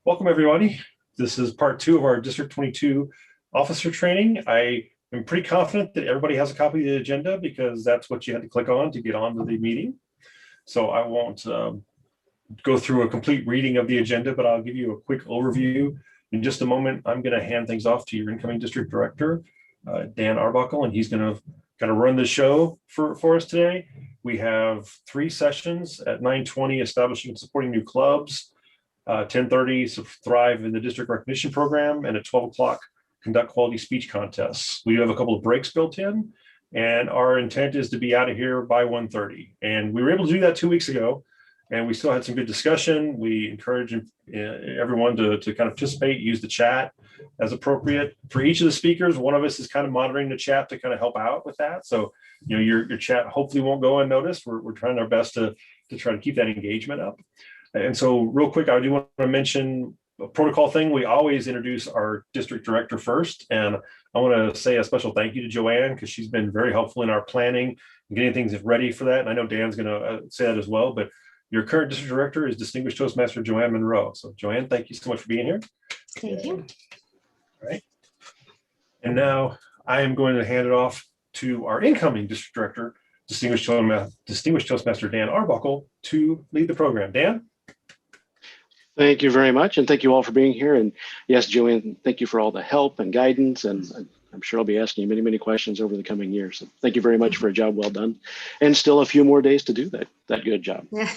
Welcome, everybody. This is part two of our District 22 officer training. I am pretty confident that everybody has a copy of the agenda because that's what you had to click on to get onto the meeting. So I won't go through a complete reading of the agenda, but I'll give you a quick overview. In just a moment, I'm going to hand things off to your incoming district director, Dan Arbuckle, and he's going to kind of run the show for us today. We have 3 sessions at 9:20, establishing and supporting new clubs, 10:30, so Thrive in the District Recognition Program, and at 12 o'clock, conduct quality speech contests. We do have a couple of breaks built in, and our intent is to be out of here by 1:30. And we were able to do that 2 weeks ago, and we still had some good discussion. We encourage everyone to kind of participate, use the chat as appropriate. For each of the speakers, one of us is kind of monitoring the chat to kind of help out with that. So, your chat hopefully won't go unnoticed. We're trying our best to try to keep that engagement up. And so real quick, I do want to mention a protocol thing. We always introduce our district director first. And I want to say a special thank you to Joanne because she's been very helpful in our planning and getting things ready for that. And I know Dan's going to say that as well, but your current district director is Distinguished Toastmaster Joanne Monroe. So Joanne, thank you so much for being here. Thank you. All right. And now I am going to hand it off to our incoming district director, Distinguished Toastmaster Dan Arbuckle, to lead the program. Dan? Thank you very much, and thank you all for being here. And yes, Joanne, thank you for all the help and guidance, and I'm sure I'll be asking you many, many questions over the coming years. So thank you very much for a job well done, and still a few more days to do that good job. Yeah.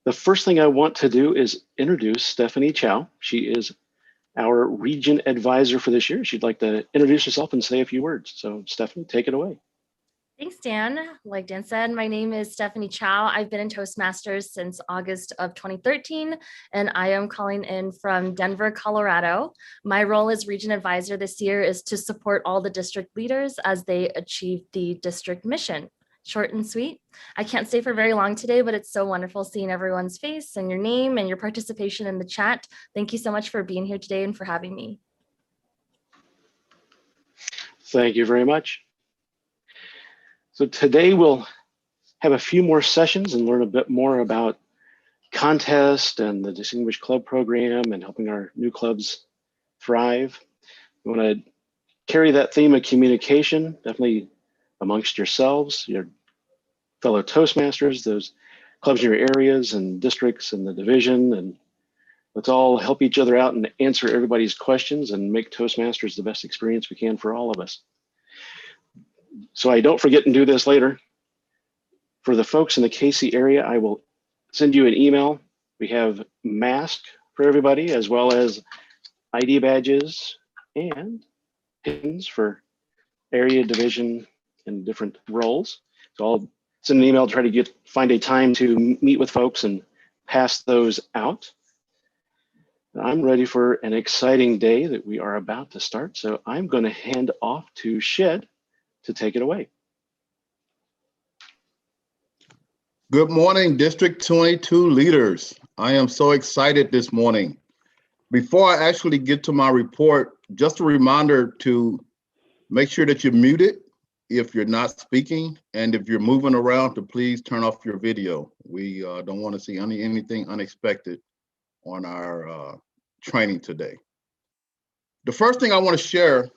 The first thing I want to do is introduce Stephanie Chow. She is our region advisor for this year. She'd like to introduce herself and say a few words. So Stephanie, take it away. Thanks, Dan. Like Dan said, my name is Stephanie Chow. I've been in Toastmasters since August of 2013, and I am calling in from Denver, Colorado. My role as region advisor this year is to support all the district leaders as they achieve the district mission. Short and sweet. I can't stay for very long today, but it's so wonderful seeing everyone's face and your name and your participation in the chat. Thank you so much for being here today and for having me. Thank you very much. So today we'll have a few more sessions and learn a bit more about contest and the Distinguished Club Program and helping our new clubs thrive. We want to carry that theme of communication, definitely amongst yourselves, your fellow Toastmasters, those clubs in your areas and districts and the division, and let's all help each other out and answer everybody's questions and make Toastmasters the best experience we can for all of us. So I don't forget and do this later. For the folks in the KC area, I will send you an email. We have masks for everybody, as well as ID badges and pins for area, division, and different roles. So I'll send an email to try to find a time to meet with folks and pass those out. I'm ready for an exciting day that we are about to start. So I'm going to hand off to Shed to take it away. Good morning, District 22 leaders. I am so excited this morning. Before I actually get to my report, just a reminder to make sure that you're muted if you're not speaking, and if you're moving around, to please turn off your video. We don't want to see anything unexpected on our training today. The first thing I want to share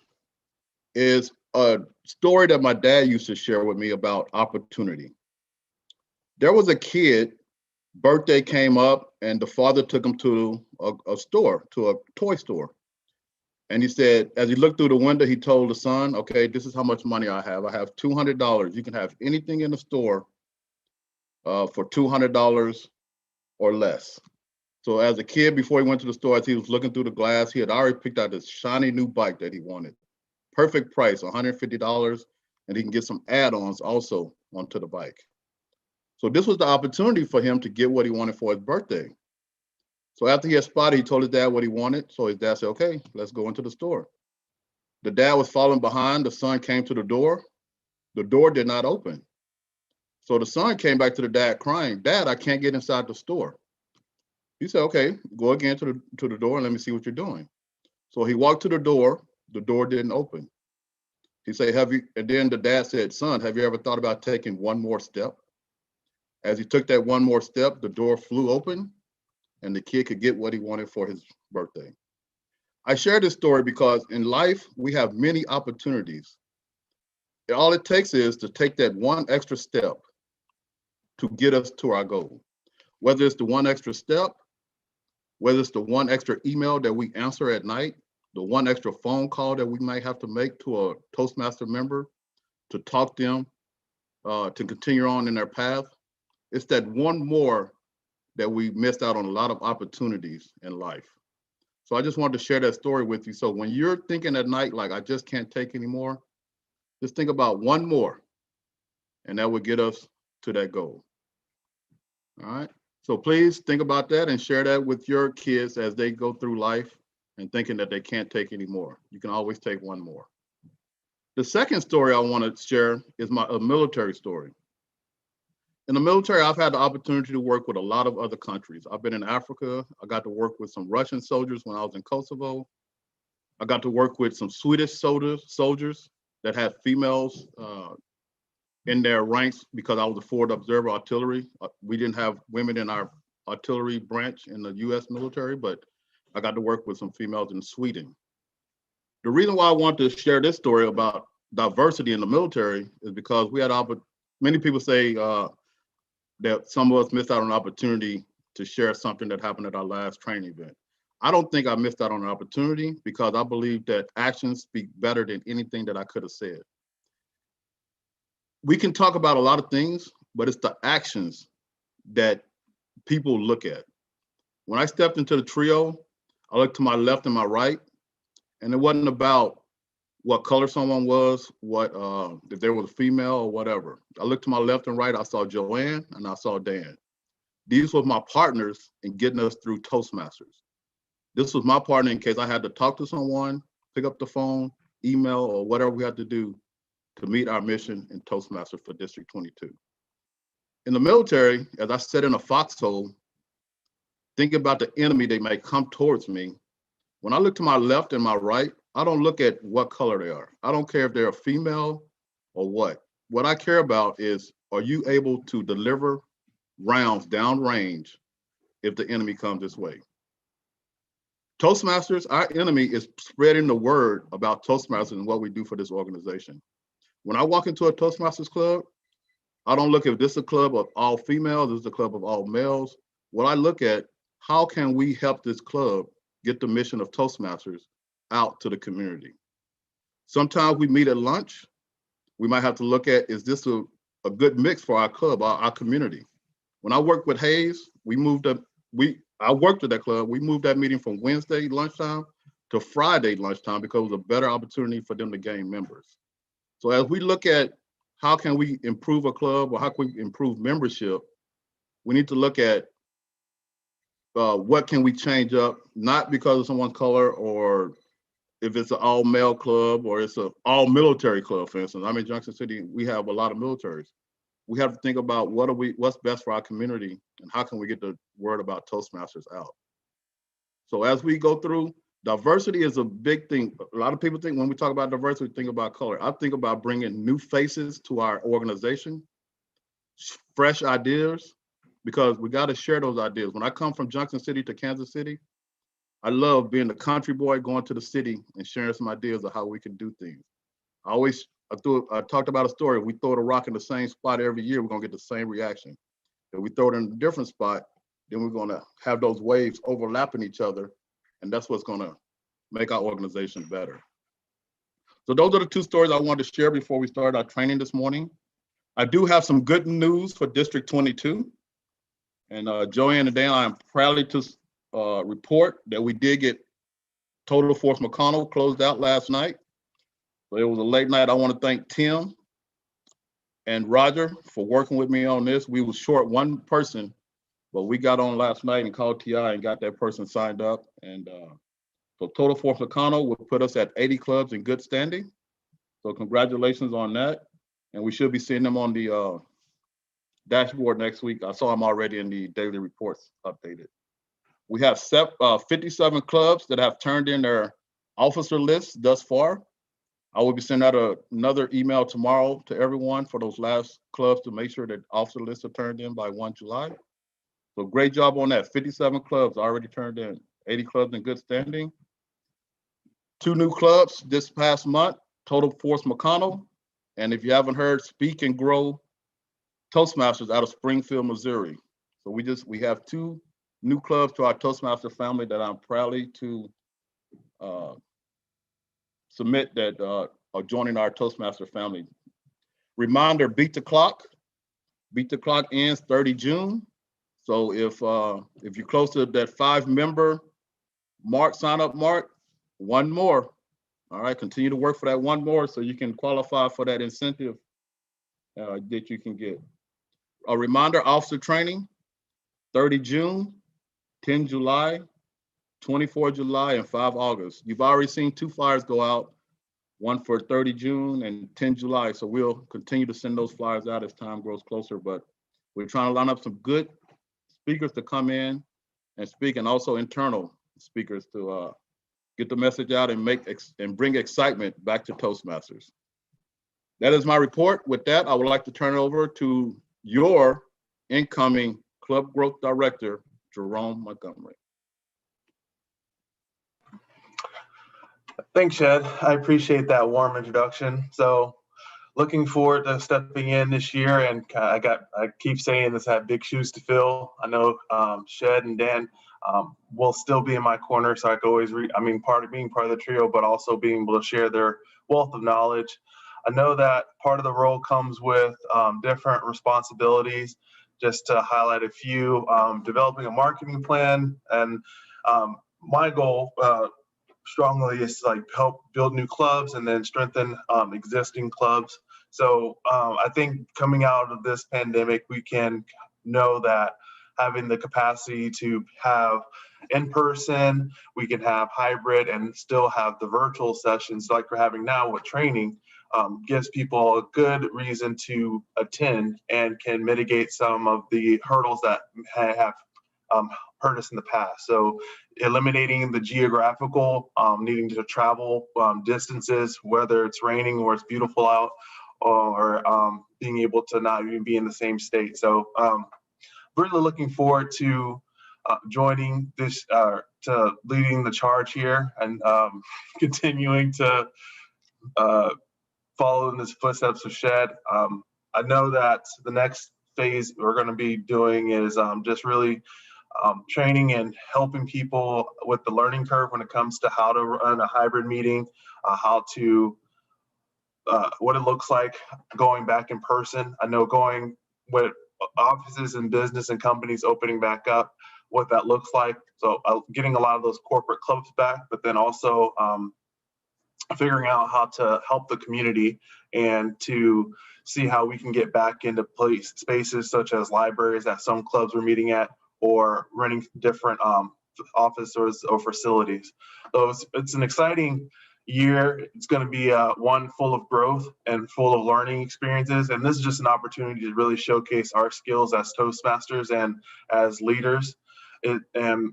is a story that my dad used to share with me about opportunity. There was a kid, birthday came up, and the father took him to a store, to a toy store. And he said, as he looked through the window, he told the son, okay, this is how much money I have. I have $200. You can have anything in the store for $200 or less. So as a kid, before he went to the store, as he was looking through the glass, he had already picked out this shiny new bike that he wanted. Perfect price, $150, and he can get some add-ons also onto the bike. So this was the opportunity for him to get what he wanted for his birthday. So after he had spotted, he told his dad what he wanted. So his dad said, okay, let's go into the store. The dad was following behind. The son came to the door. The door did not open. So the son came back to the dad crying, Dad, I can't get inside the store. He said, okay, go again to the door and let me see what you're doing. So he walked to the door didn't open. He said, and then the dad said, son, have you ever thought about taking one more step? As he took that one more step, the door flew open and the kid could get what he wanted for his birthday. I share this story because in life, we have many opportunities. All it takes is to take that one extra step to get us to our goal. Whether it's the one extra step, whether it's the one extra email that we answer at night, the one extra phone call that we might have to make to a Toastmaster member to talk to them to continue on in their path. It's that one more that we missed out on a lot of opportunities in life. So I just wanted to share that story with you. So when you're thinking at night, like, I just can't take anymore, just think about one more, and that would get us to that goal. All right. So please think about that and share that with your kids as they go through life and thinking that they can't take anymore. You can always take one more. The second story I want to share is a military story. In the military, I've had the opportunity to work with a lot of other countries. I've been in Africa. I got to work with some Russian soldiers when I was in Kosovo. I got to work with some Swedish soldiers that had females in their ranks because I was a forward observer artillery. We didn't have women in our artillery branch in the US military, but I got to work with some females in Sweden. The reason why I want to share this story about diversity in the military is because we had many people say that some of us missed out on an opportunity to share something that happened at our last training event. I don't think I missed out on an opportunity because I believe that actions speak better than anything that I could have said. We can talk about a lot of things, but it's the actions that people look at. When I stepped into the trio, I looked to my left and my right, and it wasn't about what color someone was, if there was a female or whatever. I looked to my left and right, I saw Joanne and I saw Dan. These were my partners in getting us through Toastmasters. This was my partner in case I had to talk to someone, pick up the phone, email, or whatever we had to do to meet our mission in Toastmasters for District 22. In the military, as I sat in a foxhole, thinking about the enemy they may come towards me, when I look to my left and my right, I don't look at what color they are. I don't care if they're a female or what. What I care about is, are you able to deliver rounds downrange if the enemy comes this way? Toastmasters, our enemy is spreading the word about Toastmasters and what we do for this organization. When I walk into a Toastmasters club, I don't look if this is a club of all females, this is a club of all males. What I look at, how can we help this club get the mission of Toastmasters out to the community? Sometimes we meet at lunch. We might have to look at, is this a good mix for our club, our community? When I worked with Hayes, I worked at that club. We moved that meeting from Wednesday lunchtime to Friday lunchtime because it was a better opportunity for them to gain members. So as we look at how can we improve a club or how can we improve membership, we need to look at what can we change up, not because of someone's color or if it's an all male club or it's an all military club, for instance. I'm in Junction City, we have a lot of militaries. We have to think about what's best for our community and how can we get the word about Toastmasters out. So as we go through, diversity is a big thing. A lot of people think when we talk about diversity, we think about color. I think about bringing new faces to our organization, fresh ideas, because we got to share those ideas. When I come from Junction City to Kansas City, I love being the country boy, going to the city and sharing some ideas of how we can do things. I talked about a story. If we throw the rock in the same spot every year, we're gonna get the same reaction. If we throw it in a different spot, then we're gonna have those waves overlapping each other, and that's what's gonna make our organization better. So those are the two stories I wanted to share before we start our training this morning. I do have some good news for District 22. And Joanne and Dan, I am proud to report that we did get Total Force McConnell closed out last night. So it was a late night. I want to thank Tim and Roger for working with me on this. We were short one person, but we got on last night and called TI and got that person signed up. And so Total Force McConnell will put us at 80 clubs in good standing. So congratulations on that. And we should be seeing them on the dashboard next week. I saw them already in the daily reports updated. We have 57 clubs that have turned in their officer lists thus far. I will be sending out another email tomorrow to everyone for those last clubs to make sure that officer lists are turned in by 1 July. So great job on that. 57 clubs already turned in, 80 clubs in good standing. 2 new clubs this past month, Total Force McConnell. And if you haven't heard, Speak and Grow Toastmasters out of Springfield, Missouri. So we have 2 new clubs to our Toastmaster family that I'm proudly to submit that are joining our Toastmaster family. Reminder, Beat the Clock. Beat the Clock ends 30 June. So if you're close to that 5-member mark, sign up mark, 1 more. All right, continue to work for that 1 more so you can qualify for that incentive that you can get. A reminder, officer training, 30 June, 10 July, 24 July, and 5 August. You've already seen 2 flyers go out, one for 30 June and 10 July. So we'll continue to send those flyers out as time grows closer, but we're trying to line up some good speakers to come in and speak, and also internal speakers to get the message out and bring excitement back to Toastmasters. That is my report. With that, I would like to turn it over to your incoming Club Growth Director, Jerome Montgomery. Thanks, Shed. I appreciate that warm introduction. So looking forward to stepping in this year, and I keep saying this, I have big shoes to fill. I know Shed and Dan will still be in my corner, so I can always being part of the trio, but also being able to share their wealth of knowledge. I know that part of the role comes with different responsibilities. Just to highlight a few, developing a marketing plan, and my goal strongly is to help build new clubs and then strengthen existing clubs. So I think coming out of this pandemic, we can know that having the capacity to have in-person, we can have hybrid, and still have the virtual sessions like we're having now with training, gives people a good reason to attend and can mitigate some of the hurdles that have hurt us in the past. So eliminating the geographical needing to travel distances, whether it's raining or it's beautiful out, or being able to not even be in the same state. So really looking forward to joining this, to leading the charge here, and continuing to follow in the footsteps of Shed. I know that the next phase we're going to be doing is just really training and helping people with the learning curve when it comes to how to run a hybrid meeting, how to what it looks like going back in person. I know going with offices and business and companies opening back up, what that looks like. So getting a lot of those corporate clubs back, but then also figuring out how to help the community and to see how we can get back into spaces such as libraries that some clubs were meeting at, or renting different offices or facilities. So it's an exciting year. It's going to be one full of growth and full of learning experiences. And this is just an opportunity to really showcase our skills as Toastmasters and as leaders. And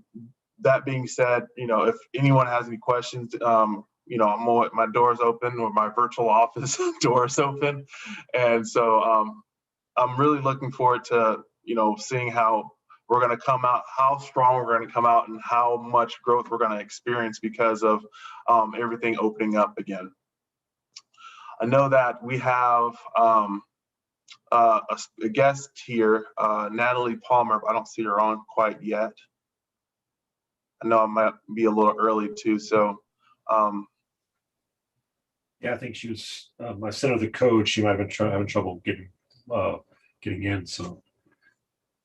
that being said, if anyone has any questions, my door's open, or my virtual office door is open. And so I'm really looking forward to, seeing how we're going to come out, how strong we're going to come out, and how much growth we're going to experience because of everything opening up again. I know that we have a guest here, Natalie Palmer, but I don't see her on quite yet. I know I might be a little early too, so. Yeah, I think she was, I sent her the code. She might have been having trouble getting in, so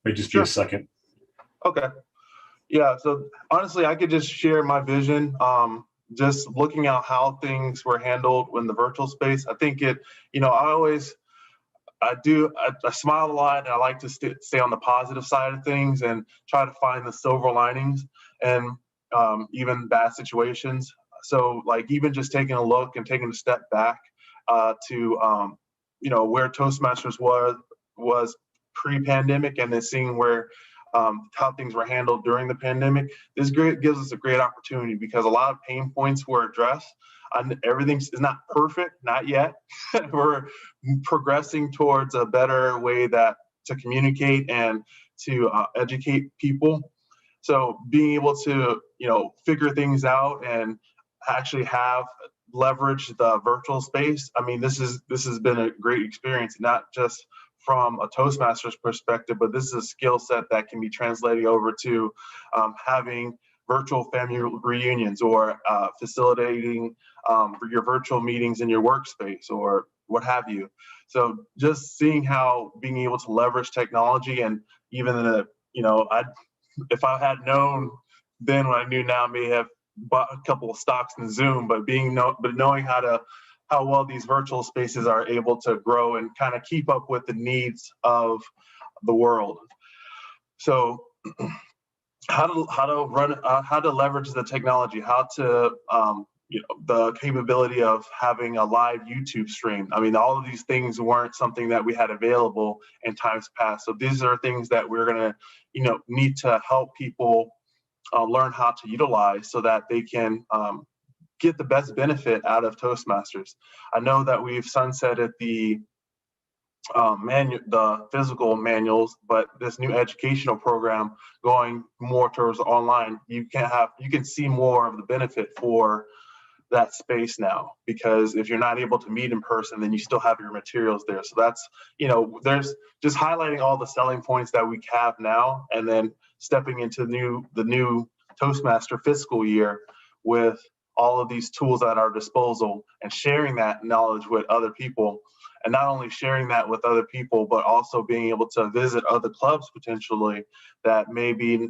may just be a second. Okay. Yeah, so honestly, I could just share my vision. Just looking at how things were handled in the virtual space. I think I smile a lot, and I like to stay on the positive side of things and try to find the silver linings and even bad situations. So even just taking a look and taking a step back to where Toastmasters was pre-pandemic, and then seeing where how things were handled during the pandemic. This gives us a great opportunity, because a lot of pain points were addressed. Everything is not perfect, not yet. We're progressing towards a better way to communicate and to educate people. So being able to, figure things out and actually have leverage the virtual space. I mean, this has been a great experience, not just from a Toastmasters perspective, but this is a skill set that can be translated over to having virtual family reunions or facilitating your virtual meetings in your workspace or what have you. So just seeing how being able to leverage technology, and even if I had known then what I knew now, I may have bought a couple of stocks in Zoom, but knowing how well these virtual spaces are able to grow and kind of keep up with the needs of the world. So how to leverage the technology, how to the capability of having a live YouTube stream. I mean, all of these things weren't something that we had available in times past. So these are things that we're gonna need to help people learn how to utilize so that they can get the best benefit out of Toastmasters. I know that we've sunsetted the physical manuals, but this new educational program going more towards online, you can see more of the benefit for that space now, because if you're not able to meet in person, then you still have your materials there. So that's, there's just highlighting all the selling points that we have now, and then stepping into the new Toastmaster fiscal year with all of these tools at our disposal and sharing that knowledge with other people. And not only sharing that with other people, but also being able to visit other clubs potentially that may be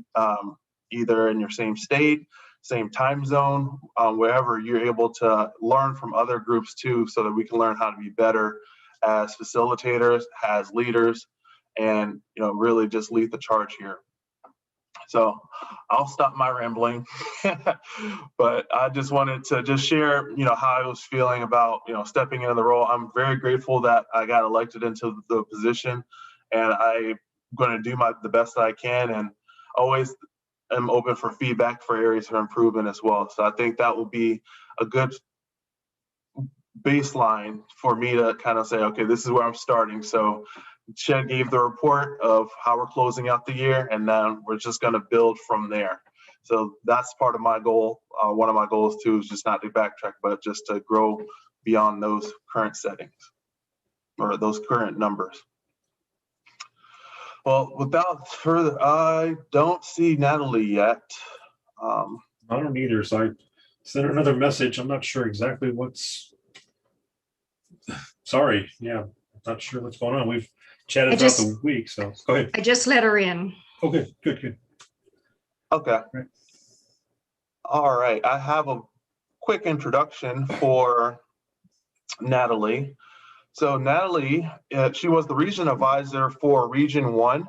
either in your same state, same time zone, wherever you're able to learn from other groups too, so that we can learn how to be better as facilitators, as leaders, and really just lead the charge here. So I'll stop my rambling, but I just wanted to just share, how I was feeling about, stepping into the role. I'm very grateful that I got elected into the position, and I'm going to do the best that I can, and always am open for feedback for areas for improvement as well. So I think that will be a good baseline for me to kind of say, okay, this is where I'm starting. So Shed gave the report of how we're closing out the year, and then we're just going to build from there. So that's part of my goal. One of my goals too is just not to backtrack, but just to grow beyond those current settings or those current numbers. Well, without further, I don't see Natalie yet. I don't either, so I sent her another message. I'm not sure exactly sorry, yeah, not sure what's going on. We've chatted throughout the week, so go ahead. I just let her in. Okay, good. Okay. Right. All right, I have a quick introduction for Natalie. So Natalie, she was the region advisor for Region 1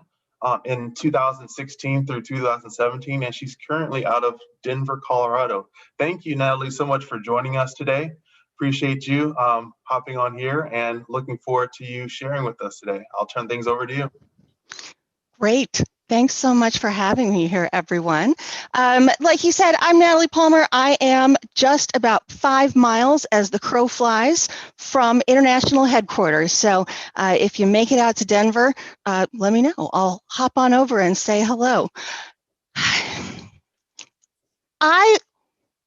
in 2016 through 2017, and she's currently out of Denver, Colorado. Thank you, Natalie, so much for joining us today. Appreciate you hopping on here, and looking forward to you sharing with us today. I'll turn things over to you. Great. Thanks so much for having me here, everyone. Like you said, I'm Natalie Palmer. I am just about 5 miles as the crow flies from international headquarters. So if you make it out to Denver, let me know. I'll hop on over and say hello. I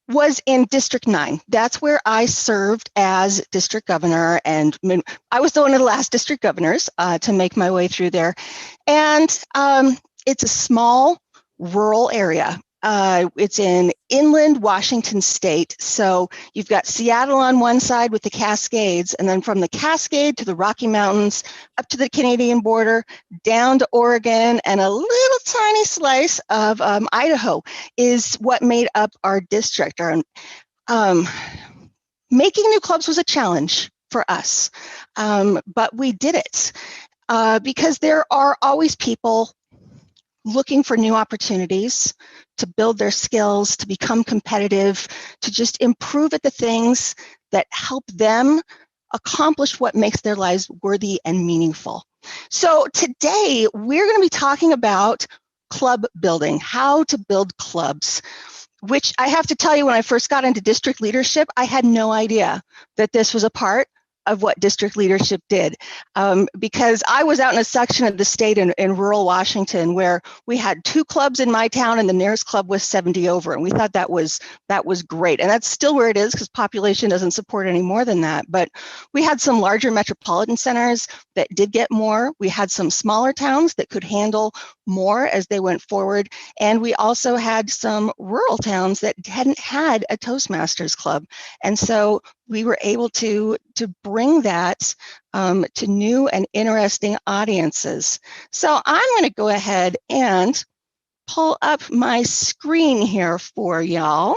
was in District 9. That's where I served as district governor, and I was one of the last district governors to make my way through there. And it's a small rural area. It's in inland Washington state. So you've got Seattle on one side with the Cascades, and then from the Cascade to the Rocky Mountains, up to the Canadian border, down to Oregon, and a little tiny slice of Idaho is what made up our district. Making new clubs was a challenge for us, but we did it because there are always people looking for new opportunities to build their skills, to become competitive, to just improve at the things that help them accomplish what makes their lives worthy and meaningful. So today we're going to be talking about club building, how to build clubs, which I have to tell you, when I first got into district leadership, I had no idea that this was a part of what district leadership did, because I was out in a section of the state in rural Washington where we had 2 clubs in my town and the nearest club was 70 over, and we thought that was great, and that's still where it is because population doesn't support any more than that. But we had some larger metropolitan centers that did get more. We had some smaller towns that could handle more as they went forward, and we also had some rural towns that hadn't had a Toastmasters club, and so we were able to bring that to new and interesting audiences. So I'm going to go ahead and pull up my screen here for y'all.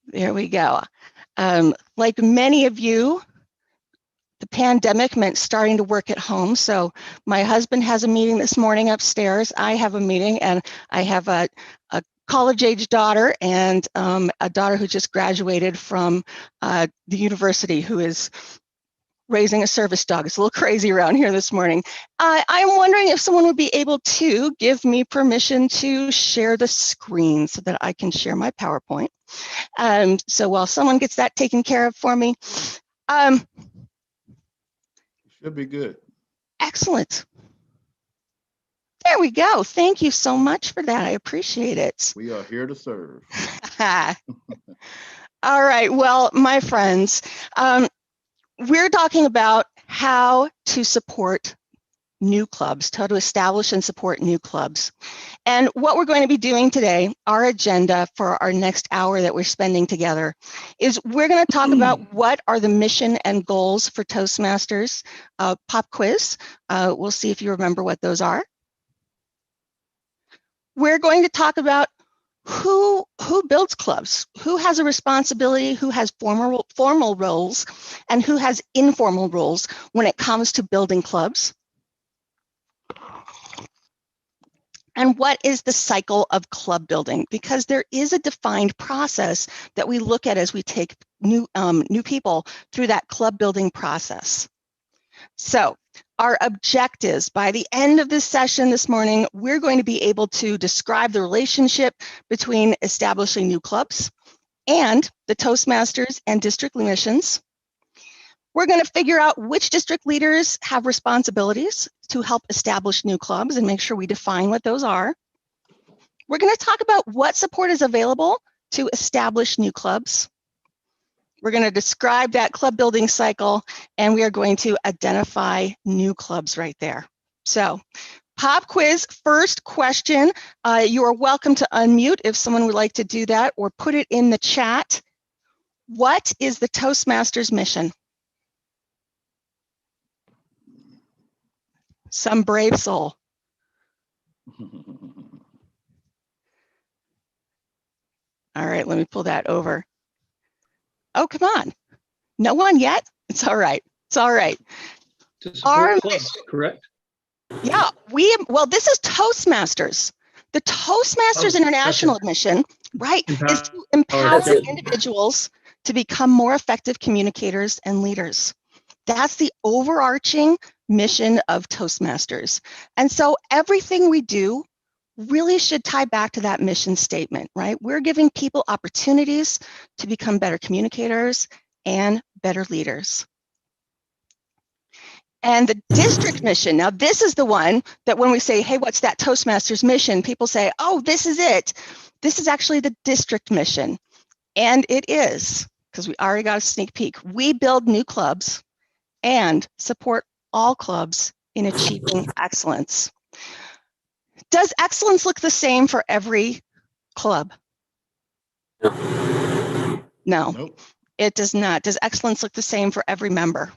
There we go. Like many of you, the pandemic meant starting to work at home. So my husband has a meeting this morning upstairs. I have a meeting, and I have a college-age daughter and a daughter who just graduated from the university who is raising a service dog. It's a little crazy around here this morning. I'm wondering if someone would be able to give me permission to share the screen so that I can share my PowerPoint. So while someone gets that taken care of for me. Should be good. Excellent. There we go. Thank you so much for that. I appreciate it. We are here to serve. All right. Well, my friends, we're talking about how to support new clubs, how to establish and support new clubs. And what we're going to be doing today, our agenda for our next hour that we're spending together, is we're going to talk about what are the mission and goals for Toastmasters. Pop quiz. We'll see if you remember what those are. We're going to talk about who builds clubs, who has a responsibility, who has formal roles, and who has informal roles when it comes to building clubs. And what is the cycle of club building? Because there is a defined process that we look at as we take new people through that club building process. So our objectives, by the end of this session this morning, we're going to be able to describe the relationship between establishing new clubs and the Toastmasters and district missions. We're going to figure out which district leaders have responsibilities to help establish new clubs and make sure we define what those are. We're going to talk about what support is available to establish new clubs. We're going to describe that club building cycle, and we are going to identify new clubs right there. So, pop quiz, first question. You are welcome to unmute if someone would like to do that, or put it in the chat. What is the Toastmasters mission? Some brave soul. All right, let me pull that over. Oh, come on. No one yet? It's all right. It's all right. To support clubs, correct? Yeah, well, this is Toastmasters. The Toastmasters International mission, right, is to empower individuals to become more effective communicators and leaders. That's the overarching mission of Toastmasters. And so everything we do really should tie back to that mission statement, right? We're giving people opportunities to become better communicators and better leaders. And the district mission, now this is the one that when we say, hey, what's that Toastmasters mission? People say, oh, this is it. This is actually the district mission. And it is, because we already got a sneak peek. We build new clubs and support all clubs in achieving excellence. Does excellence look the same for every club? No. Nope. It does not. Does excellence look the same for every member?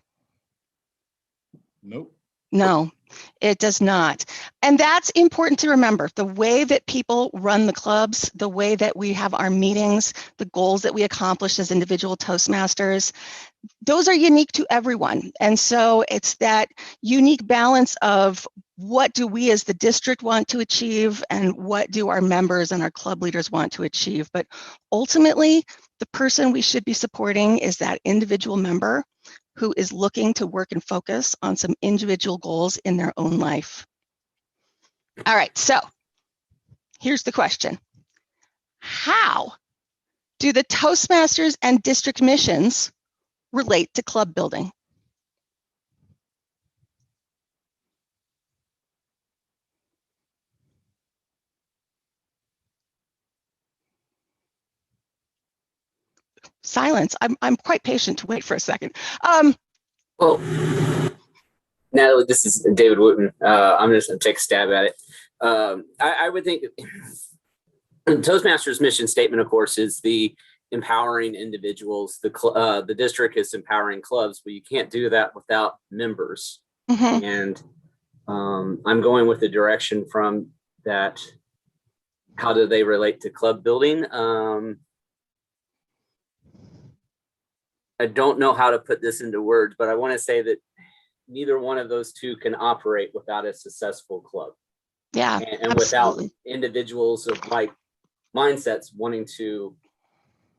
Nope. No, it does not. And that's important to remember. The way that people run the clubs, the way that we have our meetings, the goals that we accomplish as individual Toastmasters, those are unique to everyone. And so it's that unique balance of what do we as the district want to achieve and what do our members and our club leaders want to achieve. But ultimately, the person we should be supporting is that individual member who is looking to work and focus on some individual goals in their own life. All right, so here's the question. How Do the Toastmasters and district missions relate to club building? Silence. I'm quite patient to wait for a second. Well, Natalie, this is David Wooten. I'm just going to take a stab at it. I would think Toastmasters mission statement, of course, is the empowering individuals. The district is empowering clubs, but you can't do that without members. Mhm. And I'm going with the direction from that. How do they relate to club building? I don't know how to put this into words, but I want to say that neither one of those two can operate without a successful club. Yeah, And without absolutely. individuals of like mindsets wanting to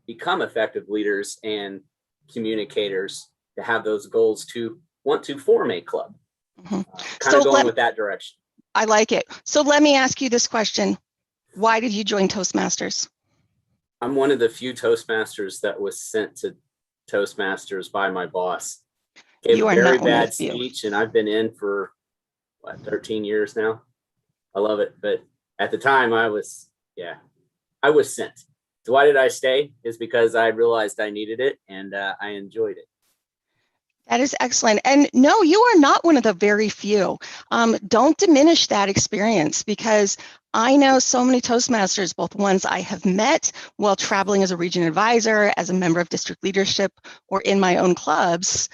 become effective leaders and communicators to have those goals to want to form a club. Mhm. Kind of going with that direction. I like it. So let me ask you this question. Why did you join Toastmasters? I'm one of the few Toastmasters that was sent to Toastmasters by my boss. Gave You a are very not one of bad the few. speech, and I've been in for what, 13 years now. I love it, but at the time I was sent. So why did I stay? Is because I realized I needed it, and I enjoyed it. That is excellent. And no, you are not one of the very few. Don't diminish that experience, because I know so many Toastmasters, both ones I have met while traveling as a region advisor, as a member of district leadership, or in my own clubs,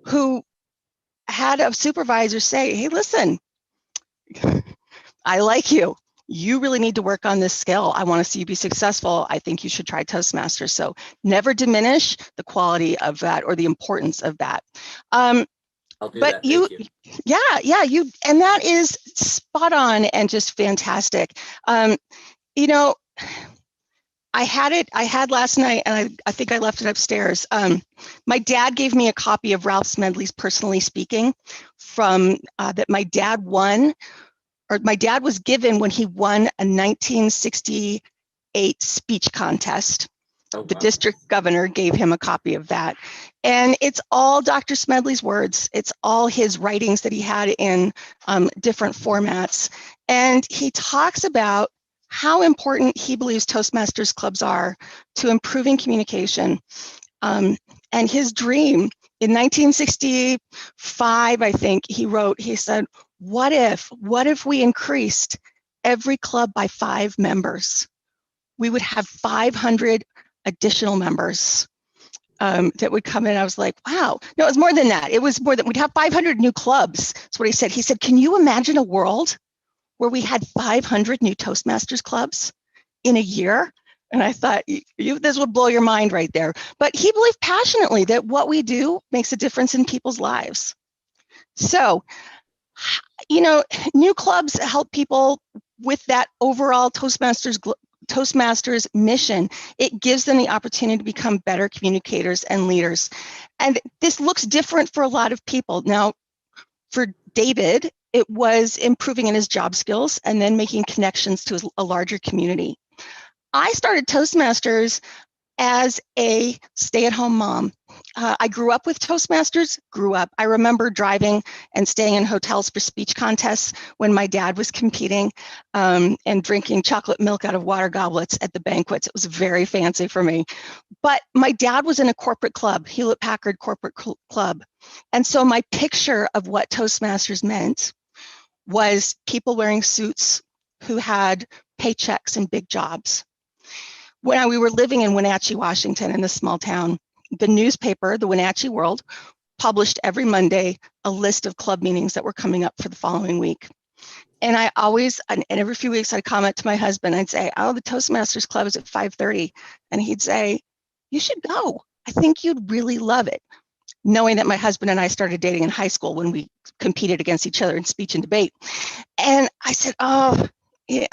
who had a supervisor say, hey, listen, I like you. You really need to work on this skill. I want to see you be successful. I think you should try Toastmasters. So never diminish the quality of that or the importance of that. I'll do But that. Thank you. Yeah, and that is spot on and just fantastic. You know, I had last night, and I think I left it upstairs. My dad gave me a copy of Ralph Smedley's Personally Speaking from that my dad won, or my dad was given when he won a 1968 speech contest. Oh, The wow. district governor gave him a copy of that. And it's all Dr. Smedley's words. It's all his writings that he had in different formats. And he talks about how important he believes Toastmasters clubs are to improving communication. And his dream in 1965, I think he said, what if we increased every club by 5 members? We would have 500 additional members that would come in. I was like, wow. No, it was more than that. It was more than, we'd have 500 new clubs. That's what he said. He said, can you imagine a world where we had 500 new Toastmasters clubs in a year? And I thought, this would blow your mind right there. But he believed passionately that what we do makes a difference in people's lives. So, you know, new clubs help people with that overall Toastmasters mission. It gives them the opportunity to become better communicators and leaders. And this looks different for a lot of people. Now, for David, it was improving in his job skills and then making connections to a larger community. I started Toastmasters as a stay-at-home mom. I grew up with Toastmasters, I remember driving and staying in hotels for speech contests when my dad was competing, and drinking chocolate milk out of water goblets at the banquets. It was very fancy for me. But my dad was in a corporate club, Hewlett Packard corporate club. And so my picture of what Toastmasters meant was people wearing suits who had paychecks and big jobs. When we were living in Wenatchee, Washington, in this small town, the newspaper, the Wenatchee World, published every Monday a list of club meetings that were coming up for the following week. And I always, and every few weeks, I'd comment to my husband, I'd say, oh, the Toastmasters Club is at 5:30. And he'd say, you should go. I think you'd really love it. Knowing that my husband and I started dating in high school when we competed against each other in speech and debate. And I said, oh, yeah,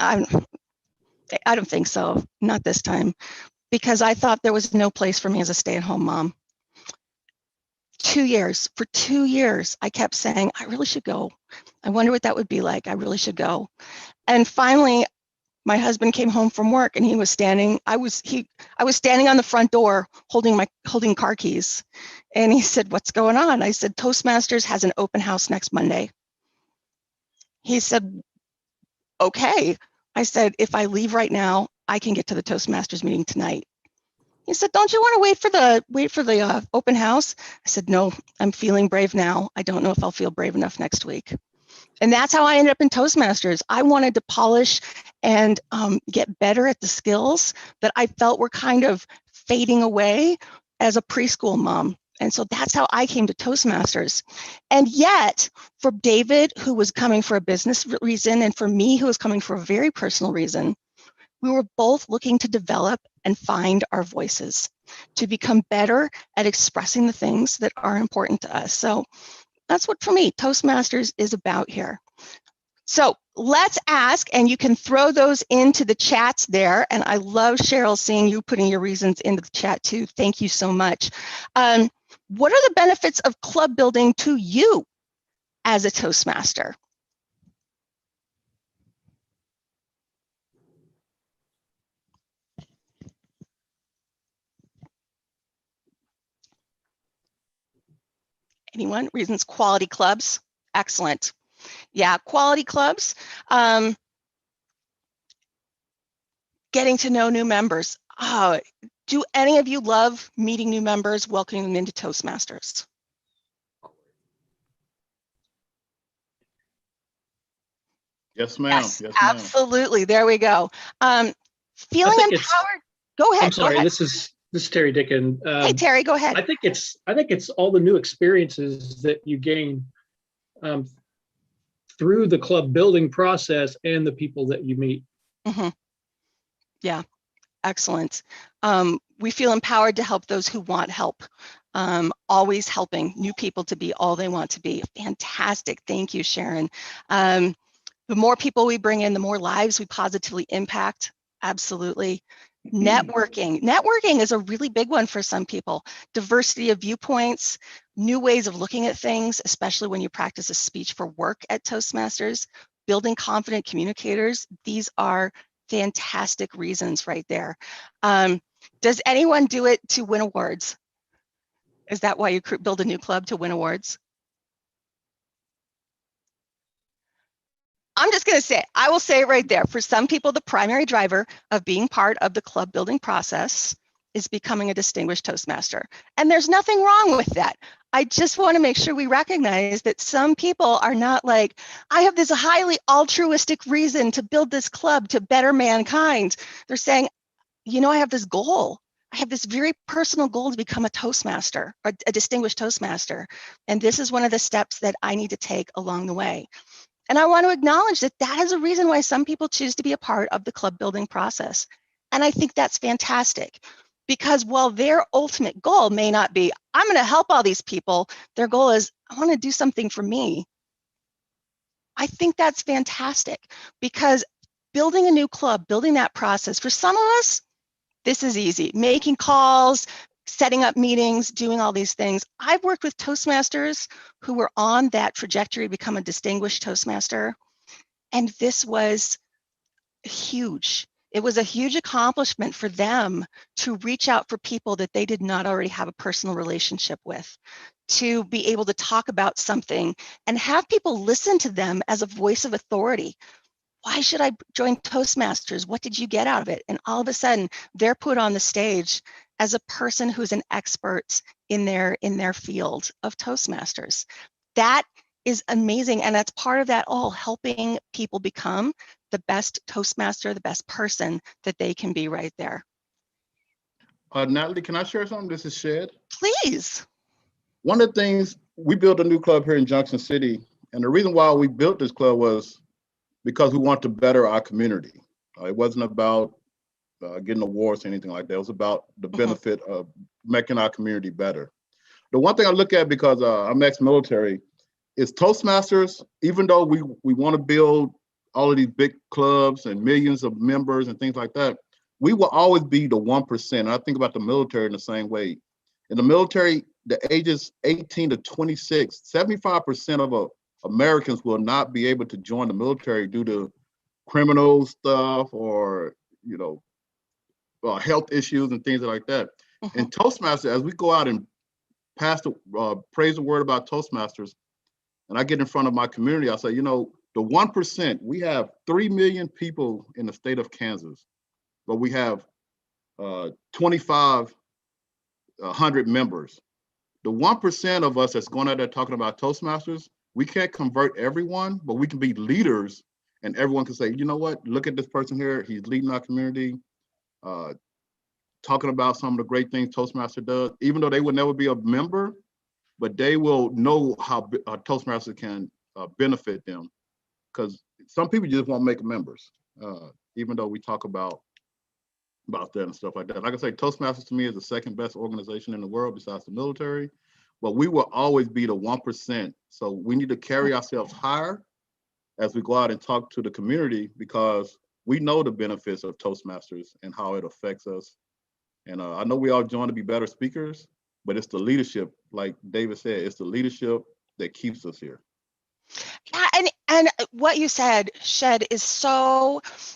I don't think so, not this time, because I thought there was no place for me as a stay-at-home mom. For 2 years, I kept saying, I really should go. I wonder what that would be like. I really should go. And finally, my husband came home from work and he was standing, I was standing on the front door holding car keys. And he said, "What's going on?" I said, "Toastmasters has an open house next Monday." He said, "Okay." I said, "If I leave right now, I can get to the Toastmasters meeting tonight." He said, "Don't you want to wait for the open house?" I said, "No, I'm feeling brave now. I don't know if I'll feel brave enough next week." And that's how I ended up in Toastmasters. I wanted to polish and get better at the skills that I felt were kind of fading away as a preschool mom. And so that's how I came to Toastmasters. And yet, for David, who was coming for a business reason, and for me, who was coming for a very personal reason, we were both looking to develop and find our voices, to become better at expressing the things that are important to us. So that's what, for me, Toastmasters is about here. So let's ask, and you can throw those into the chats there. And I love, Cheryl, seeing you putting your reasons into the chat too. Thank you so much. What are the benefits of club building to you as a Toastmaster? Anyone? Reasons. Quality clubs. Excellent. Yeah, quality clubs. Getting to know new members. Do any of you love meeting new members, welcoming them into Toastmasters? Yes, ma'am. Yes, Yes, ma'am. absolutely. There we go. Feeling think empowered. Go ahead. I'm sorry, Go ahead. this is Terry Dickin. Hey, Terry, go ahead. I think it's all the new experiences that you gain through the club building process and the people that you meet. Mm-hmm. Yeah, excellent. We feel empowered to help those who want help. Always helping new people to be all they want to be. Fantastic. Thank you, Sharon. The more people we bring in, the more lives we positively impact. Absolutely. Networking. Networking is a really big one for some people. Diversity of viewpoints, new ways of looking at things, especially when you practice a speech for work at Toastmasters, building confident communicators. These are fantastic reasons right there. Does anyone do it to win awards? Is that why you build a new club, to win awards? I'm just going to say, I will say it right there. For some people, the primary driver of being part of the club building process is becoming a distinguished Toastmaster. And there's nothing wrong with that. I just want to make sure we recognize that some people are not like, I have this highly altruistic reason to build this club to better mankind. They're saying, you know, I have this goal. I have this very personal goal to become a Toastmaster, or a distinguished Toastmaster. And this is one of the steps that I need to take along the way. And I want to acknowledge that that is a reason why some people choose to be a part of the club building process. And I think that's fantastic, because while their ultimate goal may not be, I'm going to help all these people, their goal is, I want to do something for me. I think that's fantastic, because building a new club, building that process, for some of us, this is easy. Making calls, setting up meetings, doing all these things. I've worked with Toastmasters who were on that trajectory to become a distinguished Toastmaster, and this was huge. It was a huge accomplishment for them to reach out for people that they did not already have a personal relationship with, to be able to talk about something and have people listen to them as a voice of authority. Why should I join Toastmasters? What did you get out of it? And all of a sudden, they're put on the stage as a person who's an expert in their field of Toastmasters. That is amazing. And that's part of that all, helping people become the best Toastmaster, the best person that they can be right there. Natalie, can I share something? This is Shed. Please. One of the things, we built a new club here in Junction City. And the reason why we built this club was because we want to better our community. It wasn't about getting awards or anything like that. It was about the benefit of making our community better. The one thing I look at, because I'm ex-military, is Toastmasters, even though we want to build all of these big clubs and millions of members and things like that, we will always be the 1%. And I think about the military in the same way. In the military, the ages 18 to 26, 75% of Americans will not be able to join the military due to criminal stuff or, health issues and things like that. And Toastmasters, as we go out and praise the word about Toastmasters, and I get in front of my community, I say, the 1%, we have 3 million people in the state of Kansas, but we have 2,500 members. The 1% of us that's going out there talking about Toastmasters, we can't convert everyone, but we can be leaders, and everyone can say, you know what, look at this person here, he's leading our community, talking about some of the great things Toastmaster does, even though they would never be a member, but they will know how Toastmasters can benefit them. Because some people just won't make members, even though we talk about that and stuff like that. Like I say, Toastmasters to me is the second best organization in the world besides the military, but we will always be the 1%. So we need to carry ourselves higher as we go out and talk to the community, because we know the benefits of Toastmasters and how it affects us. And I know we all join to be better speakers, but it's the leadership, like David said, it's the leadership that keeps us here. Yeah, and what you said, Shed, is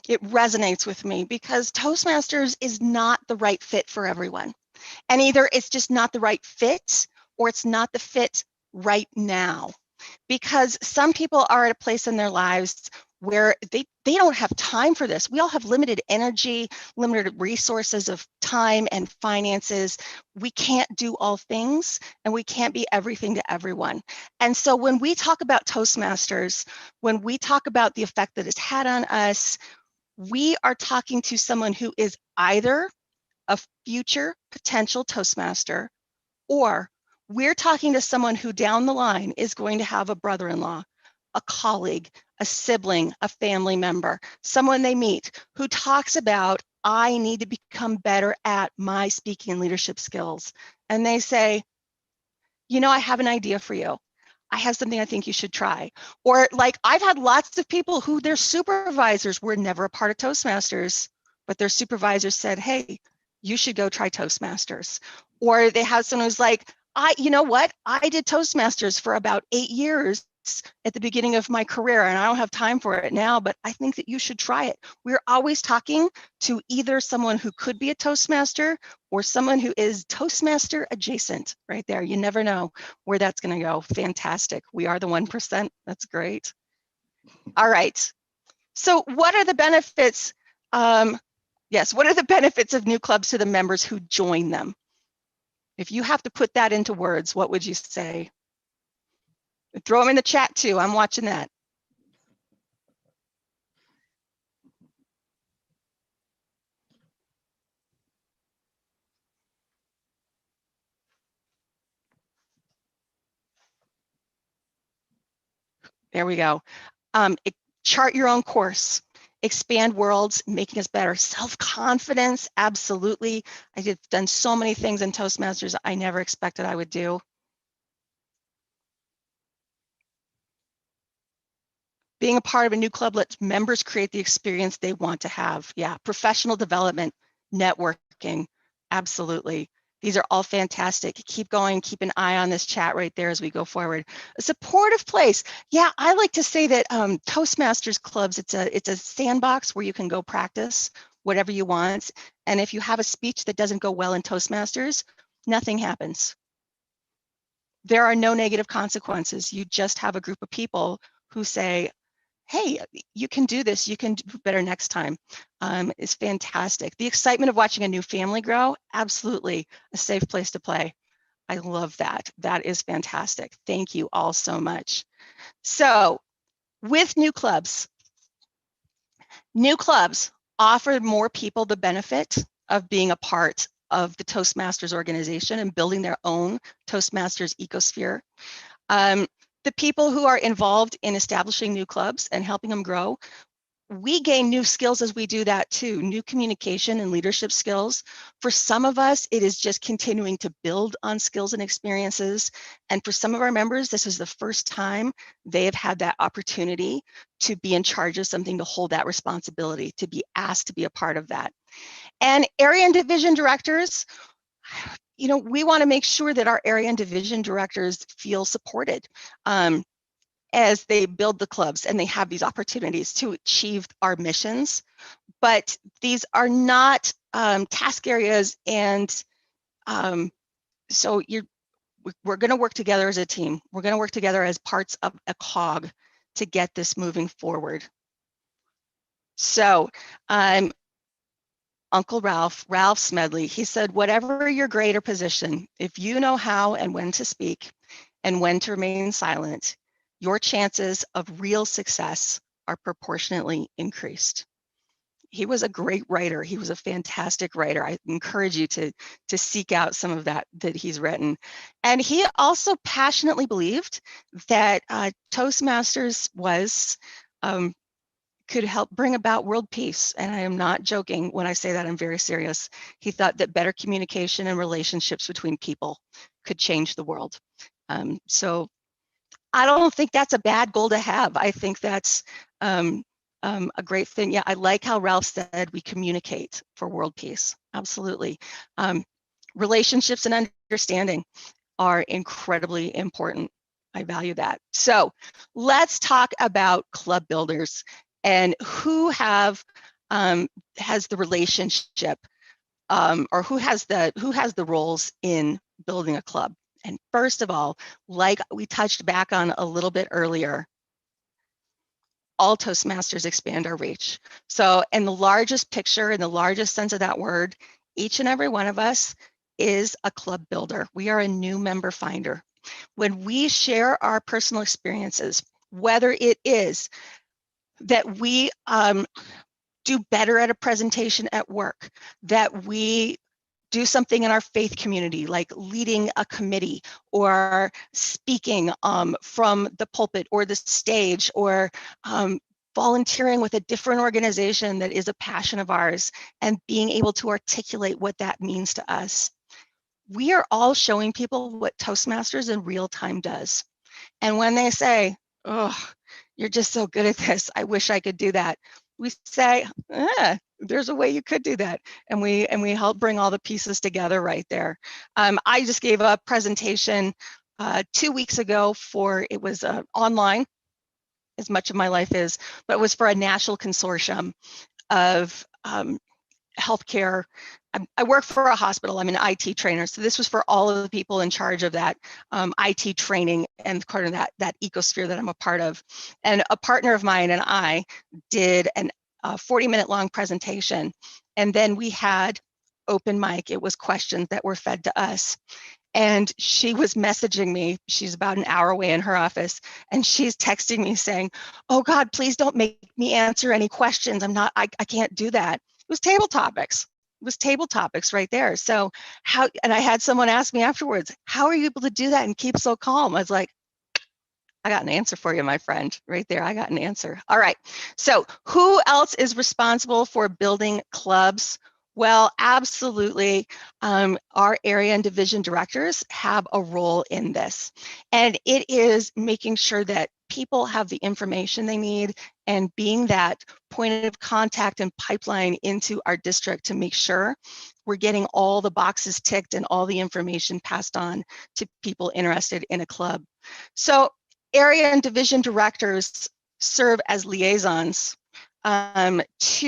it resonates with me, because Toastmasters is not the right fit for everyone. And either it's just not the right fit, or it's not the fit right now. Because some people are at a place in their lives where they don't have time for this. We all have limited energy, limited resources of time and finances. We can't do all things, and we can't be everything to everyone. And so when we talk about Toastmasters, when we talk about the effect that it's had on us, we are talking to someone who is either a future potential Toastmaster, or we're talking to someone who down the line is going to have a brother-in-law, a colleague, a sibling, a family member, someone they meet who talks about, I need to become better at my speaking and leadership skills. And they say, I have an idea for you. I have something I think you should try. Or like, I've had lots of people who their supervisors were never a part of Toastmasters, but their supervisors said, hey, you should go try Toastmasters. Or they have someone who's like, you know what? I did Toastmasters for about 8 years at the beginning of my career, and I don't have time for it now, but I think that you should try it. We're always talking to either someone who could be a Toastmaster or someone who is Toastmaster adjacent right there. You never know where that's going to go. Fantastic. We are the 1%. That's great. All right. So what are the benefits? Yes, what are the benefits of new clubs to the members who join them? If you have to put that into words, what would you say? Throw them in the chat too. I'm watching that. There we go. Chart your own course. Expand worlds, making us better. Self-confidence, absolutely. I've done so many things in Toastmasters I never expected I would do. Being a part of a new club lets members create the experience they want to have. Yeah, professional development, networking, absolutely. These are all fantastic. Keep going, keep an eye on this chat right there as we go forward. A supportive place. Yeah, I like to say that Toastmasters clubs, it's a sandbox where you can go practice whatever you want. And if you have a speech that doesn't go well in Toastmasters, nothing happens. There are no negative consequences. You just have a group of people who say, hey, you can do this, you can do better next time, is fantastic. The excitement of watching a new family grow, absolutely a safe place to play. I love that. That is fantastic. Thank you all so much. So with new clubs offer more people the benefit of being a part of the Toastmasters organization and building their own Toastmasters ecosphere. The people who are involved in establishing new clubs and helping them grow, we gain new skills as we do that too, new communication and leadership skills. For some of us, it is just continuing to build on skills and experiences. And for some of our members, this is the first time they have had that opportunity to be in charge of something, to hold that responsibility, to be asked to be a part of that. And area and division directors, we want to make sure that our area and division directors feel supported. as they build the clubs and they have these opportunities to achieve our missions. But these are not task areas, and so we're going to work together as a team. We're going to work together as parts of a cog to get this moving forward. So Uncle Ralph Smedley, he said, whatever your grade or position, if you know how and when to speak and when to remain silent, your chances of real success are proportionately increased. He was a great writer. He was a fantastic writer. I encourage you to seek out some of that he's written. And he also passionately believed that Toastmasters could help bring about world peace. And I am not joking when I say that. I'm very serious. He thought that better communication and relationships between people could change the world. So I don't think that's a bad goal to have. I think that's a great thing. Yeah, I like how Ralph said we communicate for world peace. Absolutely. Relationships and understanding are incredibly important. I value that. So let's talk about club builders and who has the relationship or who has the roles in building a club. And first of all, like we touched back on a little bit earlier, all Toastmasters expand our reach. So in the largest picture, in the largest sense of that word, each and every one of us is a club builder. We are a new member finder. When we share our personal experiences, whether it is that we do better at a presentation at work, that we do something in our faith community, like leading a committee or speaking from the pulpit or the stage, or volunteering with a different organization that is a passion of ours, and being able to articulate what that means to us. We are all showing people what Toastmasters in real time does. And when they say, oh, you're just so good at this, I wish I could do that, we say, there's a way you could do that. And we help bring all the pieces together right there. I just gave a presentation 2 weeks ago it was online, as much of my life is, but it was for a national consortium of healthcare. I work for a hospital. I'm an IT trainer. So this was for all of the people in charge of that IT training and part of that ecosphere that I'm a part of. And a partner of mine and I did a 40-minute long presentation. And then we had open mic. It was questions that were fed to us. And she was messaging me. She's about an hour away in her office. And she's texting me saying, oh God, please don't make me answer any questions. I can't do that. It was table topics. It was table topics right there. So and I had someone ask me afterwards, how are you able to do that and keep so calm? I was like, I got an answer for you, my friend, right there. I got an answer. All right. So who else is responsible for building clubs? Well, absolutely. Our area and division directors have a role in this. And it is making sure that people have the information they need and being that point of contact and pipeline into our district to make sure we're getting all the boxes ticked and all the information passed on to people interested in a club. So area and division directors serve as liaisons between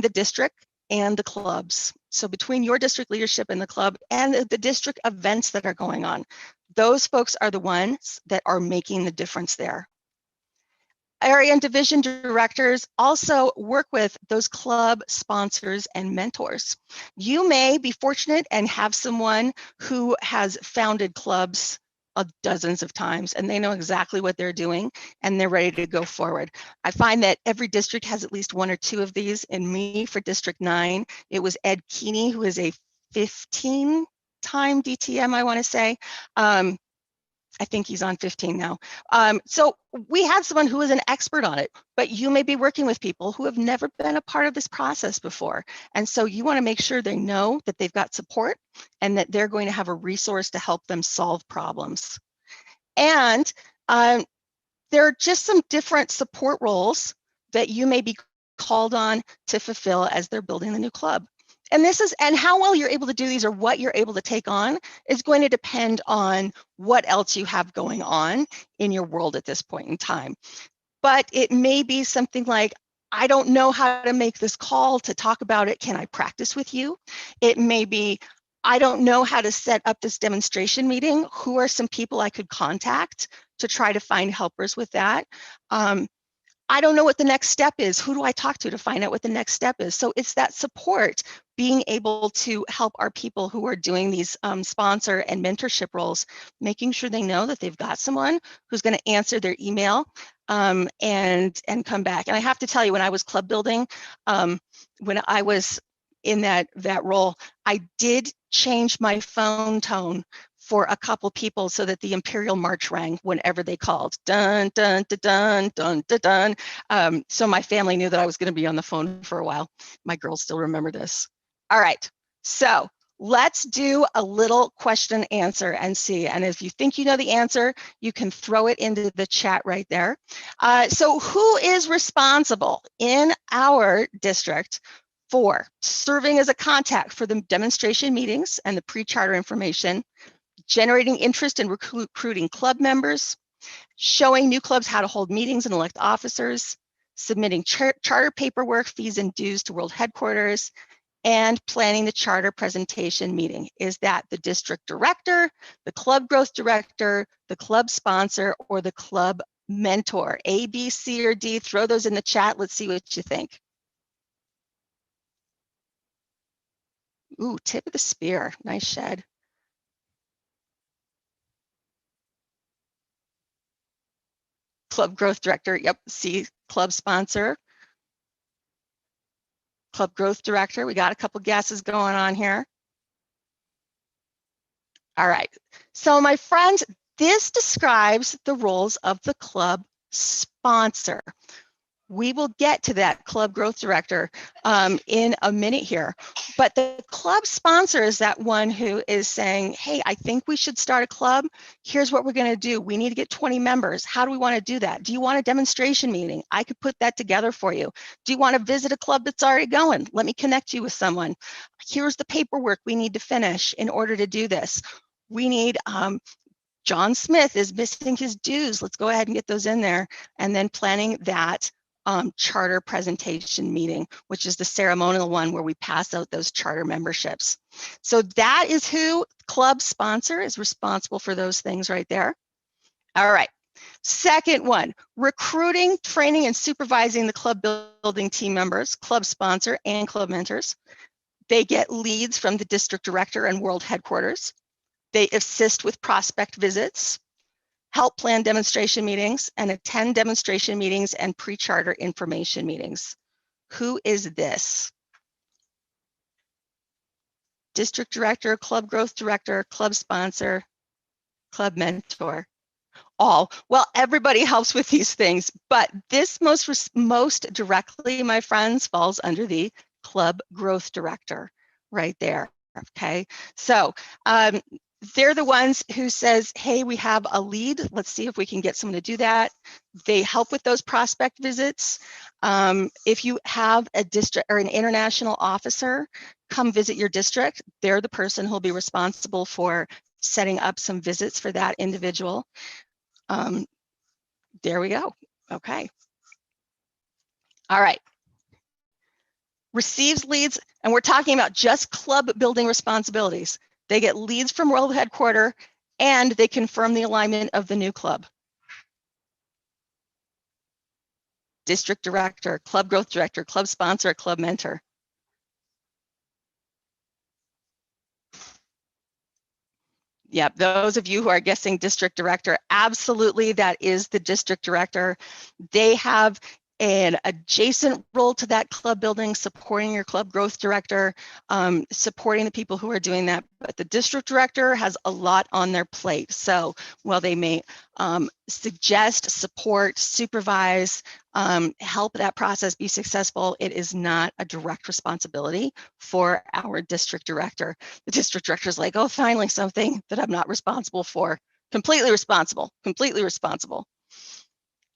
the district and the clubs. So between your district leadership and the club and the district events that are going on, those folks are the ones that are making the difference there. Area and division directors also work with those club sponsors and mentors. You may be fortunate and have someone who has founded clubs dozens of times, and they know exactly what they're doing and they're ready to go forward. I find that every district has at least one or two of these. In me, for District 9, it was Ed Keeney, who is a 15-time DTM, I want to say. I think he's on 15 now. So we had someone who is an expert on it, but you may be working with people who have never been a part of this process before. And so you want to make sure they know that they've got support and that they're going to have a resource to help them solve problems. And there are just some different support roles that you may be called on to fulfill as they're building the new club. and how well you're able to do these or what you're able to take on is going to depend on what else you have going on in your world at this point in time. But it may be something like, I don't know how to make this call to talk about it. Can I practice with you? It may be, I don't know how to set up this demonstration meeting. Who are some people I could contact to try to find helpers with that? I don't know what the next step is. Who do I talk to find out what the next step is? So it's that support, being able to help our people who are doing these sponsor and mentorship roles, making sure they know that they've got someone who's going to answer their email and come back. And I have to tell you, when I was club building, when I was in that role, I did change my phone tone for a couple people so that the Imperial March rang whenever they called. Dun, dun, dun, dun, dun, dun, dun. So my family knew that I was going to be on the phone for a while. My girls still remember this. All right, so let's do a little question answer and see. And if you think you know the answer, you can throw it into the chat right there. So who is responsible in our district for serving as a contact for the demonstration meetings and the pre-charter information, generating interest in recruiting club members, showing new clubs how to hold meetings and elect officers, submitting charter paperwork, fees and dues to world headquarters, and planning the charter presentation meeting? Is that the district director, the club growth director, the club sponsor, or the club mentor? A, B, C, or D? Throw those in the chat. Let's see what you think. Ooh, tip of the spear. Nice, Shed. Club growth director. Yep. C, club sponsor. Club growth director. We got a couple guesses going on here. All right. So my friends, this describes the roles of the club sponsor. We will get to that club growth director in a minute here, but the club sponsor is that one who is saying, hey, I think we should start a club. Here's what we're going to do. We need to get 20 members. How do we want to do that? Do you want a demonstration meeting? I could put that together for you. Do you want to visit a club that's already going? Let me connect you with someone. Here's the paperwork we need to finish in order to do this. We need John Smith is missing his dues. Let's go ahead and get those in there, and then planning that charter presentation meeting, which is the ceremonial one where we pass out those charter memberships. So that is who club sponsor is responsible for those things right there. All right. Second one, recruiting, training, and supervising the club building team members, club sponsor, and club mentors. They get leads from the district director and world headquarters. They assist with prospect visits, help plan demonstration meetings, and attend demonstration meetings and pre-charter information meetings. Who is this? District director, club growth director, club sponsor, club mentor. All. Well, everybody helps with these things, but this most directly, my friends, falls under the club growth director right there. Okay, so they're the ones who says, hey, we have a lead. Let's see if we can get someone to do that. They help with those prospect visits. If you have a district or an international officer come visit your district, they're the person who'll be responsible for setting up some visits for that individual. There we go. Okay. All right. Receives leads, and we're talking about just club building responsibilities. They get leads from world headquarters, and they confirm the alignment of the new club. District director, club growth director, club sponsor, club mentor. Yep, those of you who are guessing district director, absolutely, that is the district director. They have an adjacent role to that club building, supporting your club growth director, supporting the people who are doing that. But the district director has a lot on their plate. So while they may suggest, support, supervise, help that process be successful, it is not a direct responsibility for our district director. The district director is like, oh, finally something that I'm not responsible for. Completely responsible, completely responsible.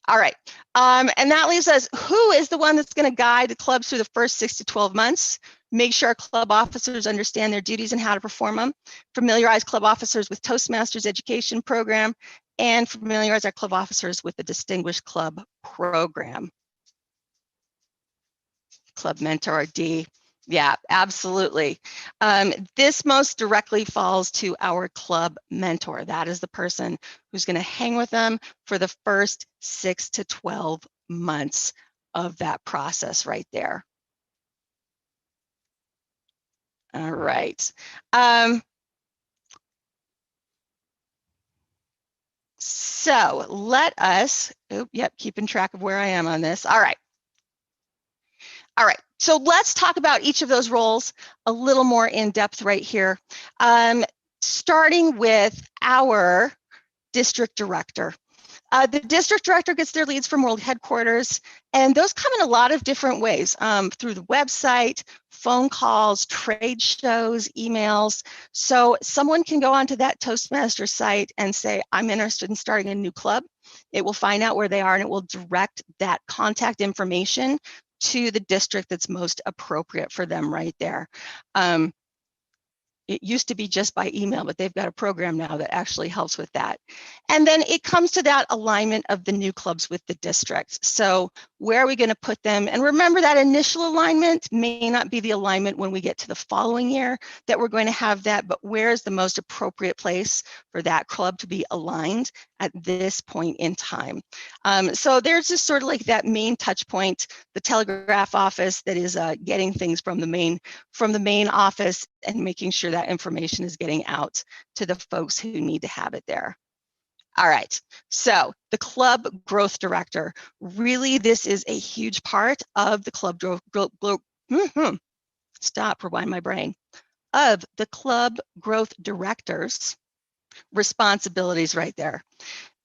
All right, and that leaves us, who is the one that's going to guide the clubs through the first 6 to 12 months? make sure our club officers understand their duties and how to perform them, familiarize club officers with Toastmasters education program, and familiarize our club officers with the Distinguished Club program. Club Mentor D. Yeah, absolutely. This most directly falls to our club mentor. That is the person who's going to hang with them for the first 6 to 12 months of that process right there. All right. So let us, keeping track of where I am on this. All right. All right, so let's talk about each of those roles a little more in depth right here. Starting with our district director. The district director gets their leads from World Headquarters, and those come in a lot of different ways, through the website, phone calls, trade shows, emails. So someone can go onto that Toastmaster site and say, I'm interested in starting a new club. It will find out where they are, and it will direct that contact information to the district that's most appropriate for them right there. It used to be just by email, but they've got a program now that actually helps with that. And then it comes to that alignment of the new clubs with the district. So where are we going to put them? And remember, that initial alignment may not be the alignment when we get to the following year that we're going to have that, but where is the most appropriate place for that club to be aligned at this point in time? So there's just sort of like that main touch point, the telegraph office that is getting things from the main office and making sure that information is getting out to the folks who need to have it there. All right, so the club growth director, really this is a huge part of the club rewind my brain, of the club growth director's responsibilities right there.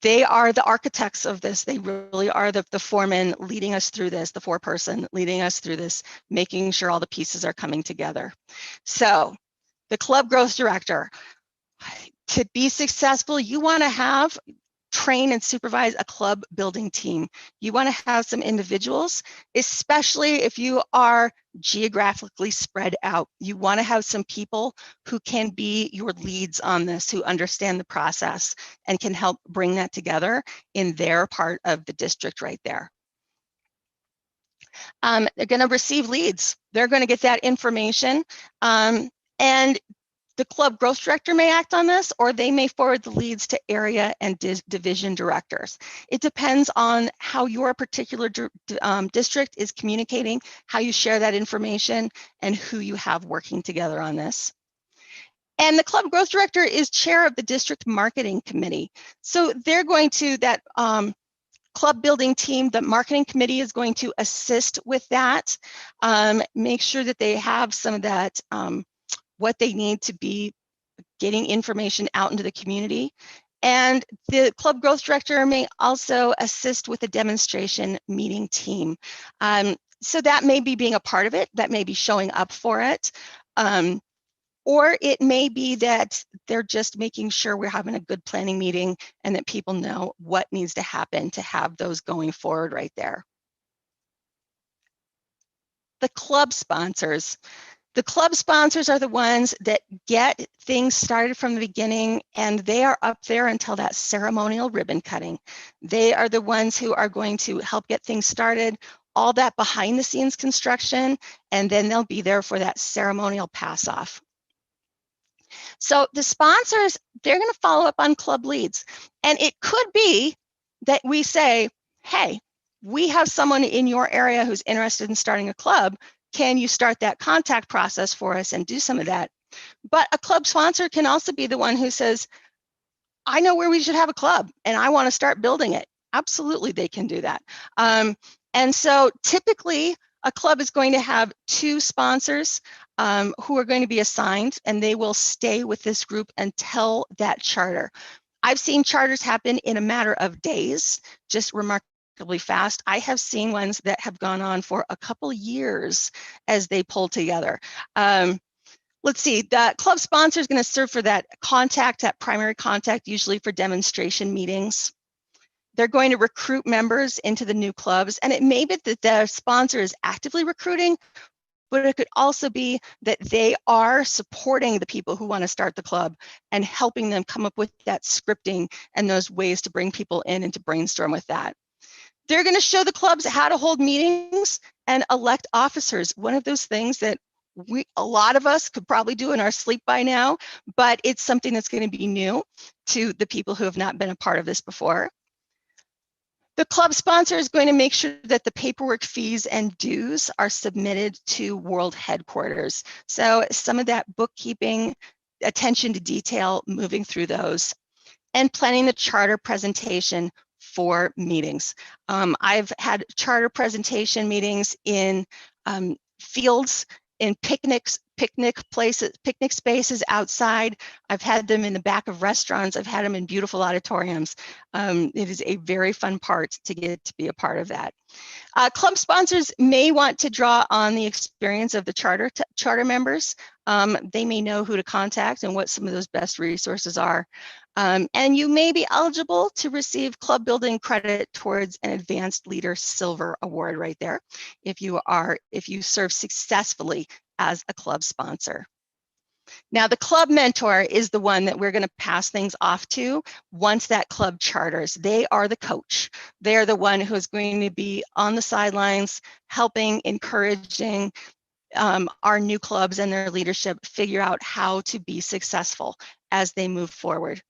They are the architects of this. They really are the foreman leading us through this, the foreperson leading us through this, making sure all the pieces are coming together. So the club growth director, to be successful, you want to train and supervise a club building team. You want to have some individuals, especially if you are geographically spread out. You want to have some people who can be your leads on this, who understand the process and can help bring that together in their part of the district right there. They're going to receive leads. They're going to get that information. And the club growth director may act on this, or they may forward the leads to area and division directors. It depends on how your particular district is communicating, how you share that information, and who you have working together on this. And the club growth director is chair of the district marketing committee. So they're going to, that club building team, the marketing committee is going to assist with that, make sure that they have some of that what they need to be getting information out into the community. And the club growth director may also assist with the demonstration meeting team. So that may be being a part of it, that may be showing up for it. Or it may be that they're just making sure we're having a good planning meeting and that people know what needs to happen to have those going forward right there. The club sponsors. The club sponsors are the ones that get things started from the beginning, and they are up there until that ceremonial ribbon cutting. They are the ones who are going to help get things started, all that behind the scenes construction, and then they'll be there for that ceremonial pass off. So the sponsors, they're going to follow up on club leads. And it could be that we say, hey, we have someone in your area who's interested in starting a club. Can you start that contact process for us and do some of that? But a club sponsor can also be the one who says, I know where we should have a club and I want to start building it. Absolutely, they can do that. And so typically a club is going to have 2 sponsors who are going to be assigned, and they will stay with this group until that charter. I've seen charters happen in a matter of days, just remarkably fast. I have seen ones that have gone on for a couple years as they pull together. Let's see, the club sponsor is going to serve for that contact, that primary contact, usually for demonstration meetings. They're going to recruit members into the new clubs, and it may be that the sponsor is actively recruiting, but it could also be that they are supporting the people who want to start the club and helping them come up with that scripting and those ways to bring people in and to brainstorm with that. They're going to show the clubs how to hold meetings and elect officers. One of those things that a lot of us could probably do in our sleep by now, but it's something that's going to be new to the people who have not been a part of this before. The club sponsor is going to make sure that the paperwork, fees, and dues are submitted to world headquarters. So some of that bookkeeping, attention to detail, moving through those, and planning the charter presentation for meetings. I've had charter presentation meetings in fields, in picnic places, picnic spaces outside. I've had them in the back of restaurants. I've had them in beautiful auditoriums. It is a very fun part to get to be a part of that. Club sponsors may want to draw on the experience of the charter members. They may know who to contact and what some of those best resources are. And you may be eligible to receive club building credit towards an Advanced Leader Silver Award right there, if you serve successfully as a club sponsor. Now, the club mentor is the one that we're going to pass things off to once that club charters. They are the coach. They are the one who is going to be on the sidelines, helping, encouraging our new clubs and their leadership figure out how to be successful as they move forward.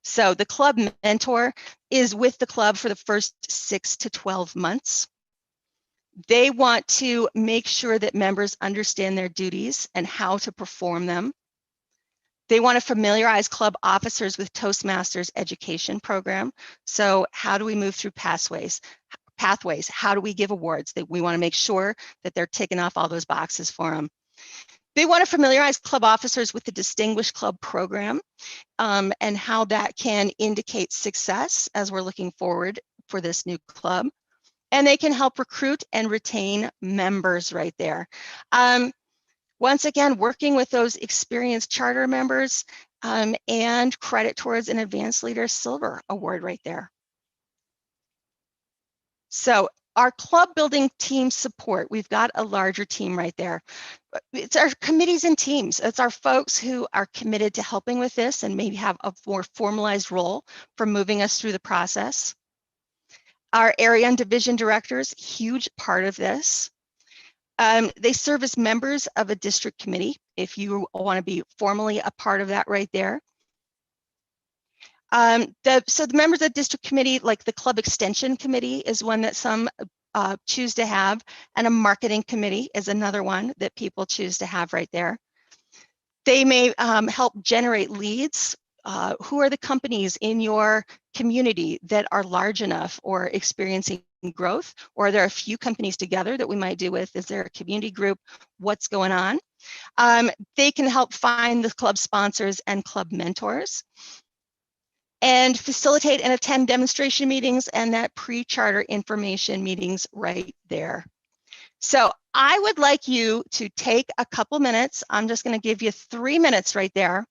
So the club mentor is with the club for the first 6 to 12 months. They want to make sure that members understand their duties and how to perform them. They want to familiarize club officers with Toastmasters education program. So how do we move through pathways? How do we give awards? We want to make sure that they're ticking off all those boxes for them. They want to familiarize club officers with the Distinguished Club program and how that can indicate success as we're looking forward for this new club. And they can help recruit and retain members right there. Once again, working with those experienced charter members and credit towards an Advanced Leader Silver Award right there. So our club building team support, we've got a larger team right there. It's our committees and teams. It's our folks who are committed to helping with this and maybe have a more formalized role for moving us through the process. Our area and division directors, huge part of this. They serve as members of a district committee if you want to be formally a part of that right there. So the members of the district committee, like the club extension committee is one that some choose to have, and a marketing committee is another one that people choose to have right there. They may help generate leads. Who are the companies in your community that are large enough or experiencing growth? Or are there a few companies together that we might do with? Is there a community group? What's going on? They can help find the club sponsors and club mentors, and facilitate and attend demonstration meetings and that pre-charter information meetings right there. So I would like you to take a couple minutes. I'm just going to give you 3 minutes right there.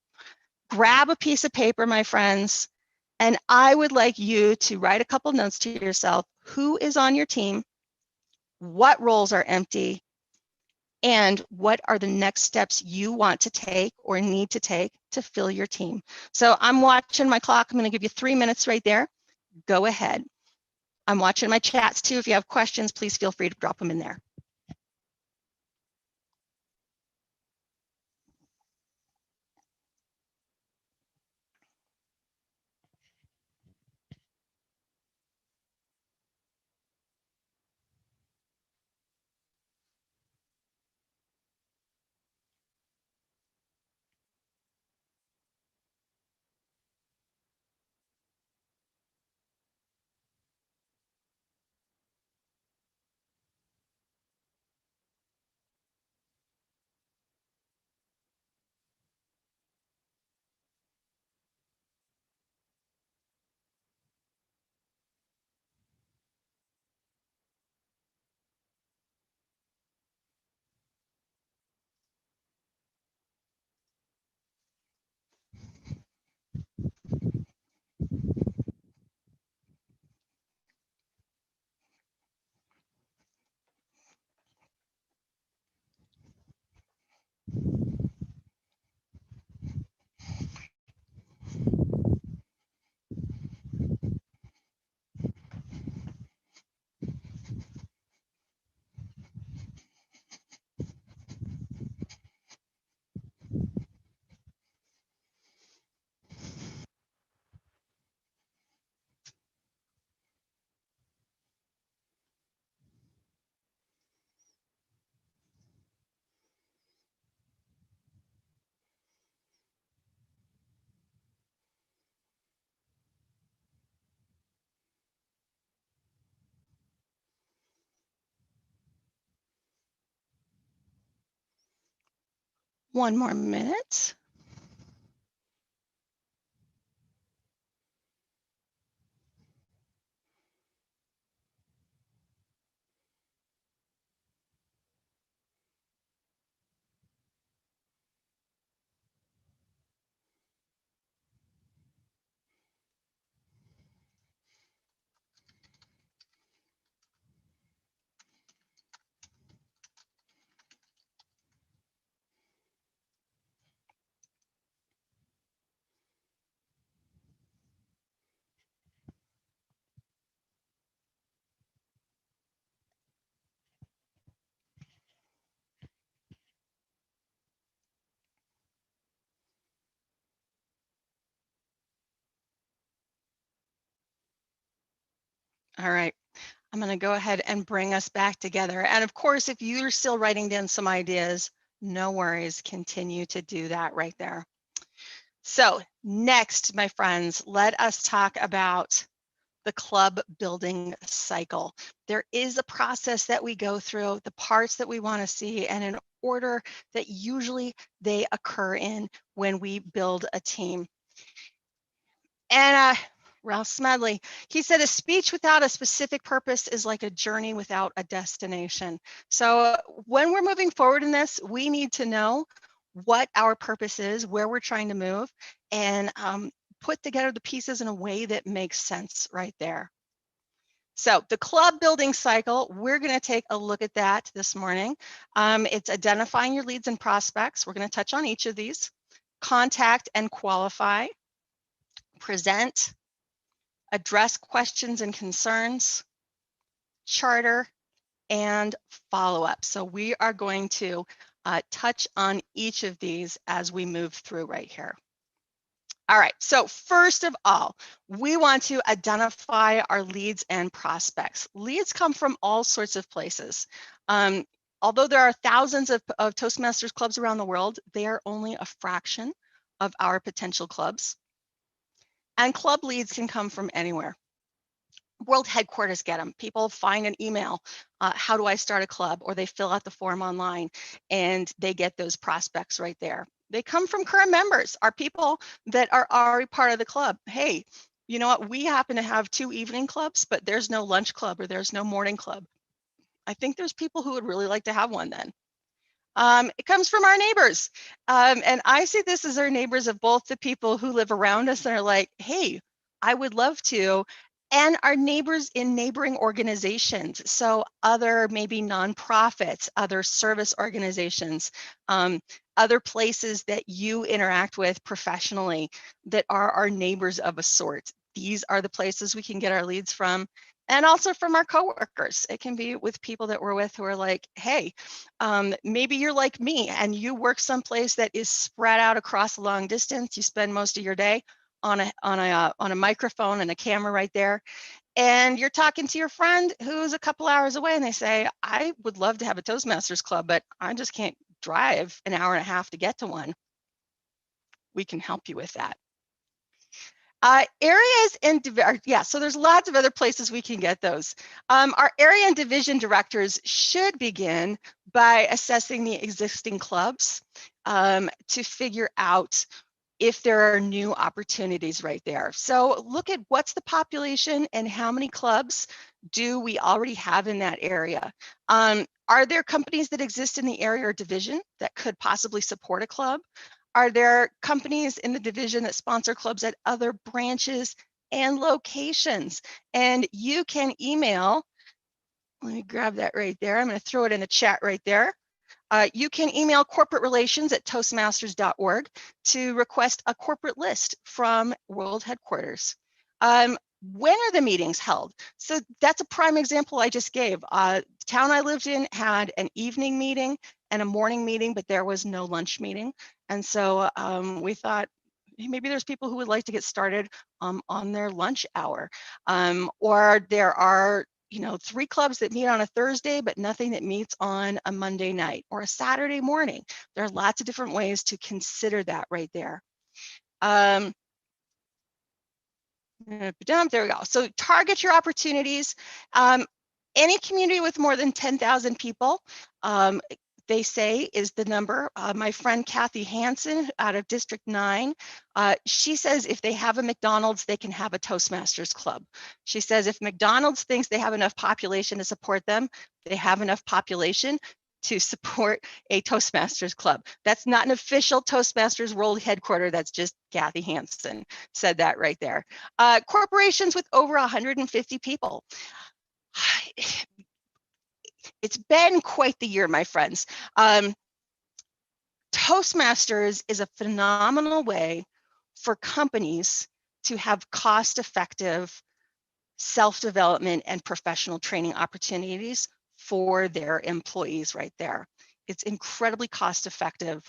Grab a piece of paper, my friends, and I would like you to write a couple notes to yourself. Who is on your team? What roles are empty? And what are the next steps you want to take or need to take to fill your team? So I'm watching my clock. I'm going to give you 3 minutes right there. Go ahead. I'm watching my chats too. If you have questions, please feel free to drop them in there. One more minute. All right, I'm going to go ahead and bring us back together. And of course, if you're still writing down some ideas, no worries, continue to do that right there. So next, my friends, let us talk about the club building cycle. There is a process that we go through, the parts that we want to see, and an order that usually they occur in when we build a team. And Ralph Smedley, he said, a speech without a specific purpose is like a journey without a destination. So when we're moving forward in this, we need to know what our purpose is, where we're trying to move, and put together the pieces in a way that makes sense right there. So the club building cycle, we're going to take a look at that this morning. It's identifying your leads and prospects. We're going to touch on each of these. Contact and qualify. Present. Address questions and concerns. Charter. And follow up. So we are going to touch on each of these as we move through right here. All right, so first of all, we want to identify our leads and prospects. Leads come from all sorts of places. Although there are thousands of Toastmasters clubs around the world, they are only a fraction of our potential clubs. And club leads can come from anywhere. World headquarters get them. People find an email, how do I start a club? Or they fill out the form online and they get those prospects right there. They come from current members, are people that are already part of the club. Hey, you know what? We happen to have 2 evening clubs, but there's no lunch club or there's no morning club. I think there's people who would really like to have one then. It comes from our neighbors. And I see this as our neighbors of both the people who live around us and are like, hey, I would love to. And our neighbors in neighboring organizations. So other maybe nonprofits, other service organizations, other places that you interact with professionally that are our neighbors of a sort. These are the places we can get our leads from. And also from our coworkers. It can be with people that we're with who are like, hey, maybe you're like me and you work someplace that is spread out across a long distance. You spend most of your day on a microphone and a camera right there. And you're talking to your friend who's a couple hours away and they say, I would love to have a Toastmasters club, but I just can't drive an hour and a half to get to one. We can help you with that. Areas and so there's lots of other places we can get those. Our area and division directors should begin by assessing the existing clubs to figure out if there are new opportunities right there. So look at what's the population and how many clubs do we already have in that area. Are there companies that exist in the area or division that could possibly support a club? Are there companies in the division that sponsor clubs at other branches and locations? And you can email, let me grab that right there. I'm going to throw it in the chat right there. You can email corporaterelations@toastmasters.org to request a corporate list from world headquarters. When are the meetings held? So that's a prime example I just gave. The town I lived in had an evening meeting and a morning meeting, but there was no lunch meeting. And so we thought, maybe there's people who would like to get started on their lunch hour. Or there are 3 clubs that meet on a Thursday, but nothing that meets on a Monday night or a Saturday morning. There are lots of different ways to consider that right there. There we go. So target your opportunities. Any community with more than 10,000 people, they say is the number. My friend Kathy Hansen out of District 9, she says if they have a McDonald's, they can have a Toastmasters club. She says if McDonald's thinks they have enough population to support them, they have enough population to support a Toastmasters club. That's not an official Toastmasters World headquarters. That's just Kathy Hansen said that right there. Corporations with over 150 people. It's been quite the year, my friends. Toastmasters is a phenomenal way for companies to have cost-effective self-development and professional training opportunities for their employees right there. It's incredibly cost-effective.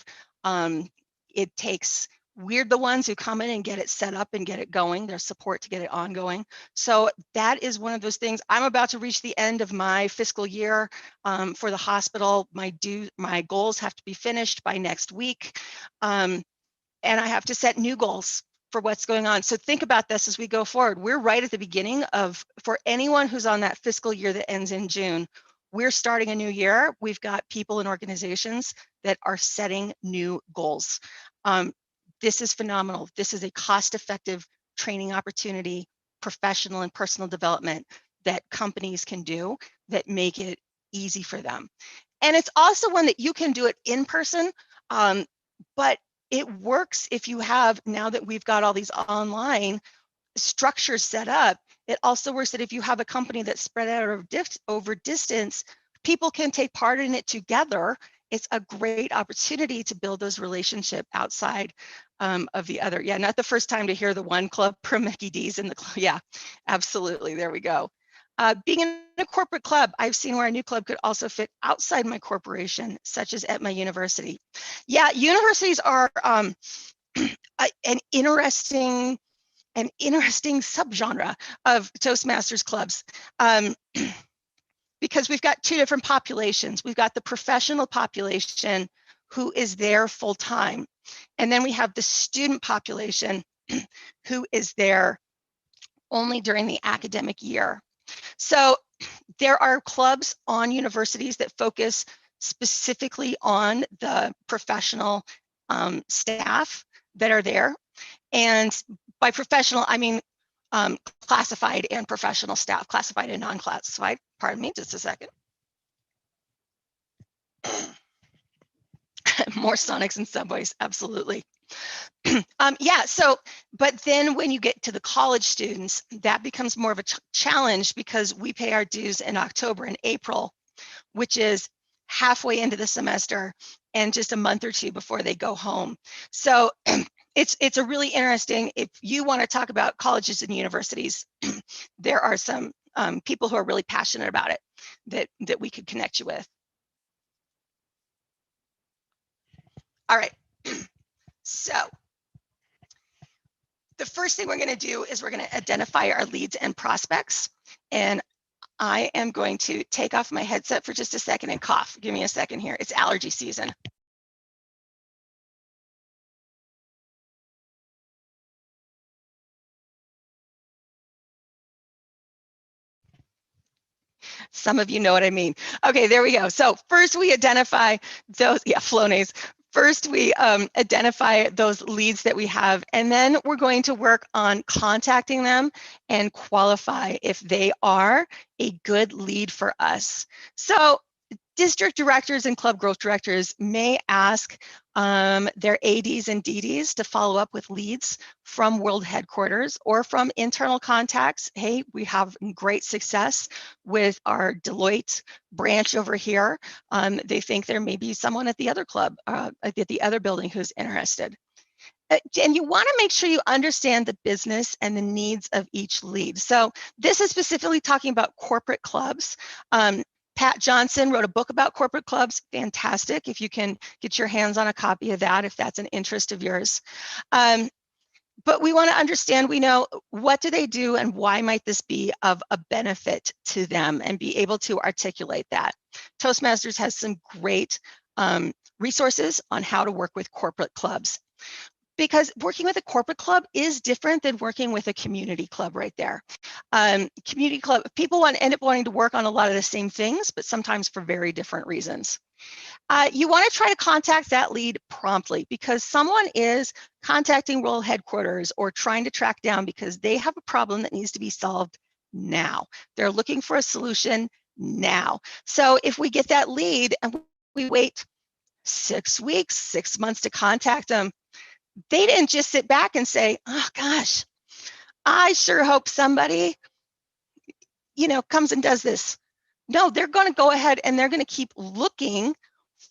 It takes we're the ones who come in and get it set up and get it going, their support to get it ongoing. So that is one of those things. I'm about to reach the end of my fiscal year for the hospital. My goals have to be finished by next week. And I have to set new goals for what's going on. So think about this as we go forward. We're right at the beginning of, for anyone who's on that fiscal year that ends in June, we're starting a new year. We've got people and organizations that are setting new goals. This is phenomenal. This is a cost-effective training opportunity, professional and personal development that companies can do that make it easy for them. And it's also one that you can do it in person, but it works if you have, now that we've got all these online structures set up, it also works that if you have a company that's spread out over distance, people can take part in it together. It's a great opportunity to build those relationships outside of the other. Yeah, not the first time to hear the one club pro Mickey D's in the club. Yeah, absolutely. There we go. Being in a corporate club, I've seen where a new club could also fit outside my corporation, such as at my university. Yeah, universities are an interesting subgenre of Toastmasters clubs. Because we've got two different populations. We've got the professional population who is there full time. And then we have the student population who is there only during the academic year. So there are clubs on universities that focus specifically on the professional staff that are there. And by professional, I mean classified and professional staff, classified and non-classified. Pardon me, just a second. More Sonics and Subways, absolutely. Yeah, so, but then when you get to the college students, that becomes more of a challenge because we pay our dues in October and April, which is halfway into the semester and just a month or two before they go home. So it's a really interesting, if you want to talk about colleges and universities, there are some people who are really passionate about it that we could connect you with. All right, so the first thing we're going to do is we're going to identify our leads and prospects. And I am going to take off my headset for just a second and cough. Give me a second here. It's allergy season. Some of you know what I mean. Okay, there we go. So first we identify those, yeah, Flonase. First, we identify those leads that we have, and then we're going to work on contacting them and qualify if they are a good lead for us. So district directors and club growth directors may ask their ADs and DDs to follow up with leads from world headquarters or from internal contacts. Hey, we have great success with our Deloitte branch over here. They think there may be someone at the other club, at the other building who's interested. And you want to make sure you understand the business and the needs of each lead. So this is specifically talking about corporate clubs. Pat Johnson wrote a book about corporate clubs. Fantastic. If you can get your hands on a copy of that, if that's an interest of yours. But we want to understand, we know, what do they do and why might this be of a benefit to them, and be able to articulate that. Toastmasters has some great resources on how to work with corporate clubs, because working with a corporate club is different than working with a community club right there. Community club, people end up wanting to work on a lot of the same things, but sometimes for very different reasons. You want to try to contact that lead promptly because someone is contacting role headquarters or trying to track down because they have a problem that needs to be solved now. They're looking for a solution now. So if we get that lead and we wait 6 weeks, 6 months to contact them, they didn't just sit back and say, oh gosh, I sure hope somebody, comes and does this. No, they're going to go ahead and they're going to keep looking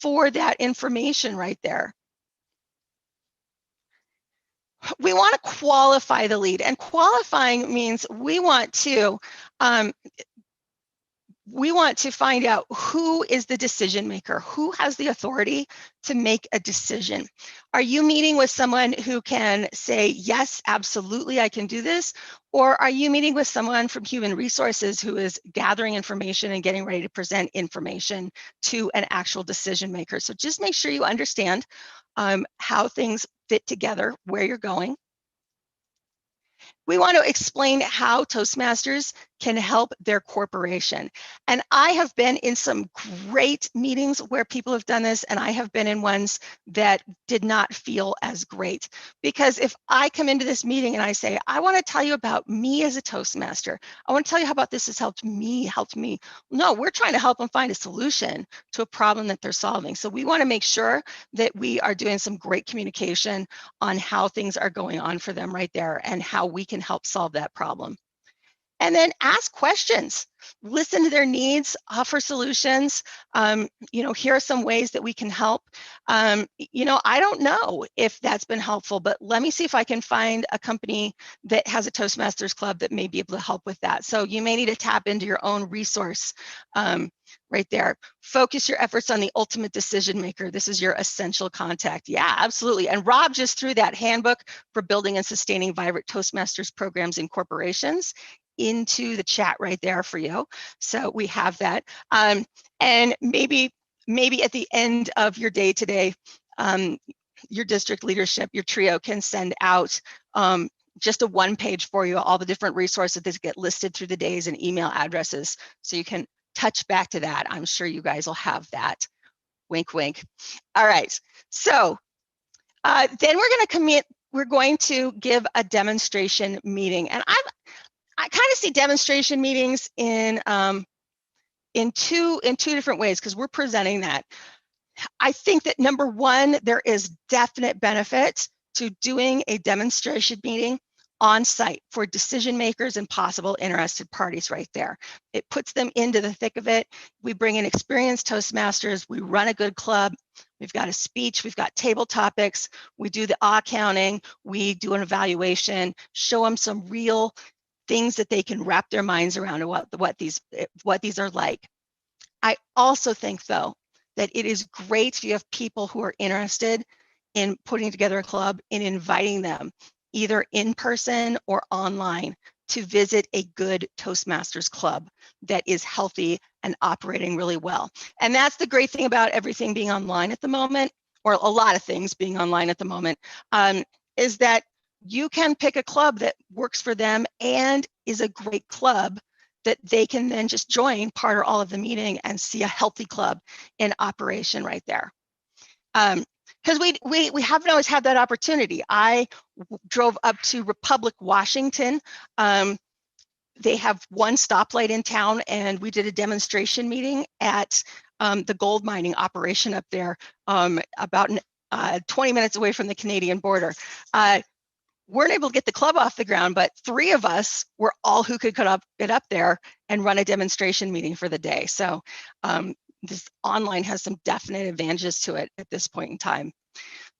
for that information right there. We want to qualify the lead, and qualifying means we want to find out who is the decision maker, who has the authority to make a decision. Are you meeting with someone who can say, yes, absolutely, I can do this? Or are you meeting with someone from human resources who is gathering information and getting ready to present information to an actual decision maker? So just make sure you understand how things fit together, where you're going. We want to explain how Toastmasters can help their corporation. And I have been in some great meetings where people have done this, and I have been in ones that did not feel as great. Because if I come into this meeting and I say, I want to tell you about me as a Toastmaster, I want to tell you how about this has helped me. No, we're trying to help them find a solution to a problem that they're solving. So we want to make sure that we are doing some great communication on how things are going on for them right there and how we can help solve that problem. And then ask questions, listen to their needs, offer solutions. Here are some ways that we can help. I don't know if that's been helpful, but let me see if I can find a company that has a Toastmasters club that may be able to help with that. So you may need to tap into your own resource right there. Focus your efforts on the ultimate decision maker. This is your essential contact. Yeah, absolutely. And Rob just threw that handbook for building and sustaining vibrant Toastmasters programs in corporations into the chat right there for you. So we have that. And maybe at the end of your day today, your district leadership, your trio can send out just a one-page for you, all the different resources that get listed through the days and email addresses. So you can touch back to that. I'm sure you guys will have that. Wink, wink. All right. So then we're going to give a demonstration meeting. And I kind of see demonstration meetings in two different ways because we're presenting that. I think that number one, there is definite benefit to doing a demonstration meeting on site for decision makers and possible interested parties right there. It puts them into the thick of it. We bring in experienced Toastmasters. We run a good club. We've got a speech. We've got table topics. We do the counting. We do an evaluation, show them some real things that they can wrap their minds around what these are like. I also think, though, that it is great if you have people who are interested in putting together a club and inviting them either in person or online to visit a good Toastmasters club that is healthy and operating really well. And that's the great thing about everything being online at the moment, or a lot of things being online at the moment, is that you can pick a club that works for them and is a great club that they can then just join part or all of the meeting and see a healthy club in operation right there. Because we haven't always had that opportunity. I drove up to Republic, Washington. They have one stoplight in town, and we did a demonstration meeting at the gold mining operation up there, about 20 minutes away from the Canadian border. Weren't able to get the club off the ground, but 3 of us were all who could get up there and run a demonstration meeting for the day. So this online has some definite advantages to it at this point in time.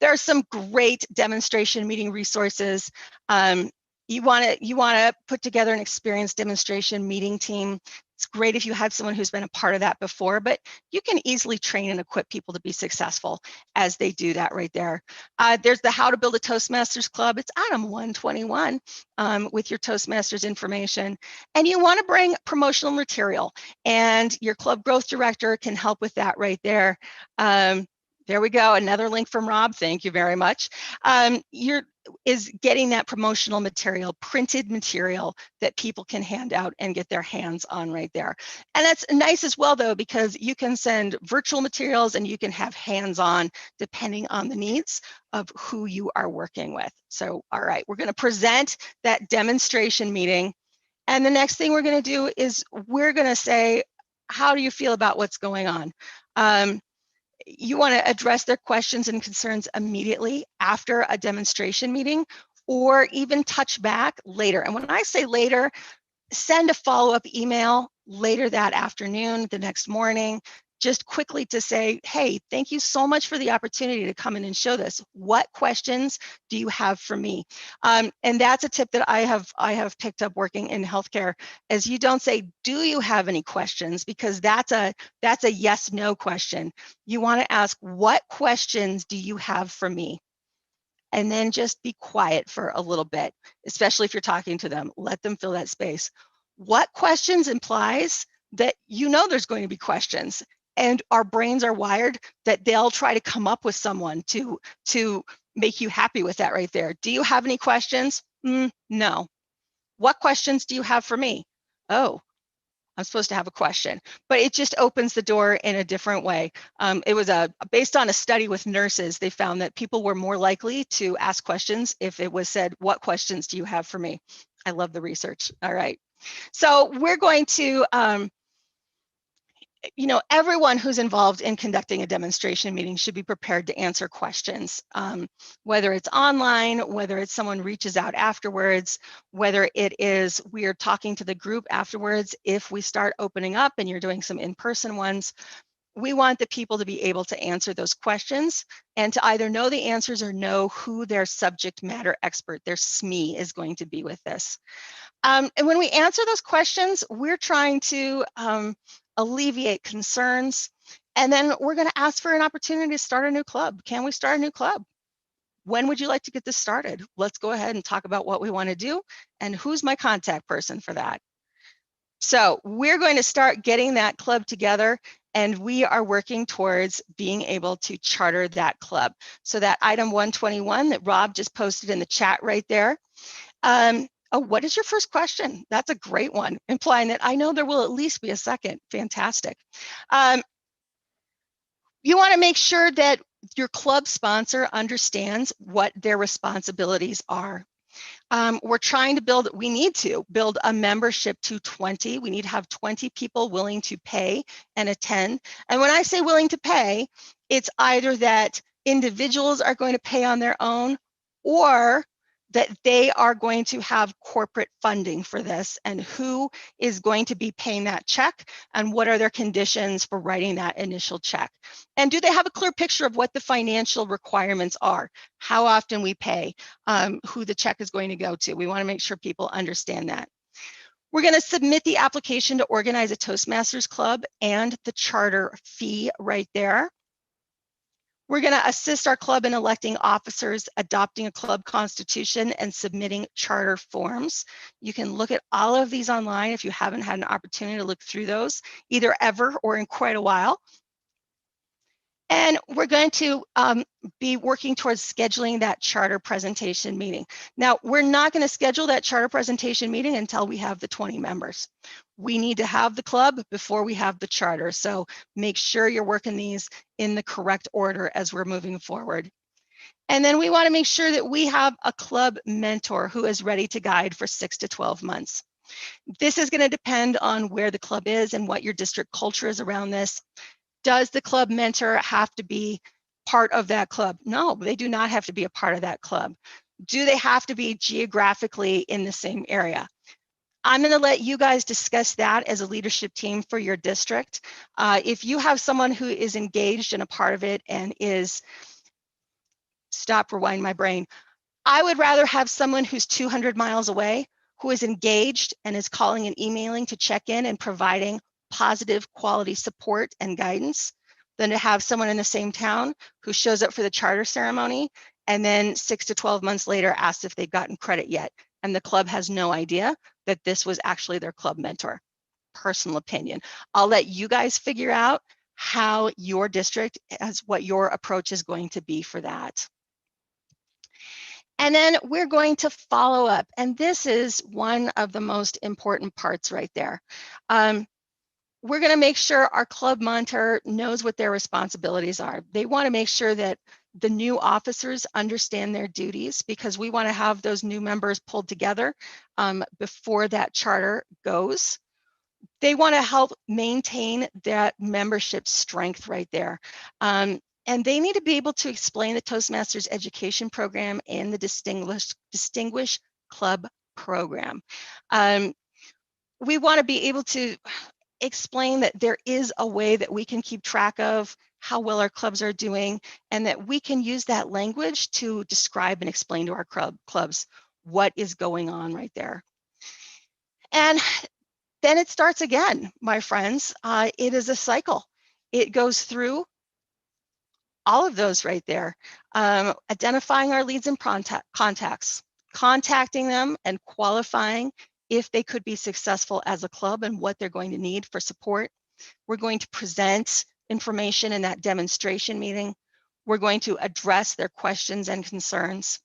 There are some great demonstration meeting resources. You want to put together an experienced demonstration meeting team. It's great if you had someone who's been a part of that before, but you can easily train and equip people to be successful as they do that right there. There's the How to Build a Toastmasters Club. It's item 121 with your Toastmasters information. And you want to bring promotional material, and your club growth director can help with that right there. There we go. Another link from Rob. Thank you very much. Is getting that promotional material, printed material that people can hand out and get their hands on right there. And that's nice as well, though, because you can send virtual materials and you can have hands-on depending on the needs of who you are working with. So, all right, we're going to present that demonstration meeting. And the next thing we're going to do is we're going to say, how do you feel about what's going on? You want to address their questions and concerns immediately after a demonstration meeting, or even touch back later. And when I say later, send a follow-up email later that afternoon, the next morning, just quickly to say, hey, thank you so much for the opportunity to come in and show this. What questions do you have for me? And that's a tip that I have picked up working in healthcare, is you don't say, do you have any questions? Because that's a yes, no question. You want to ask, what questions do you have for me? And then just be quiet for a little bit, especially if you're talking to them. Let them fill that space. What questions implies that you know there's going to be questions, and our brains are wired that they'll try to come up with someone to make you happy with that right there. Do you have any questions? No. What questions do you have for me? Oh, I'm supposed to have a question, but it just opens the door in a different way. It was based on a study with nurses. They found that people were more likely to ask questions if it was said, what questions do you have for me? I love the research. All right. So we're going to, everyone who's involved in conducting a demonstration meeting should be prepared to answer questions, whether it's online, whether it's someone reaches out afterwards, whether it is we're talking to the group afterwards. If we start opening up and you're doing some in-person ones, we want the people to be able to answer those questions and to either know the answers or know who their subject matter expert, their SME, is going to be with this. And when we answer those questions, we're trying to alleviate concerns. And then we're going to ask for an opportunity to start a new club. Can we start a new club? When would you like to get this started? Let's go ahead and talk about what we want to do and who's my contact person for that. So we're going to start getting that club together, and we are working towards being able to charter that club. So that item 121 that Rob just posted in the chat right there. Oh, what is your first question? That's a great one, implying that I know there will at least be a second. Fantastic. You want to make sure that your club sponsor understands what their responsibilities are. We're trying to we need to build a membership to 20. We need to have 20 people willing to pay and attend. And when I say willing to pay, it's either that individuals are going to pay on their own, or that they are going to have corporate funding for this, and who is going to be paying that check, and what are their conditions for writing that initial check. And do they have a clear picture of what the financial requirements are, how often we pay, who the check is going to go to. We want to make sure people understand that. We're going to submit the application to organize a Toastmasters club and the charter fee right there. We're going to assist our club in electing officers, adopting a club constitution, and submitting charter forms. You can look at all of these online if you haven't had an opportunity to look through those, either ever or in quite a while. And we're going to be working towards scheduling that charter presentation meeting. Now, we're not going to schedule that charter presentation meeting until we have the 20 members. We need to have the club before we have the charter. So make sure you're working these in the correct order as we're moving forward. And then we want to make sure that we have a club mentor who is ready to guide for 6 to 12 months. This is going to depend on where the club is and what your district culture is around this. Does the club mentor have to be part of that club? No, they do not have to be a part of that club. Do they have to be geographically in the same area? I'm going to let you guys discuss that as a leadership team for your district. If you have someone who is engaged and a part of it and is, rewind my brain. I would rather have someone who's 200 miles away, who is engaged and is calling and emailing to check in and providing positive quality support and guidance, than to have someone in the same town who shows up for the charter ceremony and then 6 to 12 months later asks if they've gotten credit yet. And the club has no idea that this was actually their club mentor. Personal opinion. I'll let you guys figure out how your district, as what your approach is going to be for that. And then we're going to follow up. And this is one of the most important parts right there. We're going to make sure our club monitor knows what their responsibilities are. They want to make sure that the new officers understand their duties, because we want to have those new members pulled together before that charter goes. They want to help maintain that membership strength right there. And they need to be able to explain the Toastmasters education program and the Distinguished Club program. We want to be able to explain that there is a way that we can keep track of how well our clubs are doing, and that we can use that language to describe and explain to our clubs what is going on right there. And then it starts again, my friends. It is a cycle. It goes through all of those right there. Identifying our leads and contacts, contacting them and qualifying if they could be successful as a club and what they're going to need for support. We're going to present information in that demonstration meeting. We're going to address their questions and concerns.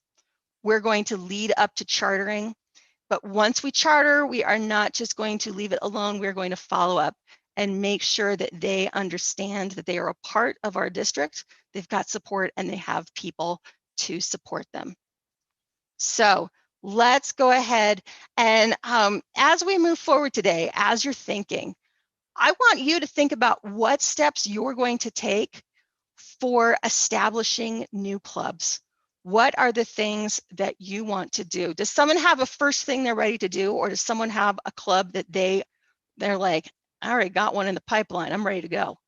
We're going to lead up to chartering. But once we charter, we are not just going to leave it alone. We're going to follow up and make sure that they understand that they are a part of our district. They've got support and they have people to support them. So let's go ahead and as we move forward today, as you're thinking, I want you to think about what steps you're going to take for establishing new clubs. What are the things that you want to do? Does someone have a first thing they're ready to do, or does someone have a club that they're like, I already got one in the pipeline, I'm ready to go?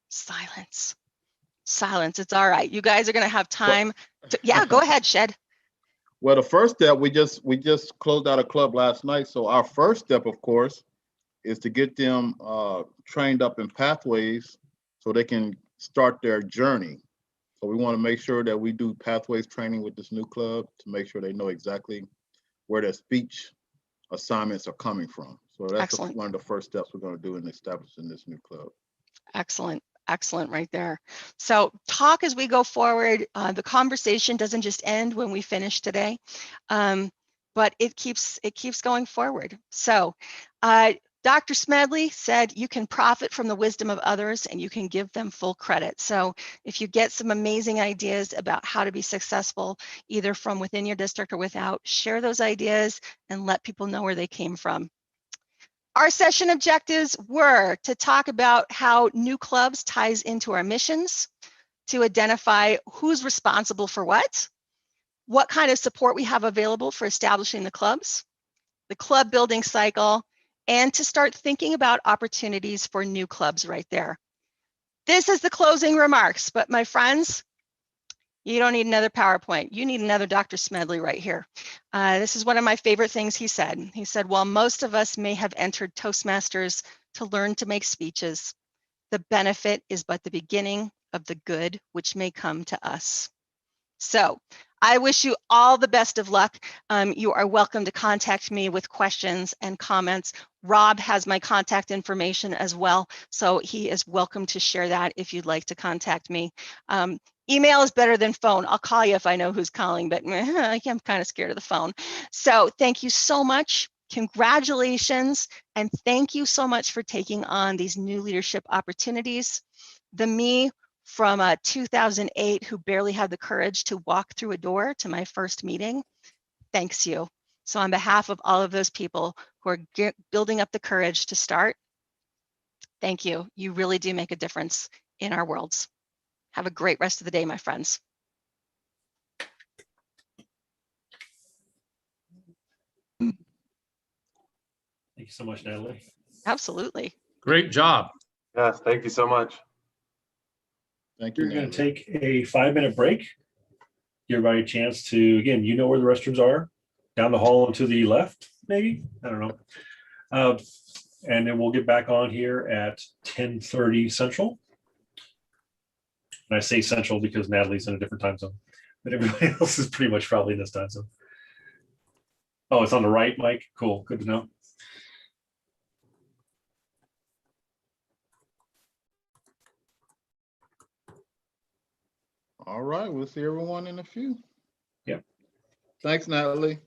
Silence. Silence. It's all right. You guys are going to have time to, yeah, go ahead, Shed. Well, the first step, we just closed out a club last night. So our first step, of course, is to get them trained up in pathways so they can start their journey. So we want to make sure that we do pathways training with this new club to make sure they know exactly where their speech assignments are coming from. So that's one of the first steps we're going to do in establishing this new club. Excellent. Excellent right there. So talk as we go forward. The conversation doesn't just end when we finish today, but it keeps going forward. So Dr. Smedley said you can profit from the wisdom of others and you can give them full credit. So if you get some amazing ideas about how to be successful, either from within your district or without, share those ideas and let people know where they came from. Our session objectives were to talk about how new clubs ties into our missions, to identify who's responsible for what kind of support we have available for establishing the clubs, the club building cycle, and to start thinking about opportunities for new clubs right there. This is the closing remarks, but my friends, you don't need another PowerPoint. You need another Dr. Smedley right here. This is one of my favorite things he said. He said, while most of us may have entered Toastmasters to learn to make speeches, the benefit is but the beginning of the good which may come to us. So I wish you all the best of luck. You are welcome to contact me with questions and comments. Rob has my contact information as well, so he is welcome to share that if you'd like to contact me. Email is better than phone. I'll call you if I know who's calling, but I'm kind of scared of the phone. So thank you so much. Congratulations. And thank you so much for taking on these new leadership opportunities. The me from 2008 who barely had the courage to walk through a door to my first meeting, thanks you. So on behalf of all of those people who are building up the courage to start, thank you. You really do make a difference in our worlds. Have a great rest of the day, my friends. Thank you so much, Natalie. Absolutely. Great job. Yes, thank you so much. Thank you. We're going to take a 5-minute break. Give everybody a chance to, again, you know where the restrooms are, down the hall and to the left, maybe, I don't know. And then we'll get back on here at 10:30 Central. And I say Central because Natalie's in a different time zone. But everybody else is pretty much probably this time. So, oh, it's on the right, Mike. Cool. Good to know. All right, we'll see everyone in a few. Yep. Thanks, Natalie.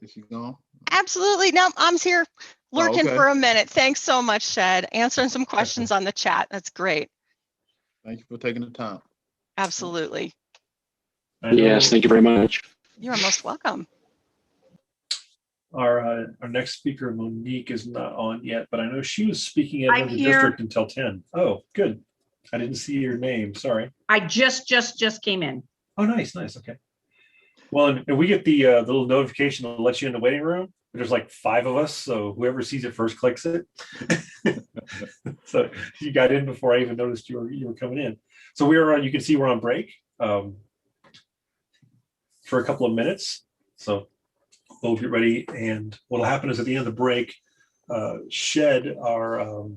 Is she gone? Absolutely. No, I'm here lurking okay. for a minute. Thanks so much, Shed. Answering some questions on the chat. That's great. Thank you for taking the time. Absolutely. I know Yes, thank you very much. You are most welcome. our next speaker, Monique, is not on yet, but I know she was speaking at I'm another here. district until 10. Oh, good. I didn't see your name. Sorry. I just came in. Oh, nice. Okay. Well, and we get the little notification that lets you in the waiting room. There's like 5 of us, so whoever sees it first clicks it. So you got in before I even noticed you were coming in. So we're on. You can see we're on break for a couple of minutes. So we'll get ready, and what'll happen is at the end of the break, Shed, our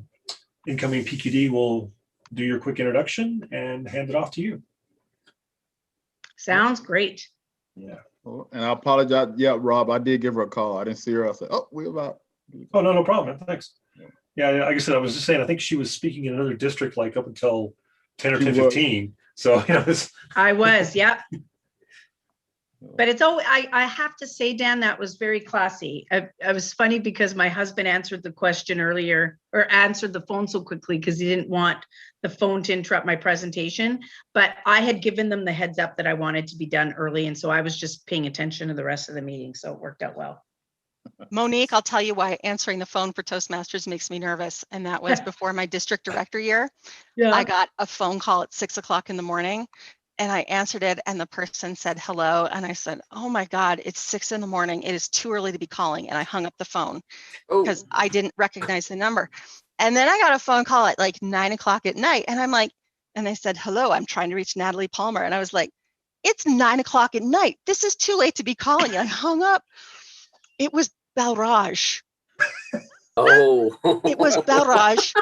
incoming PQD, will do your quick introduction and hand it off to you. Sounds great. Yeah. Oh, and I apologize. Yeah, Rob, I did give her a call. I didn't see her. I said, oh, we're about. Oh, no problem. Thanks. Yeah, like I said, I was just saying, I think she was speaking in another district like up until 10 or She 10:15. So, you know, I was, yep. But it's always, I have to say, Dan, that was very classy. I was funny because my husband answered the question earlier, or answered the phone so quickly because he didn't want the phone to interrupt my presentation. But I had given them the heads up that I wanted to be done early. And so I was just paying attention to the rest of the meeting. So it worked out well. Monique, I'll tell you why answering the phone for Toastmasters makes me nervous. And that was before my district director year. Yeah. I got a phone call at 6 o'clock in the morning. And I answered it and the person said hello. And I said, oh my God, it's 6 in the morning. It is too early to be calling. And I hung up the phone Oh, because I didn't recognize the number. And then I got a phone call at like 9 o'clock at night. And I'm like, and they said, hello, I'm trying to reach Natalie Palmer. And I was like, it's 9 o'clock at night. This is too late to be calling. And I hung up. It was Balraj. oh. It was Balraj.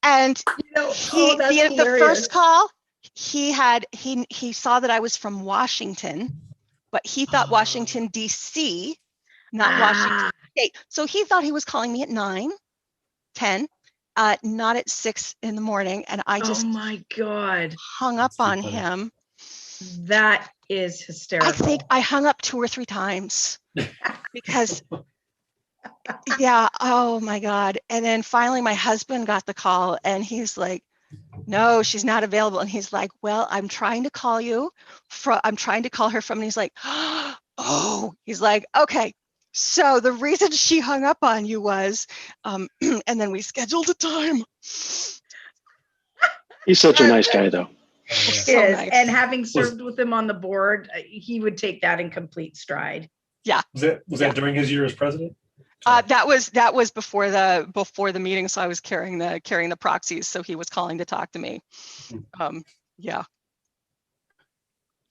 And the first call, he saw that I was from Washington, but he thought Washington, D.C., not Washington State. So he thought he was calling me at 9, 10, not at 6 in the morning. And I just oh my God, hung up That's too on funny. him. that is hysterical. I think I hung up 2 or 3 times because, yeah, oh my God. And then finally my husband got the call and he's like, no, she's not available. And he's like, well, I'm trying to call her from, and he's like, oh, he's like, okay. So the reason she hung up on you was, and then we scheduled a time. He's such a nice guy, though. So Is, nice. and having served with him on the board, he would take that in complete stride. Was that during his year as president? That was before the meeting. So I was carrying the proxies. So he was calling to talk to me. Yeah.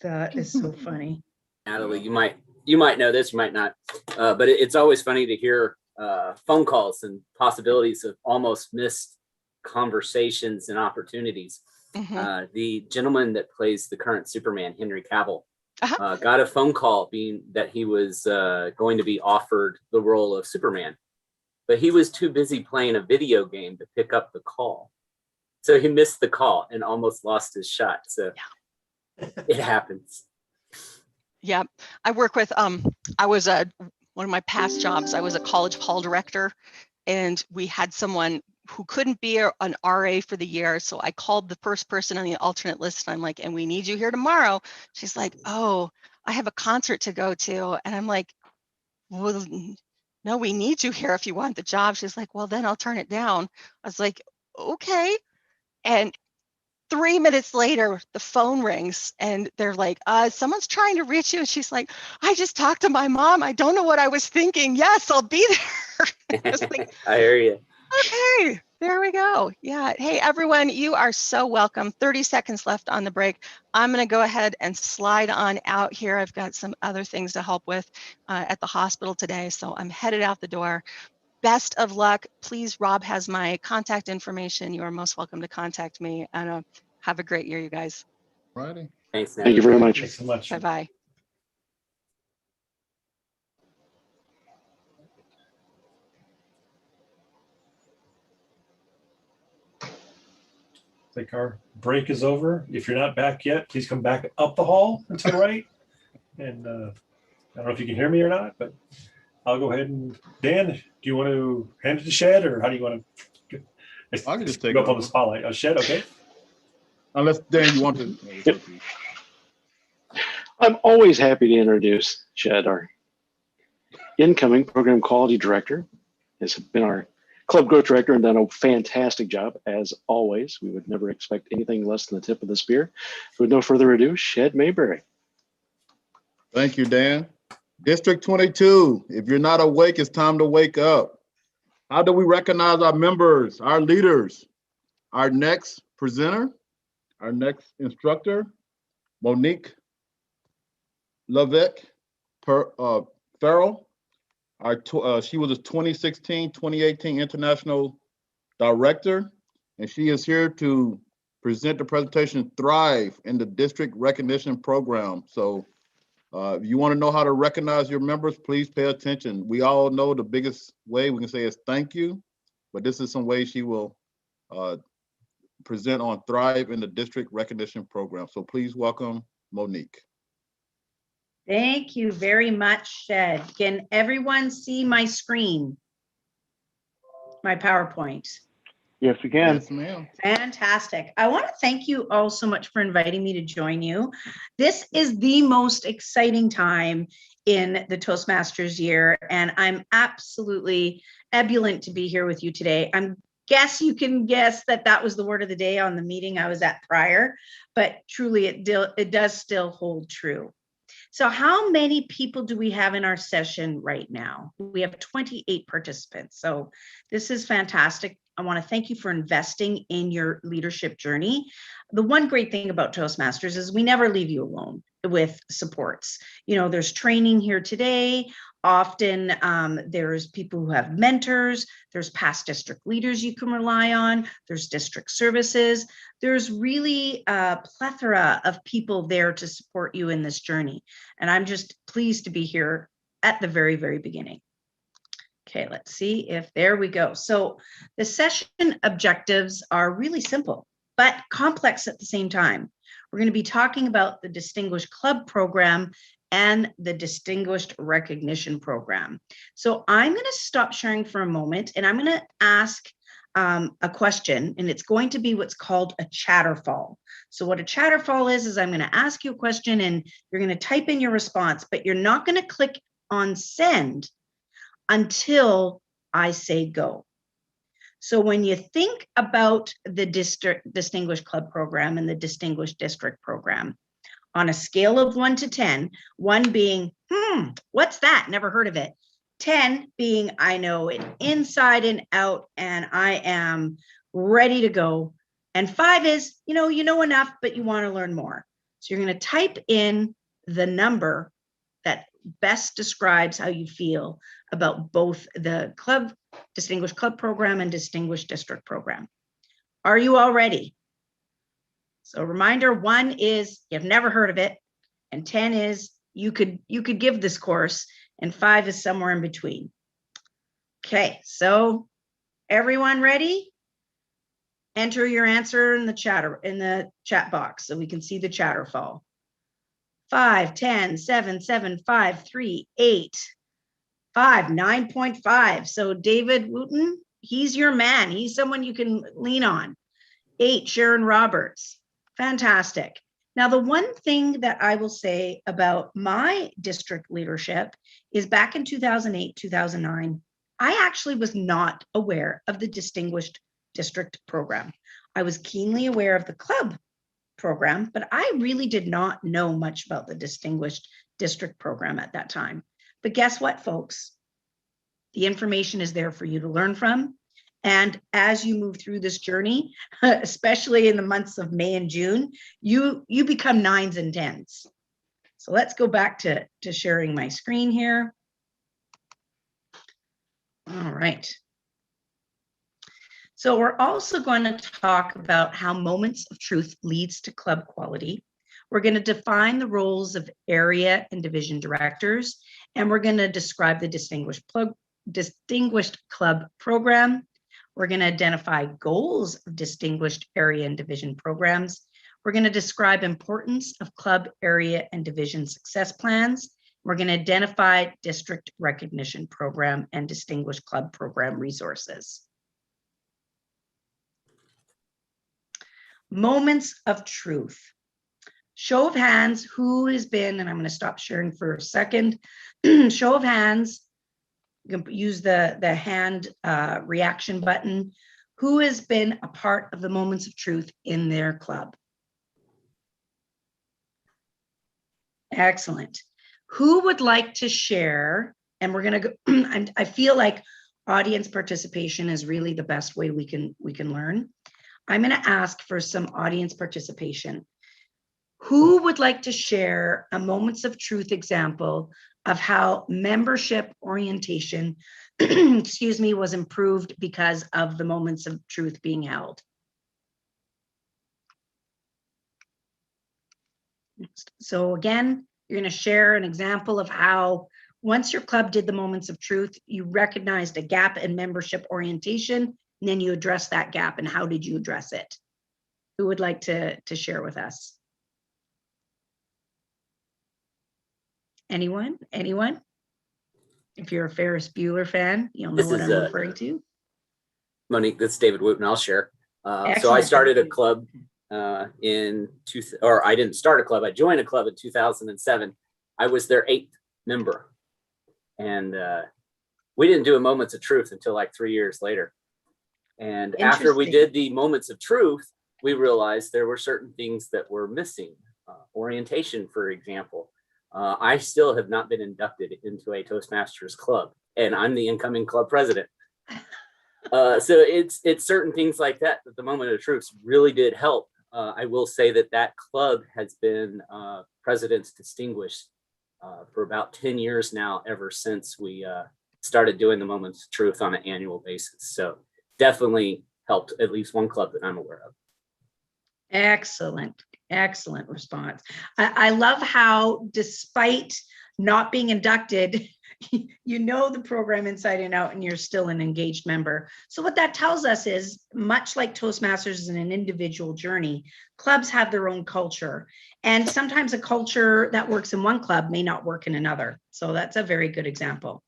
That is so funny. Natalie, you might know this, you might not, but it's always funny to hear phone calls and possibilities of almost missed conversations and opportunities. Mhm. The gentleman that plays the current Superman, Henry Cavill, Uh-huh. got a phone call being that he was going to be offered the role of Superman, but he was too busy playing a video game to pick up the call. So he missed the call and almost lost his shot. So it happens. Yeah, I work with, I was one of my past jobs, I was a college hall director, and we had someone who couldn't be an RA for the year. So I called the first person on the alternate list and I'm like, and we need you here tomorrow. She's like, oh, I have a concert to go to. And I'm like, well, no, we need you here if you want the job. She's like, well, then I'll turn it down. I was like, okay. And 3 minutes later, the phone rings and they're like, someone's trying to reach you. And she's like, I just talked to my mom. I don't know what I was thinking. Yes, I'll be there. I was like, I hear you. okay, there we go. Yeah. Hey, everyone, you are so welcome. 30 seconds left on the break. I'm going to go ahead and slide on out here. I've got some other things to help with at the hospital today. So I'm headed out the door. Best of luck. Please, Rob has my contact information. You are most welcome to contact me, and have a great year, you guys. Righty. Thanks, Ned. Thank you very much. Thanks so much. Bye-bye. Like our break is over. If you're not back yet, please come back up the hall and to the right. And I don't know if you can hear me or not, but I'll go ahead and Dan, do you want to hand it to Shed or how do you want to? I can just take go it up on the over. spotlight. Shed, okay. Unless, Dan, you want to. Yep. I'm always happy to introduce Shed, our incoming program quality director. Has been our club growth director and done a fantastic job as always. We would never expect anything less than the tip of the spear. With no further ado, Shed Mayberry. Thank you, Dan. District 22, if you're not awake, it's time to wake up. How do we recognize our members, our leaders? Our next presenter, our next instructor, Monique Levesque Farrell. She was a 2016-2018 International Director, and she is here to present the presentation Thrive in the District Recognition Program. So if you want to know how to recognize your members, please pay attention. We all know the biggest way we can say is thank you, but this is some way she will present on Thrive in the District Recognition Program. So please welcome Monique. Thank you very much, Shed. Can everyone see my screen? My PowerPoint. Yes, we can. Yes, ma'am. Fantastic. I want to thank you all so much for inviting me to join you. This is the most exciting time in the Toastmasters year, and I'm absolutely ebullient to be here with you today. You can guess that was the word of the day on the meeting I was at prior, but truly it does still hold true. So how many people do we have in our session right now? We have 28 participants. So this is fantastic. I want to thank you for investing in your leadership journey. The one great thing about Toastmasters is we never leave you alone with supports. You know, there's training here today. Often there's people who have mentors, there's past district leaders you can rely on, there's district services. There's really a plethora of people there to support you in this journey. And I'm just pleased to be here at the very, very beginning. Okay, let's see if there we go. So the session objectives are really simple, but complex at the same time. We're going to be talking about the Distinguished Club Program and the Distinguished Recognition Program. So I'm going to stop sharing for a moment and I'm going to ask a question, and it's going to be what's called a chatterfall. So what a chatterfall is I'm going to ask you a question and you're going to type in your response, but you're not going to click on send until I say go. So when you think about the Distinguished Club Program and the Distinguished District Program, on a scale of 1 to 10, 1 being, what's that? Never heard of it. 10 being, I know it inside and out and I am ready to go. And 5 is, you know enough, but you want to learn more. So you're going to type in the number that best describes how you feel about both the Distinguished Club Program and Distinguished District Program. Are you all ready? So reminder, 1 is you've never heard of it, and 10 is you could give this course, and 5 is somewhere in between. Okay, so everyone ready? Enter your answer in the chat box so we can see the chatterfall. 5, 10, 7, 7, 5, 3, 8, 5, 9.5. So David Wooten, he's your man. He's someone you can lean on. 8, Sharon Roberts. Fantastic. Now, the one thing that I will say about my district leadership is back in 2008, 2009, I actually was not aware of the Distinguished District Program. I was keenly aware of the club program, but I really did not know much about the Distinguished District Program at that time. But guess what, folks? The information is there for you to learn from. And as you move through this journey, especially in the months of May and June, you become 9s and 10s. So let's go back to sharing my screen here. All right. So we're also going to talk about how moments of truth leads to club quality. We're going to define the roles of area and division directors, and we're going to describe the distinguished club program. We're going to identify goals of distinguished area and division programs. We're going to describe importance of club area and division success plans. We're going to identify district recognition program and distinguished club program resources. Moments of truth. Show of hands, who has been, and I'm going to stop sharing for a second. Show of hands, you can use the hand reaction button. Who has been a part of the moments of truth in their club? Excellent. Who would like to share? And we're going to go, and I feel like audience participation is really the best way we can learn. I'm going to ask for some audience participation. Who would like to share a moments of truth example of how membership orientation, excuse me, was improved because of the moments of truth being held? So again, you're going to share an example of how once your club did the moments of truth, you recognized a gap in membership orientation, and then you addressed that gap, and how did you address it? Who would like to share with us? Anyone? Anyone? If you're a Ferris Bueller fan, you'll know what I'm referring to. Monique, this is David Wooten. I'll share. So I Excellent. started a club I didn't start a club. I joined a club in 2007. I was their 8th member. And we didn't do a moments of truth until like 3 years later. And after we did the moments of truth, we realized there were certain things that were missing. Orientation, for example. I still have not been inducted into a Toastmasters club, and I'm the incoming club president. So it's certain things like that the moment of truth really did help. I will say that club has been President's Distinguished for about 10 years now, ever since we started doing the moments of truth on an annual basis. So definitely helped at least one club that I'm aware of. Excellent. Excellent response. I love how, despite not being inducted, you know the program inside and out, and you're still an engaged member. So what that tells us is, much like Toastmasters is an individual journey, clubs have their own culture. And sometimes a culture that works in one club may not work in another. So that's a very good example.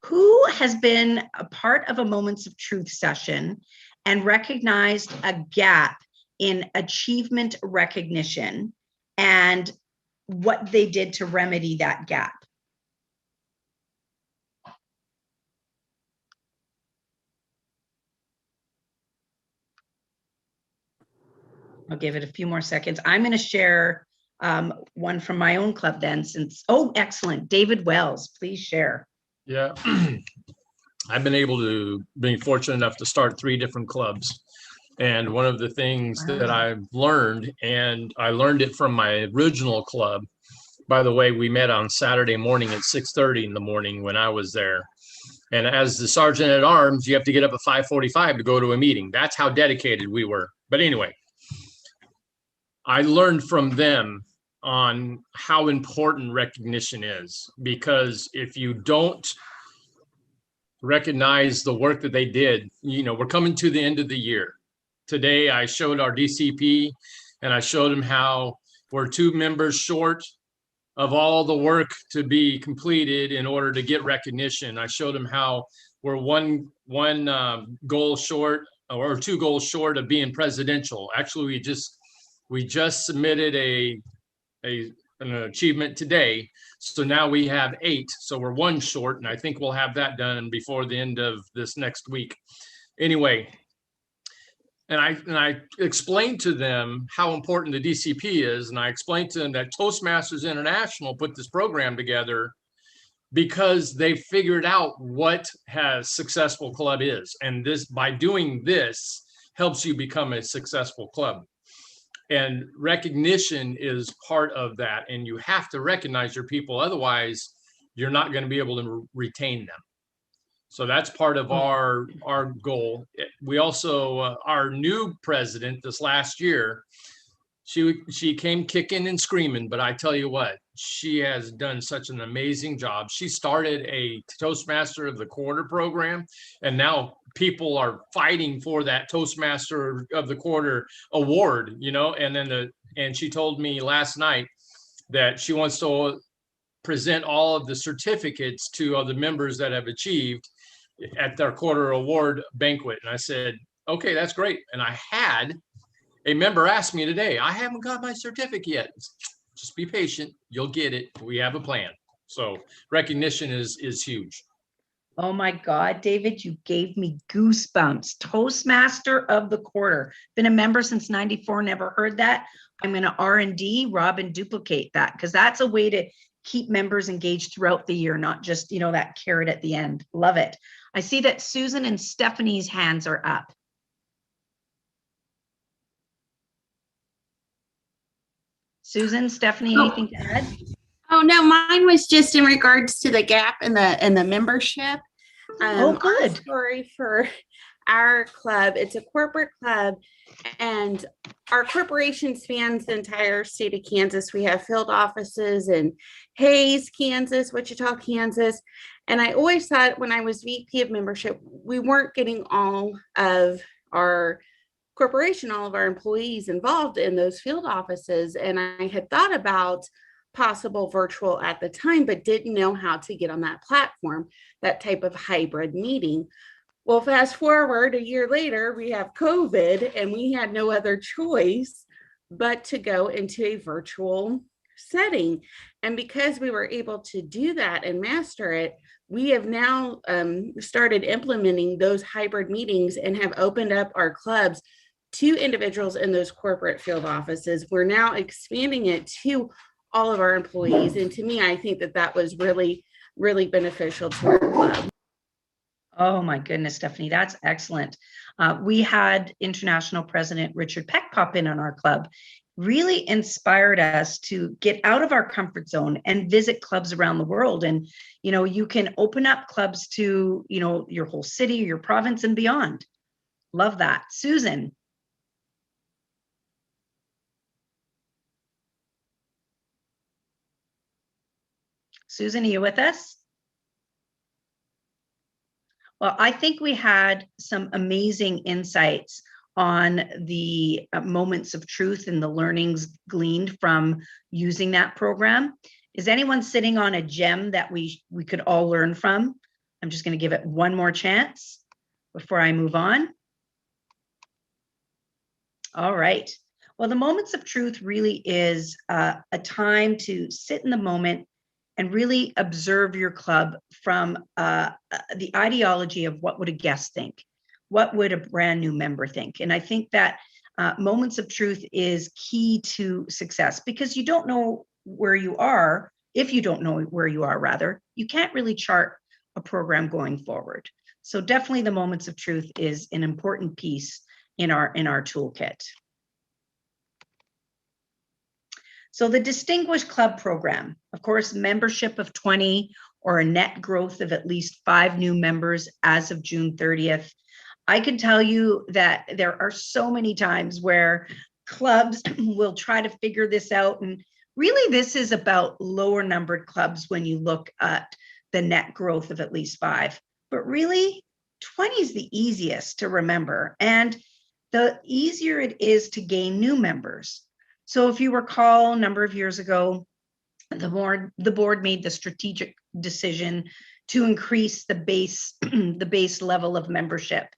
Who has been a part of a Moments of Truth session and recognized a gap in achievement recognition and what they did to remedy that gap? I'll give it a few more seconds. I'm going to share one from my own club then, since, oh, excellent. David Wells, please share. Yeah, I've been fortunate enough to start 3 different clubs. And one of the things that I've learned, and I learned it from my original club, by the way, we met on Saturday morning at 6:30 in the morning when I was there. And as the sergeant at arms, you have to get up at 5:45 to go to a meeting. That's how dedicated we were. But anyway, I learned from them on how important recognition is, because if you don't recognize the work that they did, we're coming to the end of the year. Today, I showed our DCP, and I showed them how we're 2 members short of all the work to be completed in order to get recognition. I showed them how we're one goal short, or 2 goals short of being presidential. Actually, we just submitted an achievement today, so now we have 8. So we're 1 short, and I think we'll have that done before the end of this next week. Anyway. And I explained to them how important the DCP is, and I explained to them that Toastmasters International put this program together because they figured out what a successful club is, and this, by doing this, helps you become a successful club. And recognition is part of that, and you have to recognize your people, otherwise you're not going to be able to retain them. So that's part of our goal. We also, our new president this last year, She came kicking and screaming, but I tell you what, she has done such an amazing job. She started a Toastmaster of the Quarter program, and now people are fighting for that Toastmaster of the Quarter award, and she told me last night that she wants to present all of the certificates to other members that have achieved at their quarter award banquet. And I said, okay, that's great. And I had a member ask me today, I haven't got my certificate yet. Just be patient. You'll get it. We have a plan. So recognition is huge. Oh my God, David, you gave me goosebumps. Toastmaster of the Quarter. Been a member since 94, never heard that. I'm going to R&D, Rob, and duplicate that, because that's a way to keep members engaged throughout the year, not just, that carrot at the end. Love it. I see that Susan and Stephanie's hands are up. Susan, Stephanie, anything to add? Oh no, mine was just in regards to the gap in the membership. Oh, good. Our story for our club. It's a corporate club, and our corporation spans the entire state of Kansas. We have field offices in Hayes, Kansas, Wichita, Kansas. And I always thought when I was VP of membership, we weren't getting all of our corporation, all of our employees involved in those field offices. And I had thought about possible virtual at the time, but didn't know how to get on that platform, that type of hybrid meeting. Well, fast forward a year later, we have COVID, and we had no other choice but to go into a virtual setting. And because we were able to do that and master it, we have now started implementing those hybrid meetings and have opened up our clubs to individuals in those corporate field offices. We're now expanding it to all of our employees. And to me, I think that was really, really beneficial to our club. Oh my goodness, Stephanie, that's excellent. We had International President Richard Peck pop in on our club. Really inspired us to get out of our comfort zone and visit clubs around the world. And, you can open up clubs to, your whole city, your province, and beyond. Love that. Susan. Susan, are you with us? Well, I think we had some amazing insights on the moments of truth and the learnings gleaned from using that program. Is anyone sitting on a gem that we could all learn from? I'm just going to give it one more chance before I move on. All right. Well, the moments of truth really is a time to sit in the moment and really observe your club from the ideology of what would a guest think? What would a brand new member think? And I think that moments of truth is key to success, because you don't know where you are. If you don't know where you are, rather, you can't really chart a program going forward. So definitely the moments of truth is an important piece in our toolkit. So the Distinguished Club Program, of course, membership of 20 or a net growth of at least 5 new members as of June 30th. I can tell you that there are so many times where clubs will try to figure this out. And really, this is about lower numbered clubs when you look at the net growth of at least 5. But really, 20 is the easiest to remember. And the easier it is to gain new members. So if you recall, a number of years ago, the board made the strategic decision to increase the base level of membership.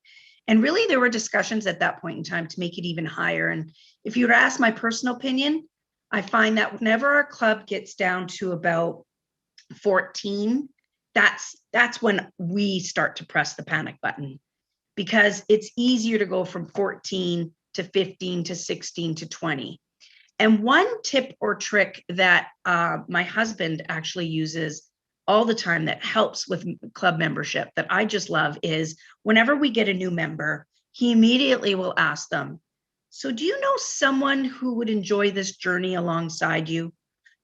And really, there were discussions at that point in time to make it even higher. And if you were to ask my personal opinion, I find that whenever our club gets down to about 14, that's when we start to press the panic button, because it's easier to go from 14 to 15 to 16 to 20. And one tip or trick that my husband actually uses all the time that helps with club membership that I just love is whenever we get a new member, he immediately will ask them, so do you know someone who would enjoy this journey alongside you?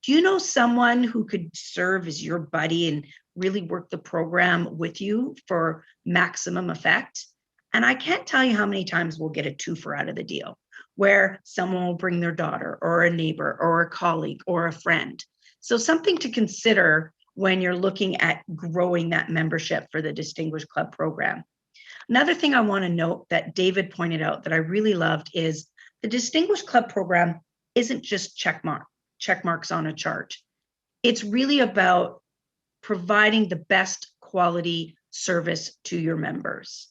Do you know someone who could serve as your buddy and really work the program with you for maximum effect? And I can't tell you how many times we'll get a twofer out of the deal. where someone will bring their daughter or a neighbor or a colleague or a friend. So something to consider when you're looking at growing that membership for the Distinguished Club program. Another thing I want to note that David pointed out that I really loved is the Distinguished Club program isn't just check marks on a chart. It's really about providing the best quality service to your members.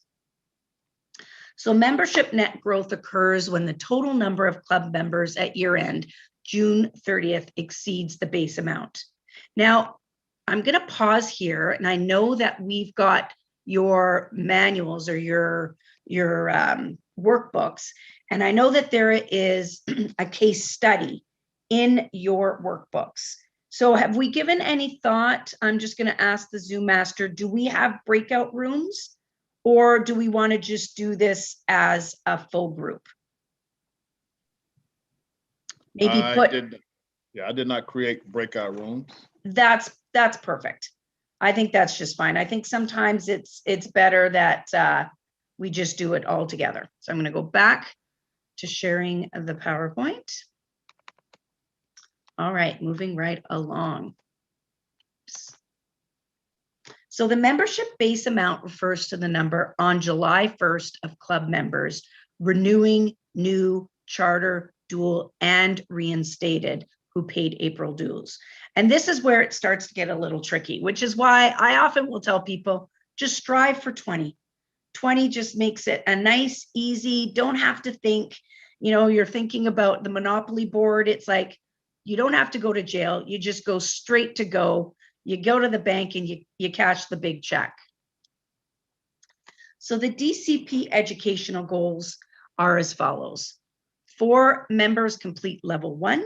So membership net growth occurs when the total number of club members at year end, June 30th, exceeds the base amount. Now, I'm going to pause here, and I know that we've got your manuals or your workbooks, and I know that there is a case study in your workbooks. So have we given any thought? I'm just going to ask the Zoom master, do we have breakout rooms, or do we want to just do this as a full group? Maybe I did not create breakout rooms. That's perfect. I think that's just fine. I think sometimes it's better that we just do it all together. So I'm going to go back to sharing the PowerPoint. All right, moving right along. So the membership base amount refers to the number on July 1st of club members renewing, new, charter, dual, and reinstated who paid April dues. And this is where it starts to get a little tricky, which is why I often will tell people, just strive for 20. 20 just makes it a nice, easy, don't have to think, you're thinking about the Monopoly board. It's like, you don't have to go to jail. You just go straight to go. You go to the bank and you cash the big check. So the DCP educational goals are as follows. 4 members complete level 1,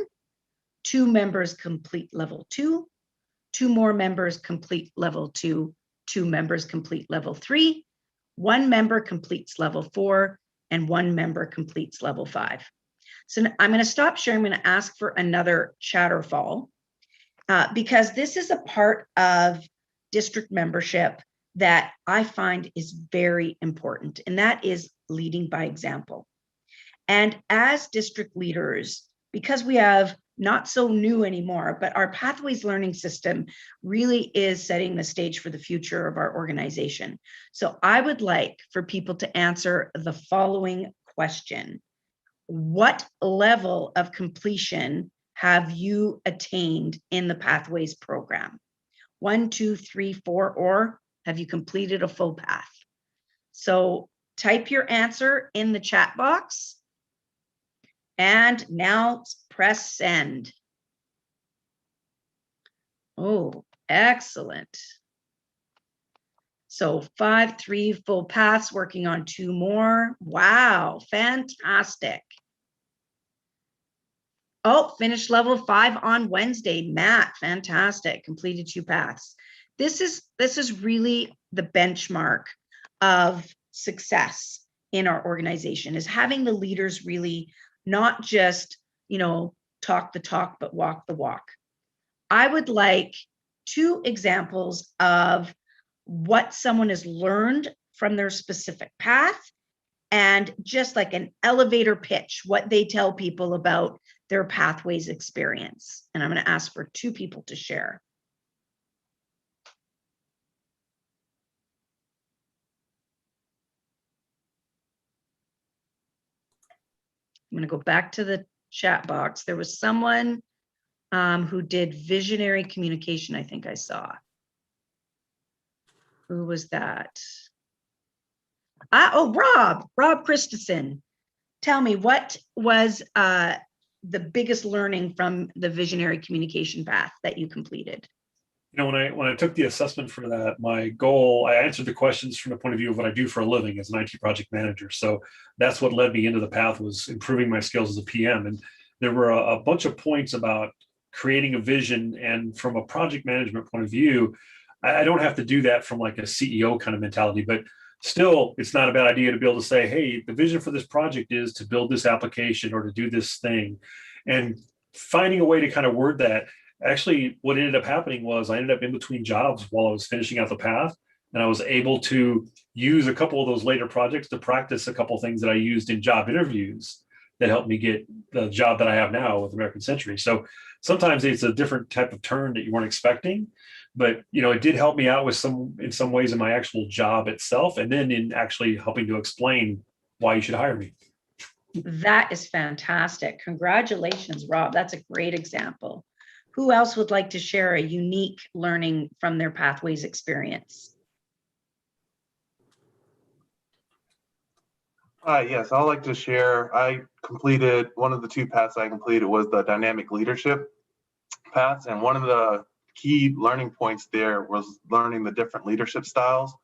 2 members complete level 2, 2 more members complete level 2, 2 members complete level 3, 1 member completes level 4, and 1 member completes level 5. So I'm going to stop sharing. I'm going to ask for another Chatterfall because this is a part of district membership that I find is very important, and that is leading by example. And as district leaders, because we have not so new anymore, but our Pathways learning system really is setting the stage for the future of our organization. So I would like for people to answer the following question. What level of completion have you attained in the Pathways program? 1, 2, 3, 4, or have you completed a full path? So type your answer in the chat box. And now press send. Oh, excellent. So 5, 3 full paths, working on 2 more. Wow, fantastic. Oh, finished level 5 on Wednesday. Matt, fantastic. Completed 2 paths. This is really the benchmark of success in our organization, is having the leaders really not just, talk the talk, but walk the walk. I would like 2 examples of what someone has learned from their specific path, and just like an elevator pitch, what they tell people about their Pathways experience. And I'm going to ask for 2 people to share. I'm going to go back to the chat box. There was someone who did visionary communication, I think I saw. Who was that? Rob Christensen. Tell me, what was the biggest learning from the visionary communication path that you completed? When I took the assessment for that, my goal, I answered the questions from the point of view of what I do for a living as an IT project manager. So that's what led me into the path, was improving my skills as a PM. And there were a bunch of points about creating a vision. And from a project management point of view, I don't have to do that from like a CEO kind of mentality, but still, it's not a bad idea to be able to say, hey, the vision for this project is to build this application or to do this thing. And finding a way to kind of word that. Actually, what ended up happening was I ended up in between jobs while I was finishing out the path, and I was able to use a couple of those later projects to practice a couple of things that I used in job interviews that helped me get the job that I have now with American Century. So sometimes it's a different type of turn that you weren't expecting, but it did help me out with in some ways in my actual job itself, and then in actually helping to explain why you should hire me. That is fantastic. Congratulations, Rob. That's a great example. Who else would like to share a unique learning from their Pathways experience? Yes, I'd like to share. I completed one of the 2 paths I completed was the dynamic leadership path. And one of the key learning points there was learning the different leadership styles.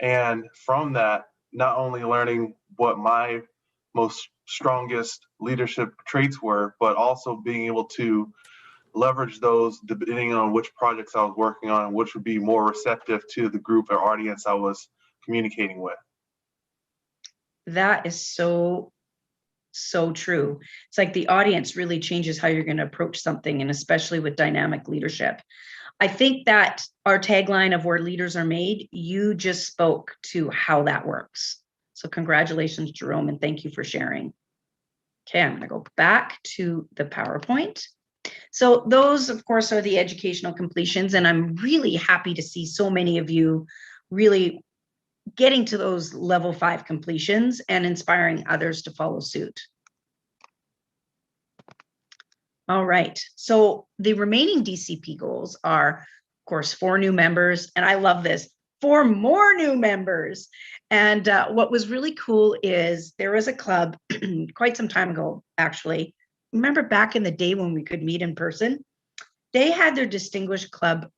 And from that, not only learning what my most strongest leadership traits were, but also being able to leverage those depending on which projects I was working on, which would be more receptive to the group or audience I was communicating with. That is so true. It's like the audience really changes how you're going to approach something, and especially with dynamic leadership. I think that our tagline of where leaders are made, you just spoke to how that works. So congratulations, Jerome, and thank you for sharing. Okay, I'm going to go back to the PowerPoint. So those, of course, are the educational completions, and I'm really happy to see so many of you really getting to those level 5 completions and inspiring others to follow suit. All right, so the remaining DCP goals are, of course, 4 new members, and I love this, 4 more new members. And what was really cool is there was a club quite some time ago, actually. Remember back in the day when we could meet in person? They had their distinguished club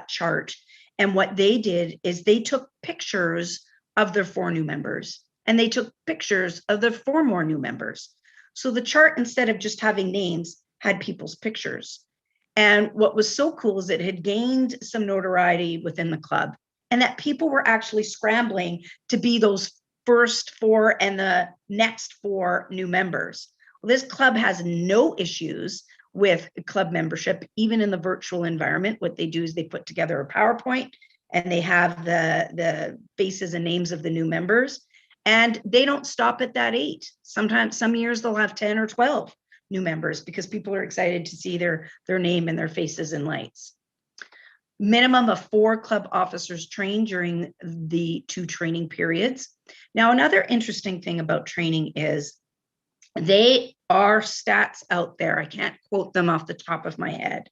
chart. And what they did is they took pictures of their 4 new members, and they took pictures of the 4 more new members. So the chart, instead of just having names, had people's pictures. And what was so cool is it had gained some notoriety within the club, and that people were actually scrambling to be those first 4 and the next 4 new members. Well, this club has no issues with club membership, even in the virtual environment. What they do is they put together a PowerPoint, and they have the faces and names of the new members, and they don't stop at that 8. Sometimes, some years they'll have 10 or 12 new members because people are excited to see their name and their faces in lights. Minimum of 4 club officers trained during the 2 training periods. Now, another interesting thing about training is they are stats out there. I can't quote them off the top of my head,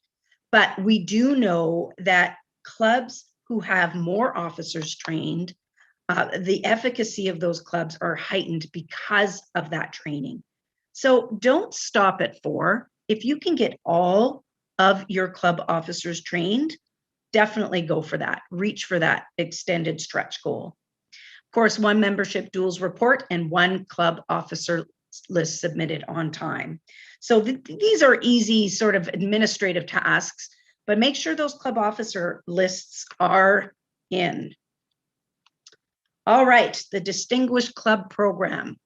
but we do know that clubs who have more officers trained, the efficacy of those clubs are heightened because of that training. So don't stop at 4. If you can get all of your club officers trained, definitely go for that. Reach for that extended stretch goal. Of course, 1 membership duals report and 1 club officer list submitted on time. So these are easy sort of administrative tasks, but make sure those club officer lists are in. All right, the Distinguished Club Program.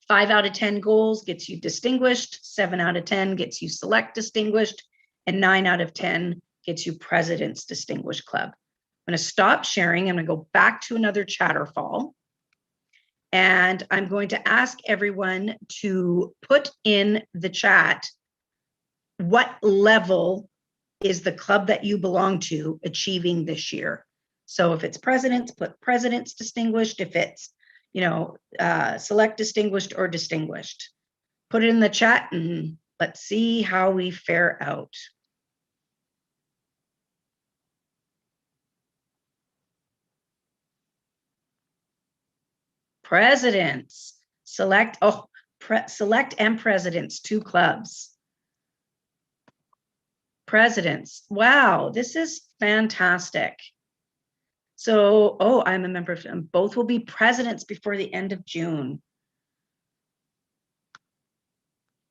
5 out of 10 goals gets you distinguished, 7 out of 10 gets you select distinguished, and 9 out of 10 gets you President's Distinguished Club. I'm going to stop sharing. I'm going to go back to another Chatterfall. And I'm going to ask everyone to put in the chat what level is the club that you belong to achieving this year. So if it's President's, put President's Distinguished. If it's, select distinguished or distinguished. Put it in the chat and let's see how we fare out. Presidents, select and Presidents, 2 clubs. Presidents, wow, this is fantastic. So, I'm a member of them. Both will be Presidents before the end of June.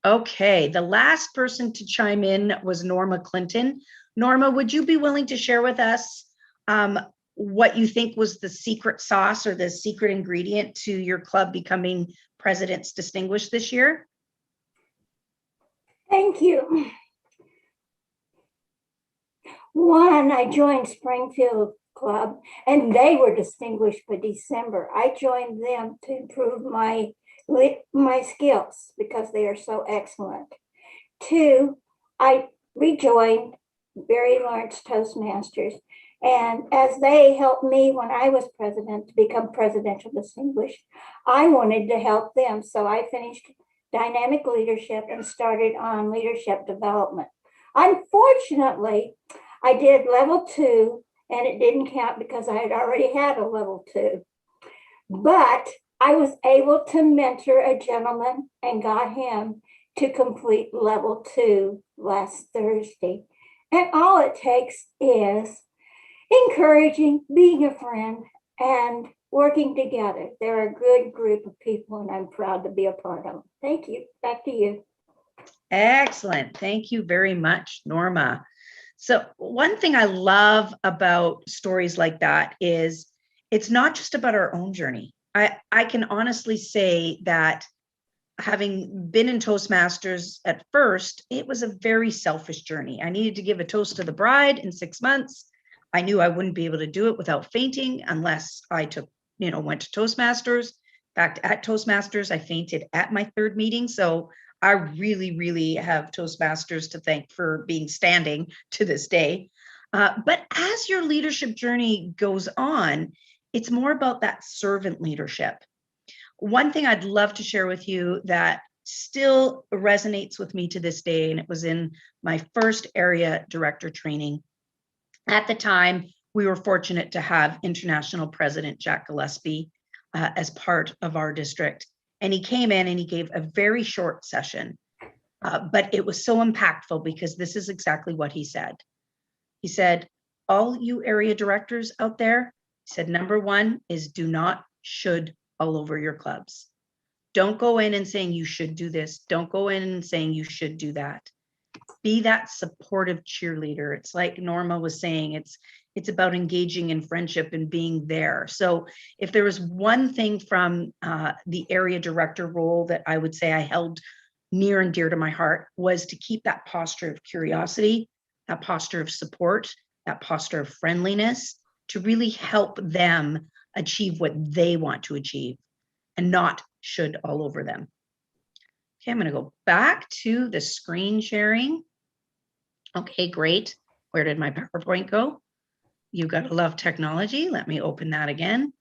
Okay, the last person to chime in was Norma Clinton. Norma, would you be willing to share with us what you think was the secret sauce or the secret ingredient to your club becoming President's Distinguished this year? Thank you. 1, I joined Springfield Club, and they were distinguished by December. I joined them to improve my my skills because they are so excellent. 2, I rejoined Barry Lawrence Toastmasters. And as they helped me when I was president to become presidential distinguished, I wanted to help them. So I finished dynamic leadership and started on leadership development. Unfortunately, I did level 2 and it didn't count because I had already had a level 2. But I was able to mentor a gentleman and got him to complete level 2 last Thursday. And all it takes is encouraging, being a friend, and working together. They're a good group of people, and I'm proud to be a part of them. Thank you. Back to you. Excellent. Thank you very much, Norma. So one thing I love about stories like that is it's not just about our own journey. I can honestly say that having been in Toastmasters at first, it was a very selfish journey. I needed to give a toast to the bride in 6 months. I knew I wouldn't be able to do it without fainting unless I went to Toastmasters. In fact, at Toastmasters, I fainted at my 3rd meeting. So I really, really have Toastmasters to thank for being standing to this day. But as your leadership journey goes on, it's more about that servant leadership. One thing I'd love to share with you that still resonates with me to this day, and it was in my first area director training. At the time, we were fortunate to have International President Jack Gillespie as part of our district. And he came in and he gave a very short session, but it was so impactful because this is exactly what he said. He said, all you area directors out there, he said, number 1 is do not should all over your clubs. Don't go in and saying you should do this. Don't go in and saying you should do that. Be that supportive cheerleader. It's like Norma was saying, it's about engaging in friendship and being there. So if there was one thing from the area director role that I would say I held near and dear to my heart was to keep that posture of curiosity, that posture of support, that posture of friendliness to really help them achieve what they want to achieve and not should all over them. Okay, I'm going to go back to the screen sharing. Okay, great. Where did my PowerPoint go? You gotta love technology. Let me open that again.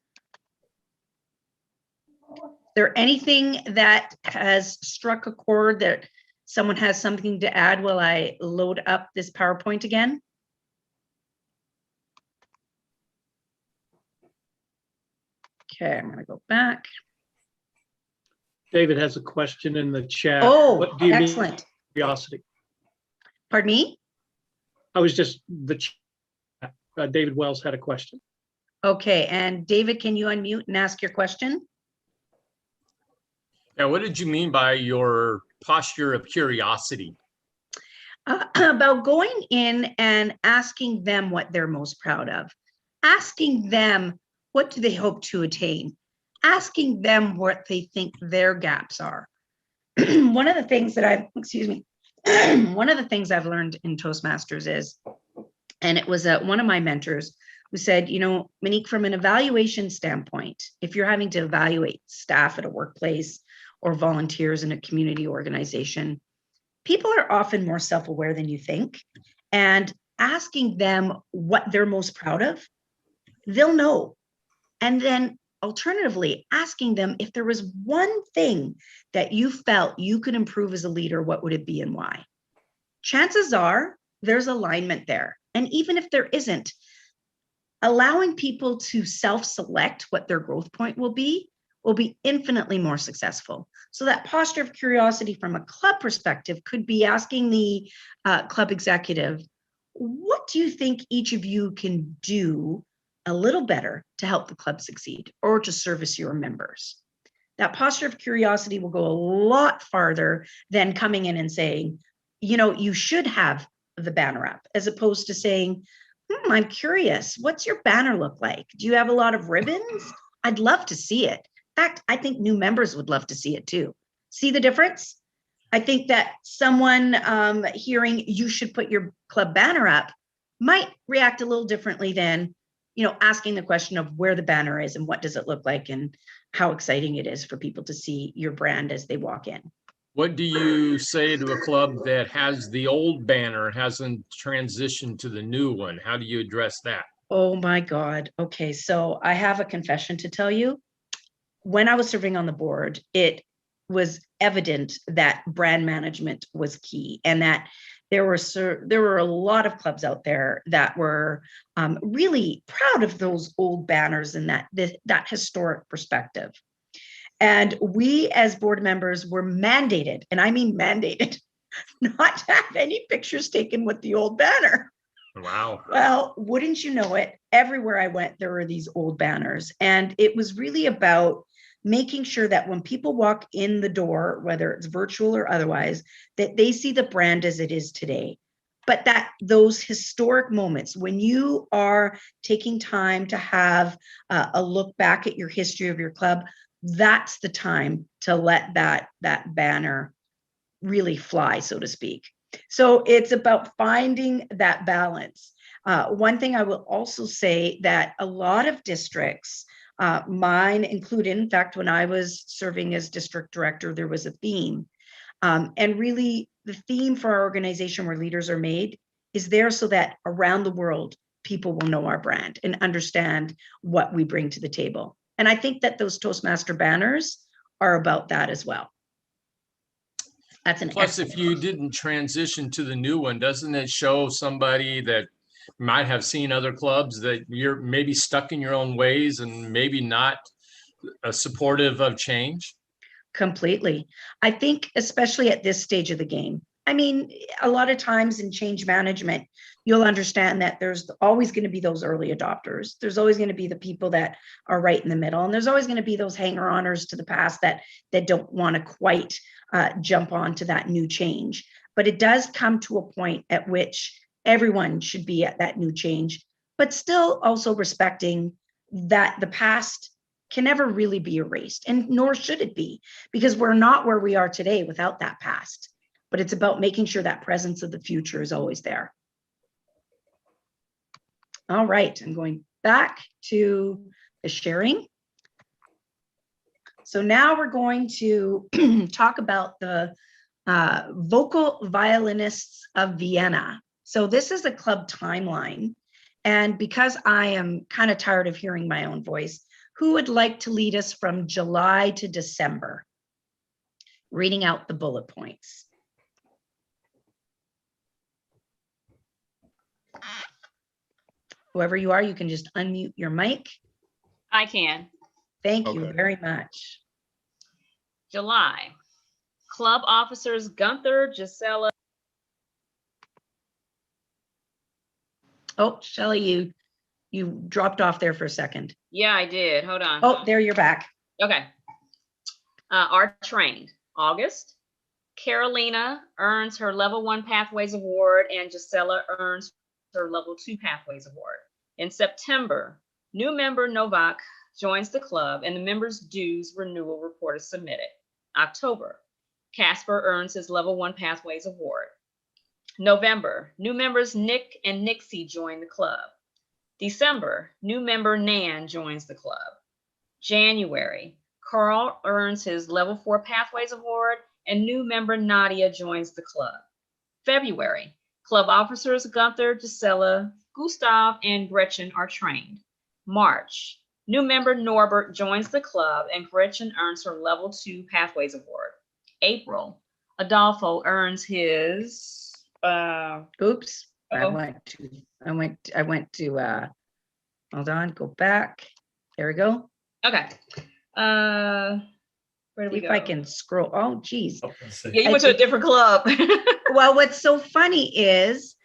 Is there anything that has struck a chord that someone has something to add while I load up this PowerPoint again? Okay, I'm gonna go back. David has a question in the chat. Oh, What do you mean excellent. curiosity? Pardon me? I was just David Wells had a question. Okay, and David, can you unmute and ask your question? Yeah, what did you mean by your posture of curiosity? About going in and asking them what they're most proud of, asking them what do they hope to attain, asking them what they think their gaps are. One of the things that one of the things I've learned in Toastmasters is, and it was one of my mentors who said, Monique, from an evaluation standpoint, if you're having to evaluate staff at a workplace or volunteers in a community organization, people are often more self-aware than you think. And asking them what they're most proud of, they'll know. And then alternatively, asking them if there was one thing that you felt you could improve as a leader, what would it be and why? Chances are there's alignment there. And even if there isn't, allowing people to self-select what their growth point will be infinitely more successful. So that posture of curiosity from a club perspective could be asking the club executive, what do you think each of you can do a little better to help the club succeed or to service your members? That posture of curiosity will go a lot farther than coming in and saying, you should have the banner up, as opposed to saying, I'm curious, what's your banner look like? Do you have a lot of ribbons? I'd love to see it. In fact, I think new members would love to see it too. See the difference? I think that someone hearing you should put your club banner up might react a little differently than asking the question of where the banner is and what does it look like and how exciting it is for people to see your brand as they walk in. What do you say to a club that has the old banner, hasn't transitioned to the new one? How do you address that? Oh my God. Okay. So I have a confession to tell you. When I was serving on the board, it was evident that brand management was key, and that there were a lot of clubs out there that were really proud of those old banners and that historic perspective. And we as board members were mandated, and I mean mandated, not to have any pictures taken with the old banner. Wow. Well, wouldn't you know it, everywhere I went, there were these old banners. And it was really about making sure that when people walk in the door, whether it's virtual or otherwise, that they see the brand as it is today. But that those historic moments, when you are taking time to have a look back at your history of your club, that's the time to let that banner really fly, so to speak. So it's about finding that balance. One thing I will also say that a lot of districts, mine included, in fact, when I was serving as district director, there was a theme. And really the theme for our organization where leaders are made is there so that around the world, people will know our brand and understand what we bring to the table. And I think that those Toastmaster banners are about that as well. That's an Plus, if you didn't transition to the new one, doesn't it show somebody that might have seen other clubs that you're maybe stuck in your own ways and maybe not supportive of change? Completely. I think especially at this stage of the game. I mean, a lot of times in change management, you'll understand that there's always going to be those early adopters. There's always going to be the people that are right in the middle. And there's always going to be those hanger-oners to the past that don't want to quite jump onto that new change. But it does come to a point at which everyone should be at that new change, but still also respecting that the past can never really be erased, and nor should it be, because we're not where we are today without that past. But it's about making sure that presence of the future is always there. All right, I'm going back to the sharing. So now we're going to talk about the Vocal Violinists of Vienna. So this is a club timeline. And because I am kind of tired of hearing my own voice, who would like to lead us from July to December? Reading out the bullet points. Whoever you are, you can just unmute your mic. I can. Thank you very much. July. Club officers Gunther, Gisela. Oh, Shelley, you dropped off there for a second. Yeah, I did. Hold on. Oh, there you're back. Okay. Are trained. August. Carolina earns her level 1 Pathways Award and Gisela earns her level 2 Pathways Award. In September, new member Novak joins the club and the members' dues renewal report is submitted. October, Casper earns his level 1 Pathways Award. November, new members Nick and Nixie join the club. December, new member Nan joins the club. January, Carl earns his level 4 Pathways Award and new member Nadia joins the club. February, club officers Gunther, Gisela, Gustav, and Gretchen are trained. March, new member Norbert joins the club and Gretchen earns her level 2 Pathways Award. April, Adolfo earns his, oops, I went to, hold on, go back. There we go. Okay. Where do we See go? if I can scroll. Oh, geez. Yeah, you went to a different club. Well, what's so funny is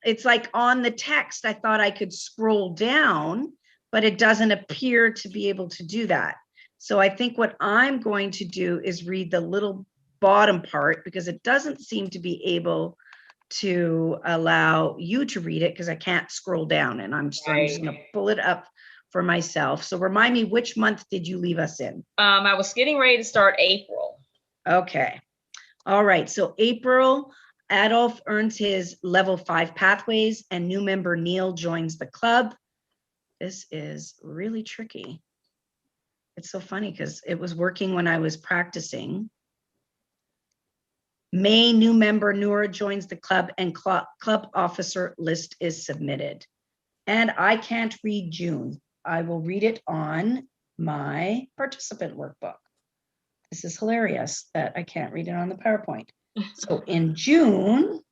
it's like on the text, I thought I could scroll down, but it doesn't appear to be able to do that. So I think what I'm going to do is read the little bottom part because it doesn't seem to be able to allow you to read it because I can't scroll down, and I'm just going to pull it up for myself. So remind me, which month did you leave us in? I was getting ready to start April. Okay. All right. So April, Adolf earns his level 5 Pathways and new member Neil joins the club. This is really tricky. It's so funny because it was working when I was practicing. May, new member Noor joins the club and club officer list is submitted. And I can't read June. I will read it on my participant workbook. This is hilarious that I can't read it on the PowerPoint. So in June,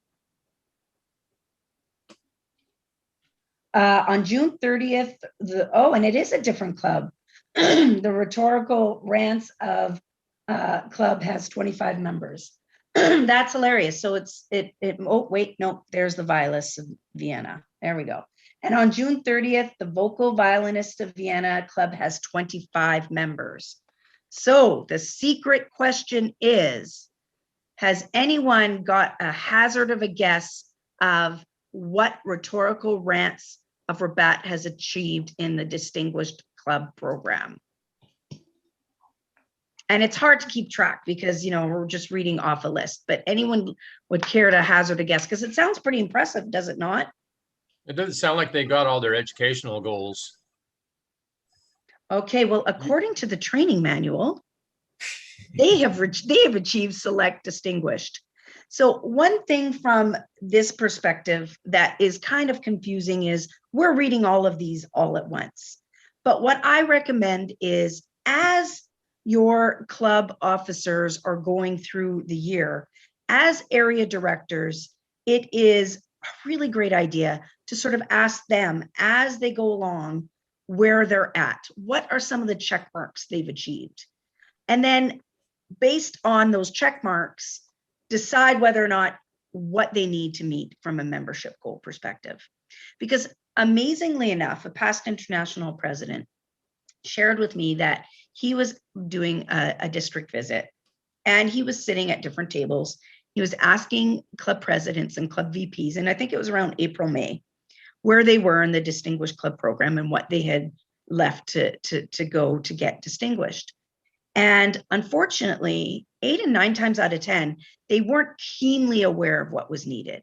on June 30th, and it is a different club. The Rhetorical Rants of Club has 25 members. That's hilarious. So oh, wait, no, there's the Violinists of Vienna. There we go. And on June 30th, the Vocal Violinists of Vienna Club has 25 members. So the secret question is, has anyone got a hazard of a guess of what Rhetorical Rants of Rabat has achieved in the Distinguished Club program? And it's hard to keep track because, you know, we're just reading off a list, but anyone would care to hazard a guess because it sounds pretty impressive, does it not? It doesn't sound like they got all their educational goals. Okay, well, according to the training manual, they have achieved select distinguished. So one thing from this perspective that is kind of confusing is we're reading all of these all at once. But what I recommend is, as your club officers are going through the year, as area directors, it is a really great idea to sort of ask them as they go along where they're at. What are some of the check marks they've achieved? And then based on those check marks, decide whether or not what they need to meet from a membership goal perspective. Because amazingly enough, a past international president shared with me that he was doing a district visit and he was sitting at different tables. He was asking club presidents and club VPs, and I think it was around April, May, where they were in the Distinguished Club program and what they had left to go to get distinguished. And unfortunately, 8 and 9 times out of 10, they weren't keenly aware of what was needed.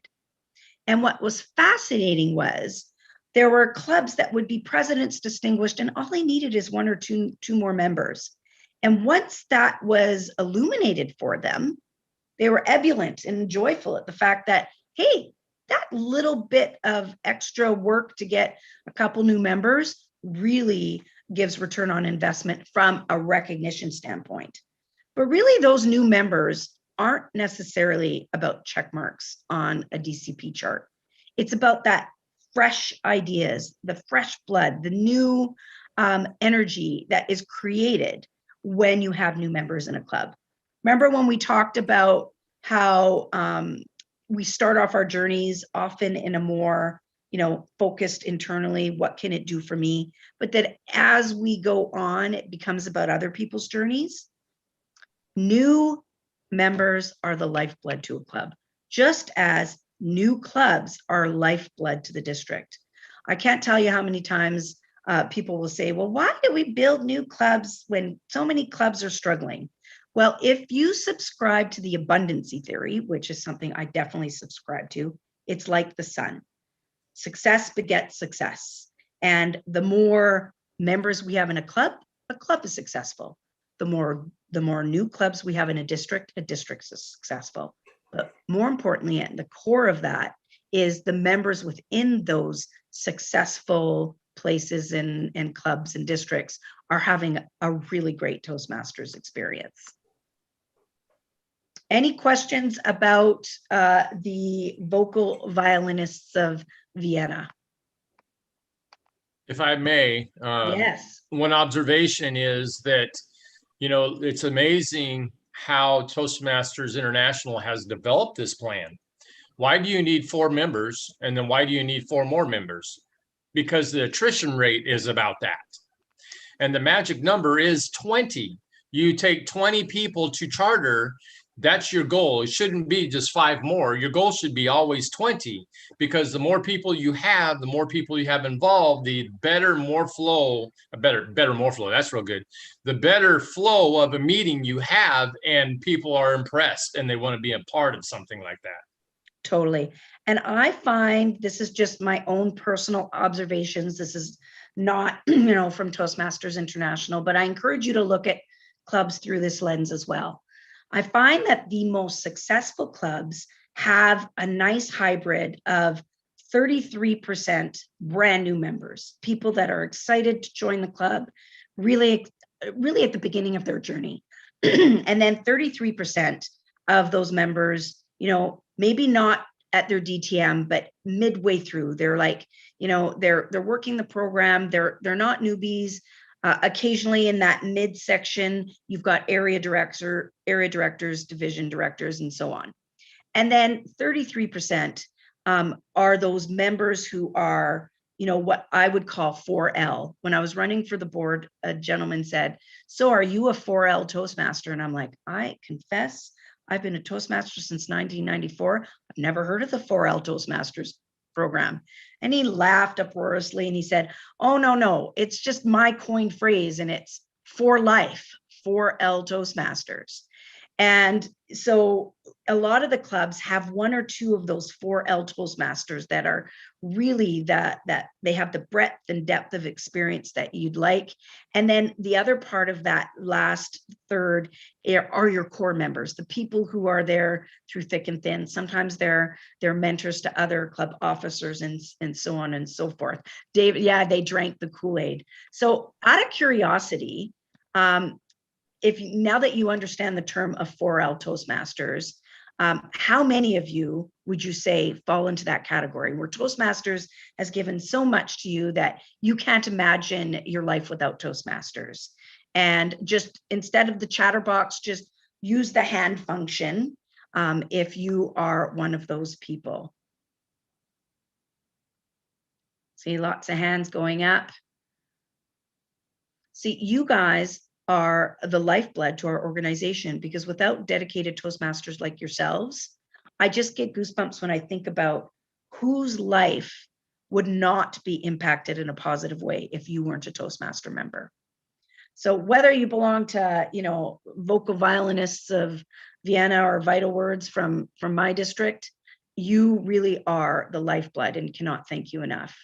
And what was fascinating was there were clubs that would be presidents distinguished and all they needed is 1 or 2 more members. And once that was illuminated for them, they were ebullient and joyful at the fact that, hey, that little bit of extra work to get a couple new members really gives return on investment from a recognition standpoint. But really, those new members aren't necessarily about check marks on a DCP chart. It's about that fresh ideas, the fresh blood, the new energy that is created when you have new members in a club. Remember when we talked about how we start off our journeys often in a more, focused internally, what can it do for me? But that as we go on, it becomes about other people's journeys. New members are the lifeblood to a club, just as new clubs are lifeblood to the district. I can't tell you how many times people will say, well, why do we build new clubs when so many clubs are struggling? Well, if you subscribe to the abundancy theory, which is something I definitely subscribe to, it's like the sun. Success begets success. And the more members we have in a club is successful. The more new clubs we have in a district is successful. But more importantly, at the core of that is the members within those successful places and clubs and districts are having a really great Toastmasters experience. Any questions about the Vocal Violinists of Vienna? If I may, Yes. one observation is that, it's amazing how Toastmasters International has developed this plan. Why do you need 4 members? And then why do you need 4 more members? Because the attrition rate is about that. And the magic number is 20. You take 20 people to charter, that's your goal. It shouldn't be just 5 more. Your goal should be always 20, because the more people you have, the more people you have involved, the better, more flow, more flow. That's real good. The better flow of a meeting you have, and people are impressed and they want to be a part of something like that. Totally. And I find, this is just my own personal observations. This is not, from Toastmasters International, but I encourage you to look at clubs through this lens as well. I find that the most successful clubs have a nice hybrid of 33% brand new members, people that are excited to join the club, really at the beginning of their journey. And then 33% of those members, maybe not at their DTM, but midway through, they're like, they're working the program. They're not newbies. Occasionally in that midsection, you've got area directors, division directors, and so on. And then 33% are those members who are, what I would call 4L. When I was running for the board, a gentleman said, "So are you a 4L Toastmaster?" And I'm like, I confess, I've been a Toastmaster since 1994. I've never heard of the 4L Toastmasters program. And he laughed uproariously and he said, "Oh, no, it's just my coined phrase and it's for life, 4L Toastmasters." And so a lot of the clubs have one or two of those 4L Toastmasters that are really that they have the breadth and depth of experience that you'd like. And then the other part of that last third are your core members, the people who are there through thick and thin. Sometimes they're mentors to other club officers and so on and so forth. David, yeah, they drank the Kool-Aid. So out of curiosity, now that you understand the term of 4L Toastmasters, how many of you would you say fall into that category where Toastmasters has given so much to you that you can't imagine your life without Toastmasters? And just instead of the chatterbox, just use the hand function if you are one of those people. See lots of hands going up. See, you guys are the lifeblood to our organization, because without dedicated Toastmasters like yourselves, I just get goosebumps when I think about whose life would not be impacted in a positive way if you weren't a Toastmaster member. So whether you belong to, vocal violinists of Vienna or Vital Words from my district, you really are the lifeblood and cannot thank you enough.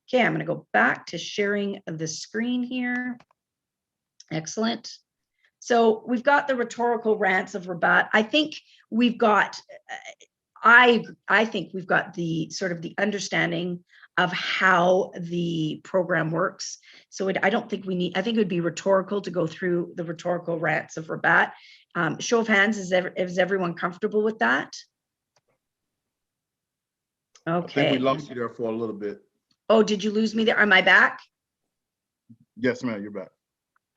Okay, I'm going to go back to sharing the screen here. Excellent. So we've got the rhetorical rants of Rabat. I think we've got, I think we've got the sort of the understanding of how the program works. So I don't think we need, I think it would be rhetorical to go through the rhetorical rants of Rabat. Show of hands, is everyone comfortable with that? Okay. I think we lost you there for a little bit. Oh, did you lose me there? Am I back? Yes, ma'am, you're back.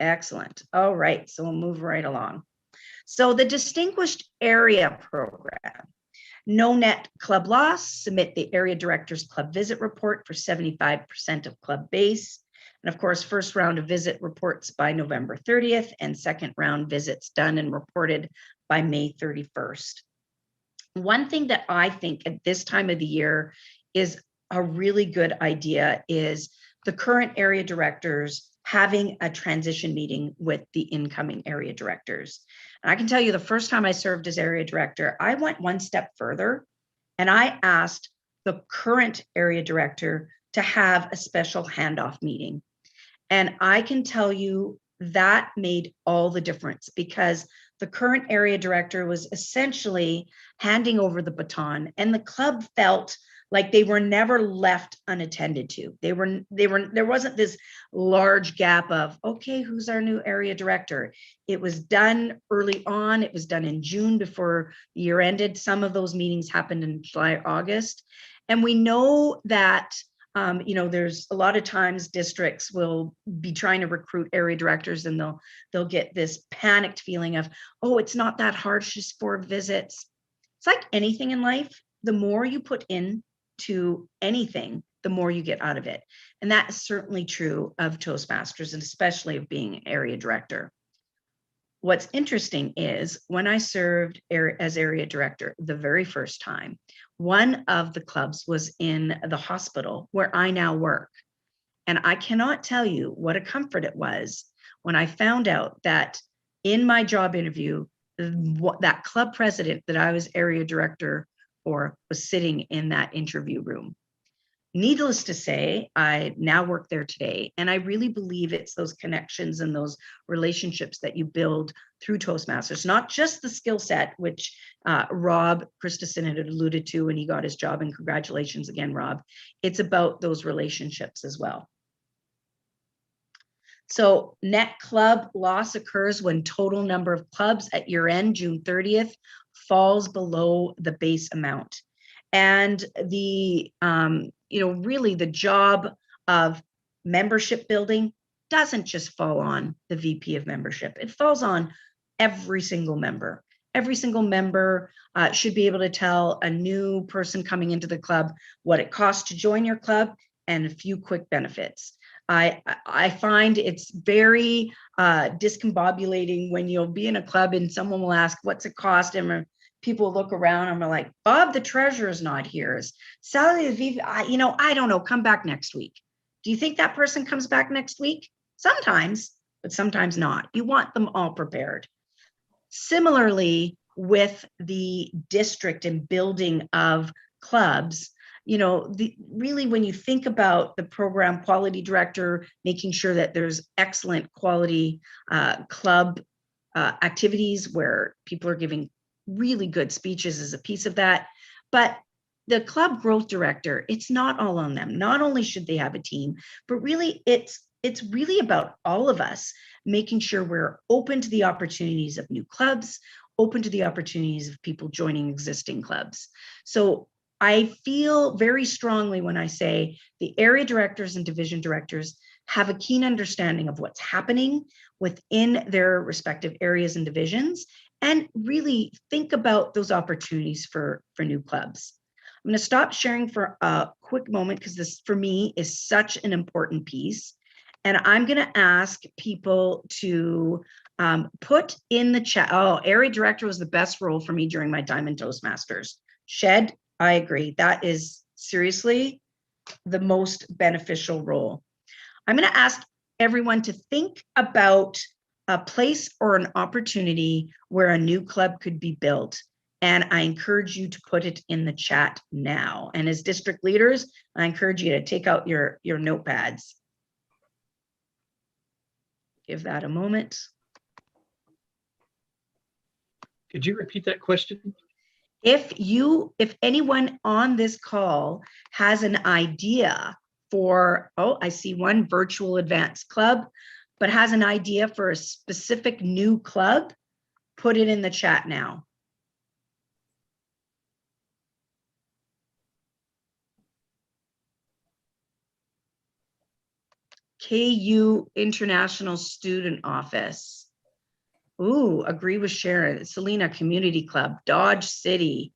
Excellent. All right, so we'll move right along. So the Distinguished Area Program. No net club loss. Submit the area director's club visit report for 75% of club base. And of course, first round of visit reports by November 30th and second round visits done and reported by May 31st. One thing that I think at this time of the year is a really good idea is the current area directors having a transition meeting with the incoming area directors. And I can tell you the first time I served as area director, I went one step further and I asked the current area director to have a special handoff meeting. And I can tell you that made all the difference, because the current area director was essentially handing over the baton, and the club felt like they were never left unattended to. There wasn't this large gap of, okay, who's our new area director? It was done early on. It was done in June before the year ended. Some of those meetings happened in July, August. And we know that, there's a lot of times districts will be trying to recruit area directors and they'll get this panicked feeling of, oh, it's not that hard, just 4 visits. It's like anything in life. The more you put in to anything, the more you get out of it. And that is certainly true of Toastmasters, and especially of being area director. What's interesting is when I served as area director the very first time, one of the clubs was in the hospital where I now work. And I cannot tell you what a comfort it was when I found out that in my job interview, that club president that I was area director for was sitting in that interview room. needless to say, I now work there today, and I really believe it's those connections and those relationships that you build through Toastmasters, not just the skill set, which Rob Christensen had alluded to when he got his job, and congratulations again, Rob. It's about those relationships as well. So net club loss occurs when total number of clubs at year end, June 30th, falls below the base amount. And the, really the job of membership building doesn't just fall on the VP of membership. It falls on every single member. Every single member should be able to tell a new person coming into the club what it costs to join your club and a few quick benefits. I find it's very discombobulating when you'll be in a club and someone will ask, what's it cost? And people look around and are like, Bob, the treasurer is not here. Sally, the VP, I don't know, come back next week. Do you think that person comes back next week? Sometimes, but sometimes not. You want them all prepared. Similarly, with the district and building of clubs, really when you think about the program quality director, making sure that there's excellent quality club activities where people are giving really good speeches is a piece of that. But the club growth director, it's not all on them. Not only should they have a team, but really it's really about all of us making sure we're open to the opportunities of new clubs, open to the opportunities of people joining existing clubs. So I feel very strongly when I say the area directors and division directors have a keen understanding of what's happening within their respective areas and divisions, and really think about those opportunities for new clubs. I'm going to stop sharing for a quick moment because this, for me, is such an important piece. And I'm going to ask people to put in the chat. Oh, area director was the best role for me during my time in Toastmasters. Shed, I agree. That is seriously the most beneficial role. I'm going to ask everyone to think about a place or an opportunity where a new club could be built. And I encourage you to put it in the chat now. And as district leaders, I encourage you to take out your notepads. Give that a moment. Could you repeat that question? If anyone on this call has an idea for, oh, I see one virtual advanced club, but has an idea for a specific new club, put it in the chat now. KU International Student Office. Ooh, agree with Sharon. Selena Community Club, Dodge City.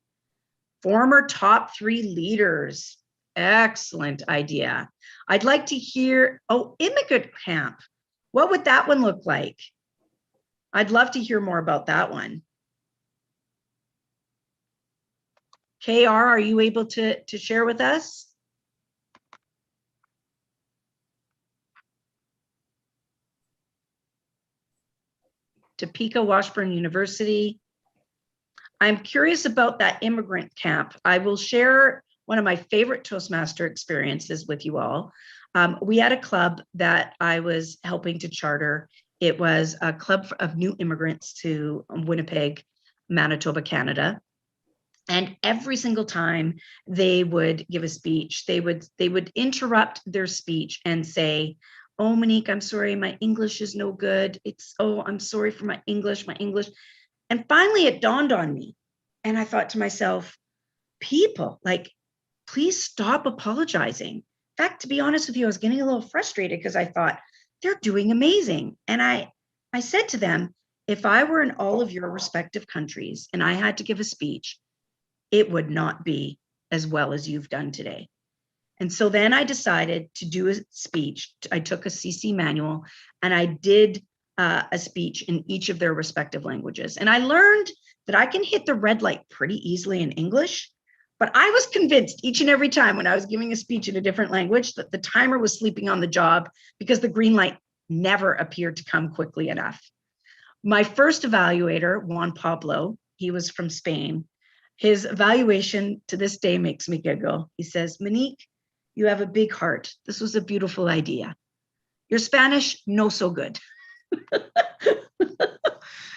Former top 3 leaders. Excellent idea. I'd like to hear, oh, immigrant camp. What would that one look like? I'd love to hear more about that one. KR, are you able to share with us? Topeka Washburn University. I'm curious about that immigrant camp. I will share one of my favorite Toastmaster experiences with you all. We had a club that I was helping to charter. It was a club of new immigrants to Winnipeg, Manitoba, Canada. And every single time they would give a speech, they would interrupt their speech and say, oh, Monique, I'm sorry, my English is no good. Oh, I'm sorry for my English. And finally it dawned on me. And I thought to myself, people, like, please stop apologizing. In fact, to be honest with you, I was getting a little frustrated because I thought they're doing amazing. And I said to them, if I were in all of your respective countries and I had to give a speech, it would not be as well as you've done today. And so then I decided to do a speech. I took a CC manual and I did a speech in each of their respective languages. And I learned that I can hit the red light pretty easily in English, but I was convinced each and every time when I was giving a speech in a different language that the timer was sleeping on the job because the green light never appeared to come quickly enough. My first evaluator, Juan Pablo, he was from Spain. His evaluation to this day makes me giggle. He says, Monique, You have a big heart. This was a beautiful idea. Your Spanish, no so good.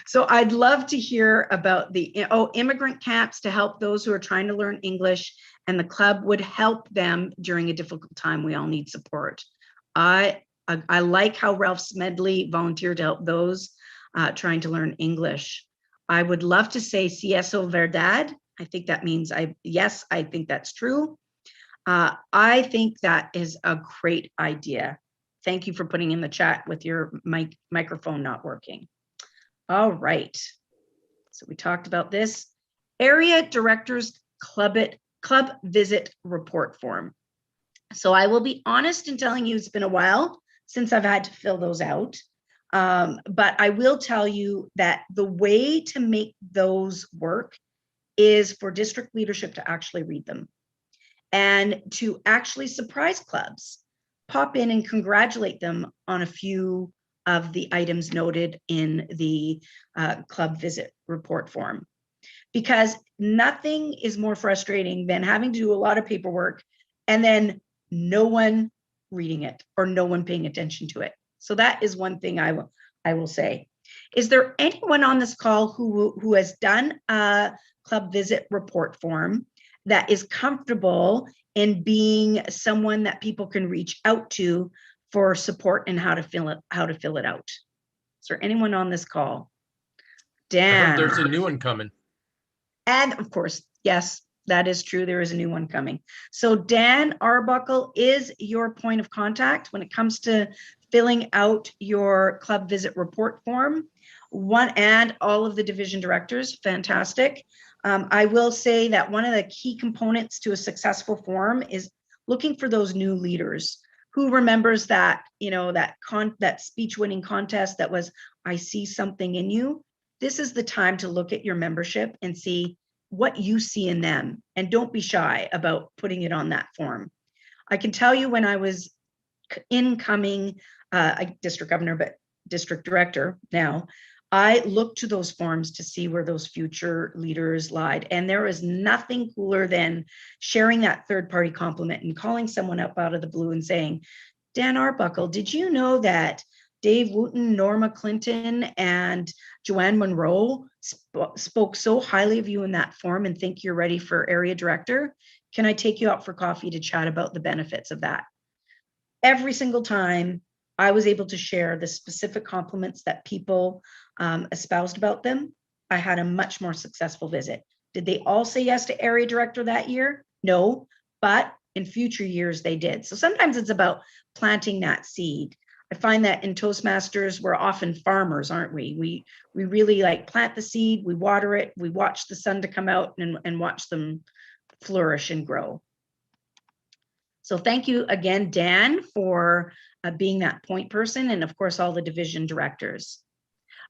So I'd love to hear about the immigrant camps to help those who are trying to learn English, and the club would help them during a difficult time. We all need support. I like how Ralph Smedley volunteered to help those trying to learn English. I would love to say "Cieso verdad." I think that means yes, I think that's true. I think that is a great idea. Thank you for putting in the chat with your microphone not working. All right. So we talked about this. Area Directors Club Visit Report Form. So I will be honest in telling you it's been a while since I've had to fill those out. But I will tell you that the way to make those work is for district leadership to actually read them and to actually surprise clubs, pop in and congratulate them on a few of the items noted in the club visit report form. Because nothing is more frustrating than having to do a lot of paperwork and then no one reading it or no one paying attention to it. So that is one thing I will say. Is there anyone on this call who has done a club visit report form that is comfortable in being someone that people can reach out to for support and how to fill it out? Is there anyone on this call? I Dan. heard there's a new one coming. And of course, yes, that is true. There is a new one coming. So Dan Arbuckle is your point of contact when it comes to filling out your club visit report form. And all of the division directors, fantastic. I will say that one of the key components to a successful form is looking for those new leaders. Who remembers that, that speech winning contest that was, I see something in you? This is the time to look at your membership and see what you see in them, and don't be shy about putting it on that form. I can tell you when I was incoming district governor, but district director now, I looked to those forms to see where those future leaders lied. And there is nothing cooler than sharing that third-party compliment and calling someone up out of the blue and saying, Dan Arbuckle, did you know that Dave Wooten, Norma Clinton, and Joanne Monroe spoke so highly of you in that form and think you're ready for area director? Can I take you out for coffee to chat about the benefits of that? Every single time I was able to share the specific compliments that people espoused about them, I had a much more successful visit. Did they all say yes to area director that year? No, but in future years they did. So sometimes it's about planting that seed. I find that in Toastmasters, we're often farmers, aren't we? We really plant the seed, we water it, we watch the sun to come out and watch them flourish and grow. So thank you again, Dan, for being that point person, and of course, all the division directors.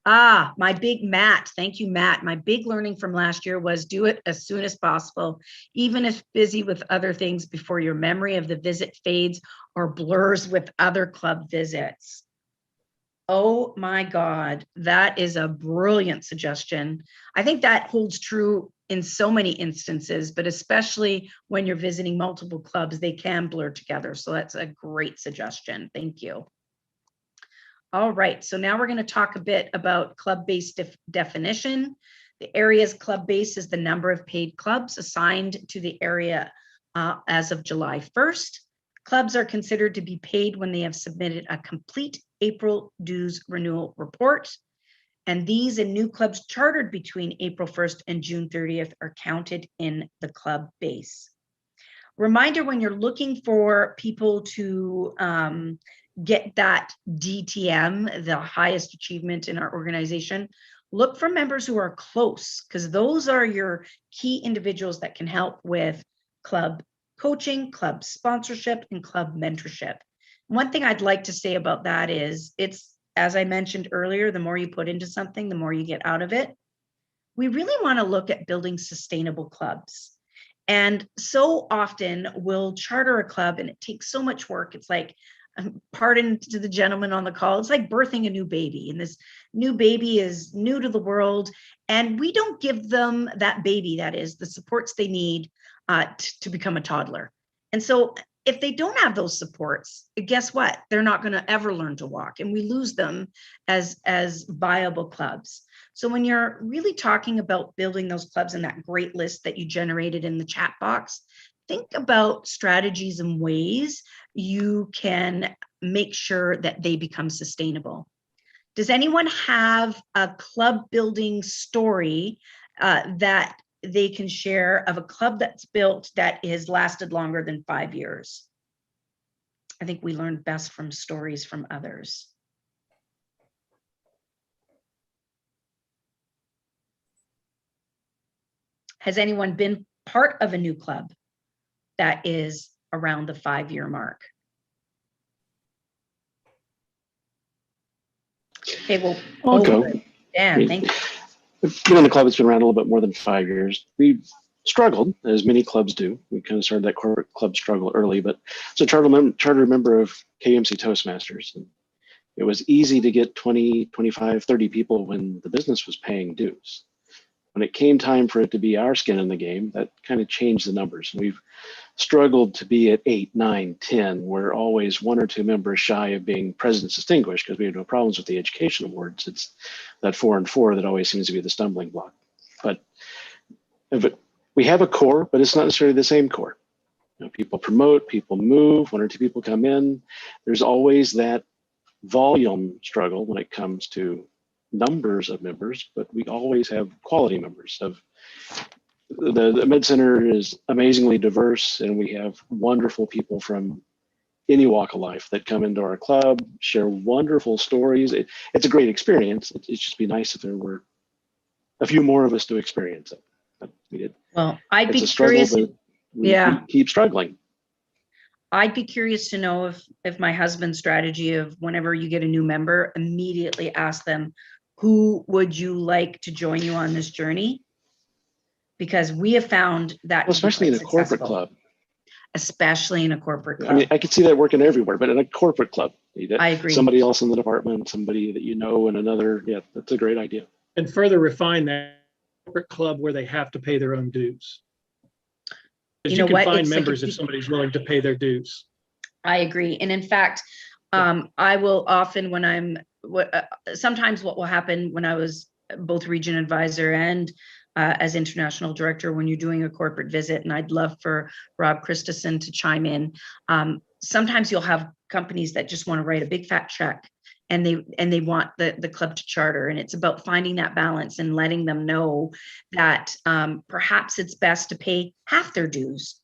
My big Matt, thank you, Matt. My big learning from last year was do it as soon as possible, even if busy with other things, before your memory of the visit fades or blurs with other club visits. Oh my God, that is a brilliant suggestion. I think that holds true in so many instances, but especially when you're visiting multiple clubs, they can blur together. So that's a great suggestion. Thank you. All right, so now we're going to talk a bit about club-based definition. The area's club base is the number of paid clubs assigned to the area as of July 1st. Clubs are considered to be paid when they have submitted a complete April dues renewal report. And these and new clubs chartered between April 1st and June 30th are counted in the club base. Reminder, when you're looking for people to get that DTM, the highest achievement in our organization, look for members who are close, because those are your key individuals that can help with club coaching, club sponsorship, and club mentorship. One thing I'd like to say about that is, it's, as I mentioned earlier, the more you put into something, the more you get out of it. We really want to look at building sustainable clubs. And so often we'll charter a club and it takes so much work. It's like, pardon to the gentleman on the call, it's like birthing a new baby, and this new baby is new to the world, and we don't give them, that baby, that is, the supports they need to become a toddler. And so if they don't have those supports, guess what? They're not going to ever learn to walk, and we lose them as viable clubs. So when you're really talking about building those clubs and that great list that you generated in the chat box, think about strategies and ways you can make sure that they become sustainable. Does anyone have a club building story that they can share of a club that's built that has lasted longer than 5 years? I think we learn best from stories from others. Has anyone been part of a new club that is around the 5-year mark? Okay, well, I'll go. Dan, thank you. Been in the club that's been around a little bit more than 5 years. We struggled, as many clubs do. We kind of started that corporate club struggle early, but it's a charter member of KMC Toastmasters. And it was easy to get 20, 25, 30 people when the business was paying dues. When it came time for it to be our skin in the game, that kind of changed the numbers. We've struggled to be at 8, 9, 10. We're always 1 or 2 members shy of being President's Distinguished because we have no problems with the education awards. It's that 4 and 4 that always seems to be the stumbling block. But we have a core, but it's not necessarily the same core. You know, people promote, people move, 1 or 2 people come in. There's always that volume struggle when it comes to numbers of members, but we always have quality members. The Med Center is amazingly diverse, and we have wonderful people from any walk of life that come into our club, share wonderful stories. It's a great experience. It'd just be nice if there were a few more of us to experience it. But we did. Well, I'd It's be a struggle, curious. but we keep struggling. I'd be curious to know if my husband's strategy of whenever you get a new member, immediately ask them, who would you like to join you on this journey? Because we have found that, Well, especially in a corporate club. Especially in a corporate club. I mean, I could see that working everywhere, but in a corporate club, I agree. Somebody else in the department, somebody that you know in another, yeah, that's a great idea. And further refine that corporate club where they have to pay their own dues. Because you can find members if somebody's willing to pay their dues. I agree. And in fact, I will often, when I'm, sometimes what will happen when I was both region advisor and as international director, when you're doing a corporate visit, and I'd love for Rob Christensen to chime in. Sometimes you'll have companies that just want to write a big fat check and they want the club to charter. And it's about finding that balance and letting them know that perhaps it's best to pay half their dues,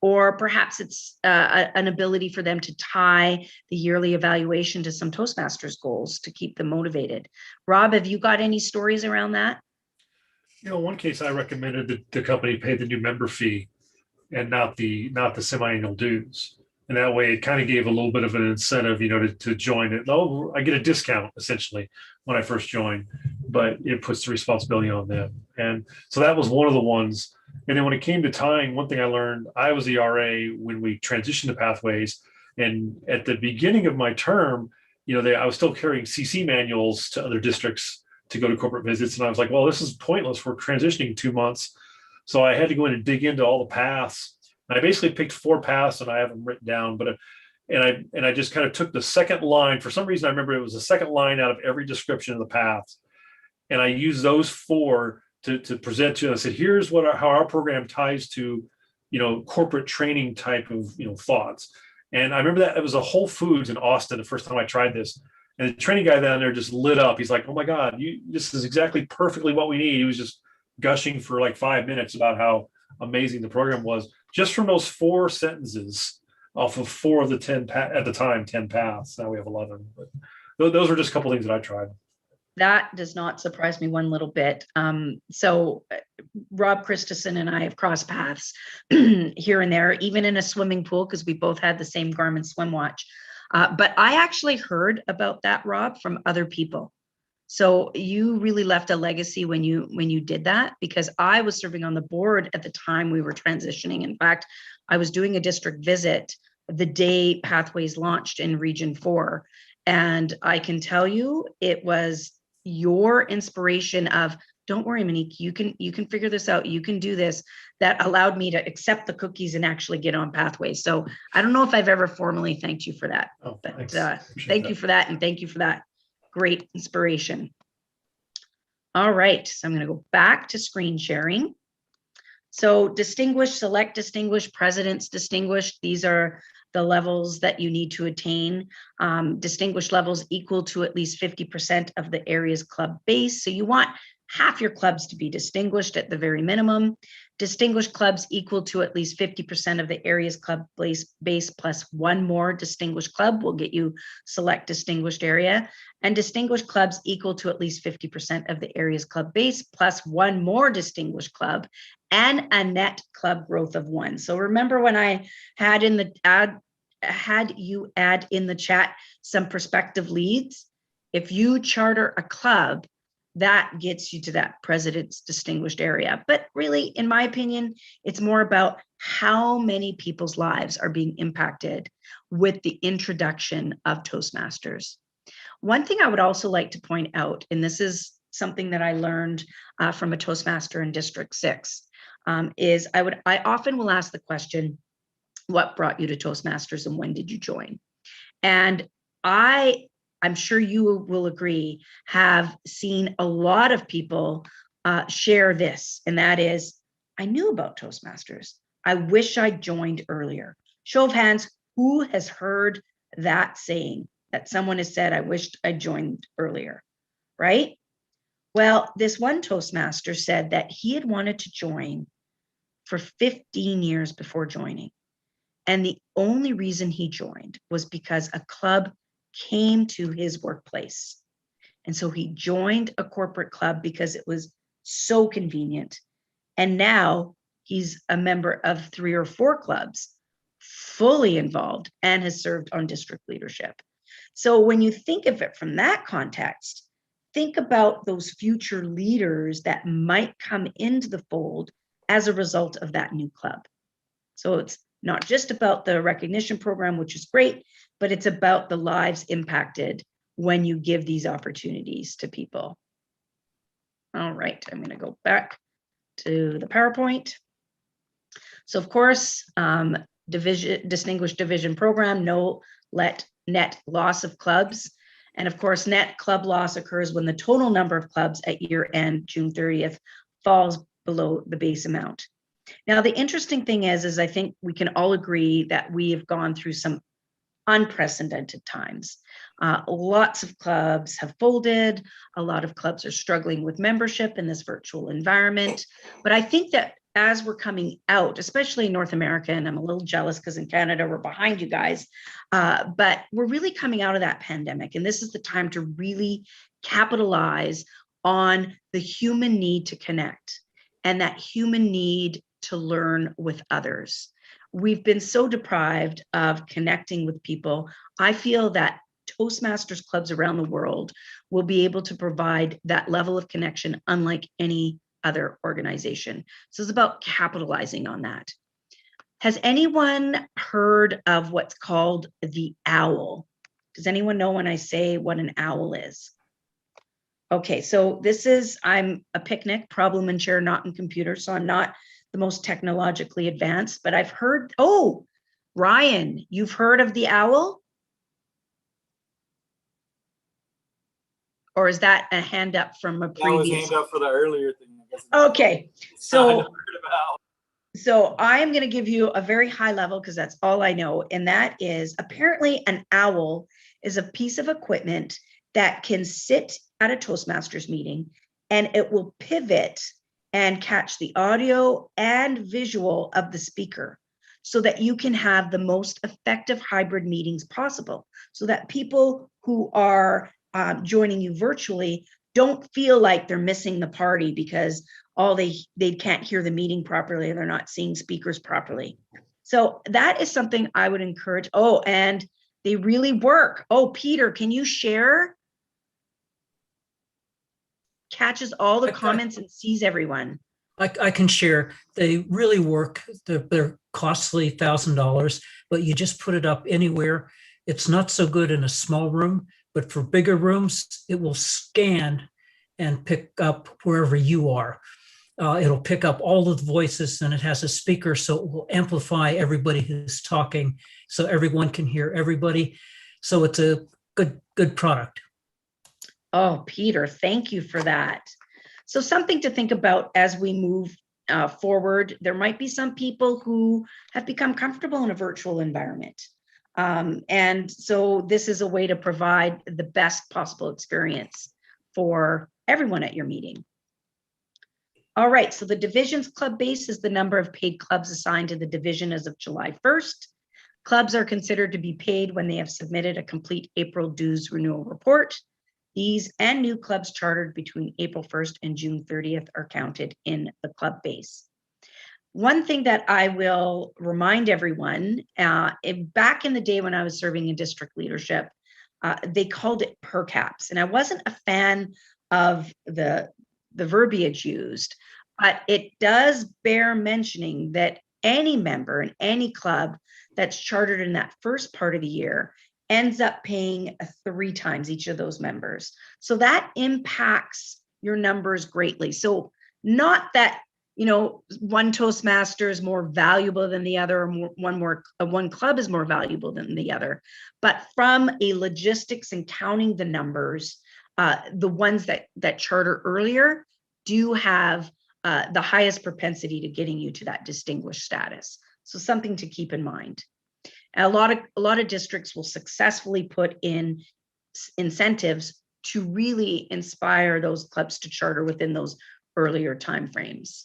or perhaps it's an ability for them to tie the yearly evaluation to some Toastmasters goals to keep them motivated. Rob, have you got any stories around that? You know, one case I recommended that the company pay the new member fee and not the semi-annual dues. And that way it kind of gave a little bit of an incentive, you know, to join it. Oh, I get a discount essentially when I first joined, but it puts the responsibility on them. And so that was one of the ones. And then when it came to tying, one thing I learned, I was the RA when we transitioned to Pathways. And at the beginning of my term, you know, I was still carrying CC manuals to other districts to go to corporate visits. And I was like, well, this is pointless. We're transitioning 2 months. So I had to go in and dig into all the paths. And I basically picked 4 paths, and I have them written down, but and I just kind of took the second line. For some reason, I remember it was the second line out of every description of the paths. And I used those 4 to present to them. I said, here's how our program ties to, you know, corporate training type of, you know, thoughts. And I remember that it was a Whole Foods in Austin the first time I tried this. And the training guy down there just lit up. He's like, oh my God, this is exactly perfectly what we need. He was just gushing for like 5 minutes about how amazing the program was, just from those 4 sentences off of 4 of the 10 at the time 10 paths. Now we have 11. But those were just a couple of things that I tried. That does not surprise me one little bit. So Rob Christensen and I have crossed paths here and there, even in a swimming pool, because we both had the same Garmin swim watch. But I actually heard about that, Rob, from other people. So you really left a legacy when you did that, because I was serving on the board at the time we were transitioning. In fact, I was doing a district visit the day Pathways launched in Region 4. And I can tell you, it was your inspiration of don't worry, Monique, you can figure this out. You can do this. That allowed me to accept the cookies and actually get on Pathways. So I don't know if I've ever formally thanked you for that, Oh, but thanks. thank you for that. And thank you for that great inspiration. All right, so I'm going to go back to screen sharing. So distinguished, select distinguished, presidents distinguished, these are the levels that you need to attain. Distinguished levels equal to at least 50% of the area's club base. So you want half your clubs to be distinguished at the very minimum. Distinguished clubs equal to at least 50% of the area's club base plus one more distinguished club will get you select distinguished area. And distinguished clubs equal to at least 50% of the area's club base plus one more distinguished club and a net club growth of 1. So remember when I had in the had you add in the chat some prospective leads? If you charter a club, that gets you to that president's distinguished area. But really, in my opinion, it's more about how many people's lives are being impacted with the introduction of Toastmasters. One thing I would also like to point out, and this is something that I learned from a Toastmaster in District 6, is I often will ask the question, what brought you to Toastmasters and when did you join? And I'm sure you will agree, have seen a lot of people share this, and that is, I knew about Toastmasters. I wish I joined earlier. Show of hands, who has heard that saying, that someone has said, I wished I joined earlier, right? Well, this one Toastmaster said that he had wanted to join for 15 years before joining. And the only reason he joined was because a club came to his workplace. And so he joined a corporate club because it was so convenient. And now he's a member of 3 or 4 clubs, fully involved, and has served on district leadership. So when you think of it from that context, think about those future leaders that might come into the fold as a result of that new club. So it's not just about the recognition program, which is great, but it's about the lives impacted when you give these opportunities to people. All right, I'm going to go back to the PowerPoint. So of course, distinguished division program, no net loss of clubs. And of course, net club loss occurs when the total number of clubs at year end, June 30th, falls below the base amount. Now, the interesting thing is I think we can all agree that we have gone through some unprecedented times. Lots of clubs have folded. A lot of clubs are struggling with membership in this virtual environment. But I think that as we're coming out, especially in North America, and I'm a little jealous because in Canada, we're behind you guys, but we're really coming out of that pandemic. And this is the time to really capitalize on the human need to connect and that human need to learn with others. We've been so deprived of connecting with people. I feel that Toastmasters clubs around the world will be able to provide that level of connection unlike any other organization. So it's about capitalizing on that. Has anyone heard of what's called the OWL? Does anyone know when I say what an OWL is? Okay, so this is, I'm a picnic, problem and share, not in computer, so I'm not the most technologically advanced, but I've heard, oh, Ryan, you've heard of the OWL? Or is that a hand up from a previous? That was hand up for the earlier thing. Okay, so I am going to give you a very high level because that's all I know. And that is apparently an OWL is a piece of equipment that can sit at a Toastmasters meeting and it will pivot and catch the audio and visual of the speaker so that you can have the most effective hybrid meetings possible so that people who are joining you virtually don't feel like they're missing the party because they can't hear the meeting properly or they're not seeing speakers properly. So that is something I would encourage. Oh, and they really work. Oh, Peter, can you share? Catches all the comments and sees everyone. I can share. They really work. They're costly, $1,000, but you just put it up anywhere. It's not so good in a small room, but for bigger rooms, it will scan and pick up wherever you are. It'll pick up all of the voices, and it has a speaker, so it will amplify everybody who's talking, so everyone can hear everybody. So it's a good product. Oh, Peter, thank you for that. So something to think about as we move forward. There might be some people who have become comfortable in a virtual environment. And so this is a way to provide the best possible experience for everyone at your meeting. All right, so the division's club base is the number of paid clubs assigned to the division as of July 1st. Clubs are considered to be paid when they have submitted a complete April dues renewal report. These and new clubs chartered between April 1st and June 30th are counted in the club base. One thing that I will remind everyone, back in the day when I was serving in district leadership, they called it per caps. And I wasn't a fan of the verbiage used, but it does bear mentioning that any member in any club that's chartered in that first part of the year ends up paying 3 times each of those members. So that impacts your numbers greatly. So not that, you know, one Toastmaster is more valuable than the other, or one club is more valuable than the other, but from a logistics and counting the numbers, the ones that charter earlier do have the highest propensity to getting you to that distinguished status. So something to keep in mind. And a lot of districts will successfully put in incentives to really inspire those clubs to charter within those earlier timeframes.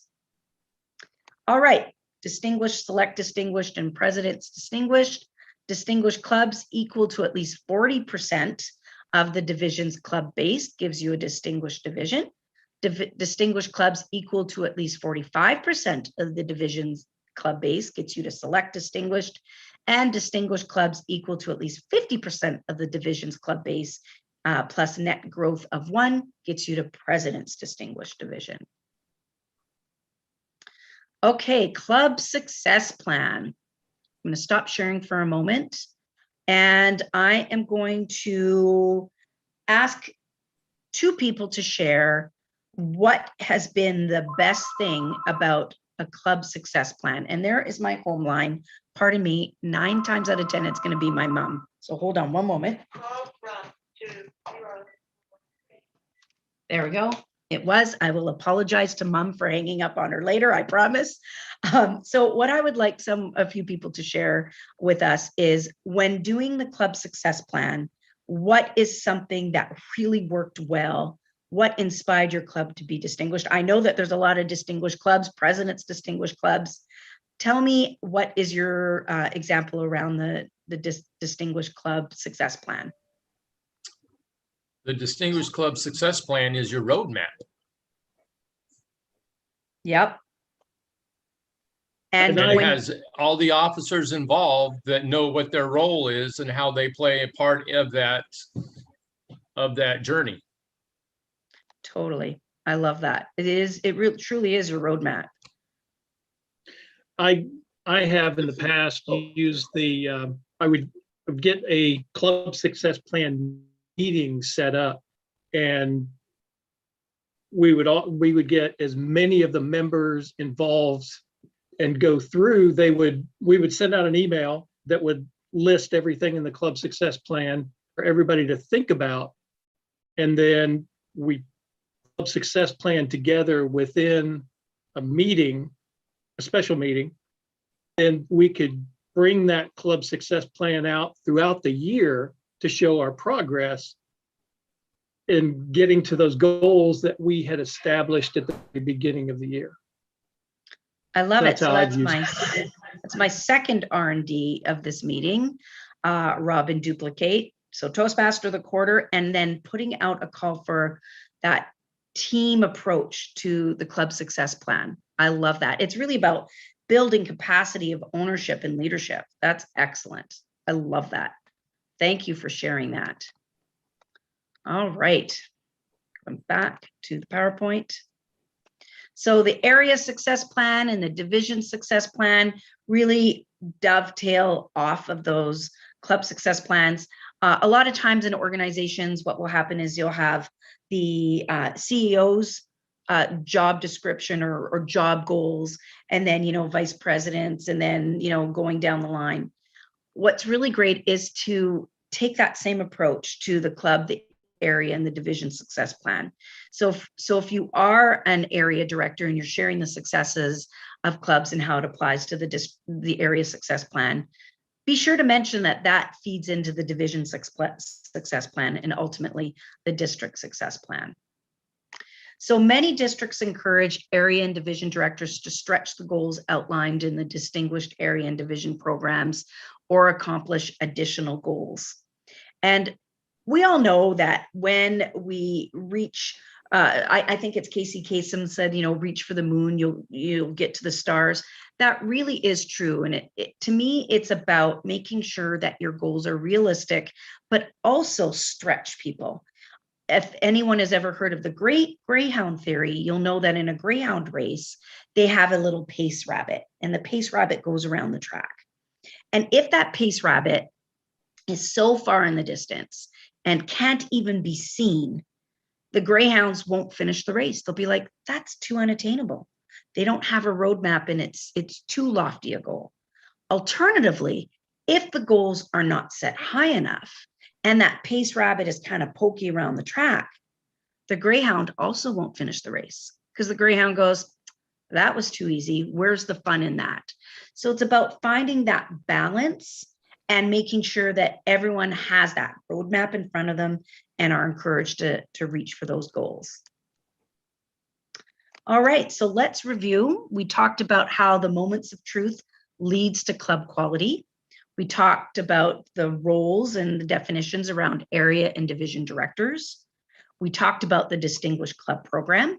All right, distinguished, select distinguished, and president's distinguished. Distinguished clubs equal to at least 40% of the division's club base gives you a distinguished division. Distinguished clubs equal to at least 45% of the division's club base gets you to select distinguished, and distinguished clubs equal to at least 50% of the division's club base plus net growth of 1 gets you to president's distinguished division. Okay, club success plan. I'm going to stop sharing for a moment, and I am going to ask 2 people to share what has been the best thing about a club success plan. And there is my home line. Pardon me, 9 times out of 10, it's going to be my mom. So hold on one moment. There we go. It was. I will apologize to mom for hanging up on her later, I promise. So what I would like a few people to share with us is, when doing the club success plan, what is something that really worked well? What inspired your club to be distinguished? I know that there's a lot of distinguished clubs, president's distinguished clubs. Tell me, what is your example around the distinguished club success plan? The Distinguished Club Success Plan is your roadmap. Yep. And it has all the officers involved that know what their role is and how they play a part of that journey. Totally. I love that. It truly is a roadmap. I have in the past used I would get a club success plan meeting set up, and we would get as many of the members involved and go through. We would send out an email that would list everything in the club success plan for everybody to think about, and then we club success plan together within a meeting, a special meeting, and we could bring that club success plan out throughout the year to show our progress in getting to those goals that we had established at the beginning of the year. I love it. So that's my second R&D of this meeting, Rob and duplicate. So Toastmaster of the quarter, and then putting out a call for that team approach to the club success plan. I love that. It's really about building capacity of ownership and leadership. That's excellent. I love that. Thank you for sharing that. All right, come back to the PowerPoint. So the area success plan and the division success plan really dovetail off of those club success plans. A lot of times in organizations, what will happen is you'll have the CEO's job description or job goals, and then, vice presidents, and then, going down the line. What's really great is to take that same approach to the club, the area, and the division success plan. So if you are an area director and you're sharing the successes of clubs and how it applies to the area success plan, be sure to mention that feeds into the division success plan and ultimately the district success plan. So many districts encourage area and division directors to stretch the goals outlined in the distinguished area and division programs or accomplish additional goals. And we all know that when we reach, I think it's Casey Kasem said, reach for the moon, you'll get to the stars. That really is true. And to me, it's about making sure that your goals are realistic, but also stretch people. If anyone has ever heard of the Great Greyhound Theory, you'll know that in a greyhound race, they have a little pace rabbit, and the pace rabbit goes around the track. And if that pace rabbit is so far in the distance and can't even be seen, the greyhounds won't finish the race. They'll be like, that's too unattainable. They don't have a roadmap, and it's too lofty a goal. Alternatively, if the goals are not set high enough, and that pace rabbit is kind of pokey around the track, the greyhound also won't finish the race, because the greyhound goes, that was too easy. Where's the fun in that? So it's about finding that balance and making sure that everyone has that roadmap in front of them and are encouraged to reach for those goals. All right, so let's review. We talked about how the moments of truth leads to club quality. We talked about the roles and the definitions around area and division directors. We talked about the Distinguished Club Program.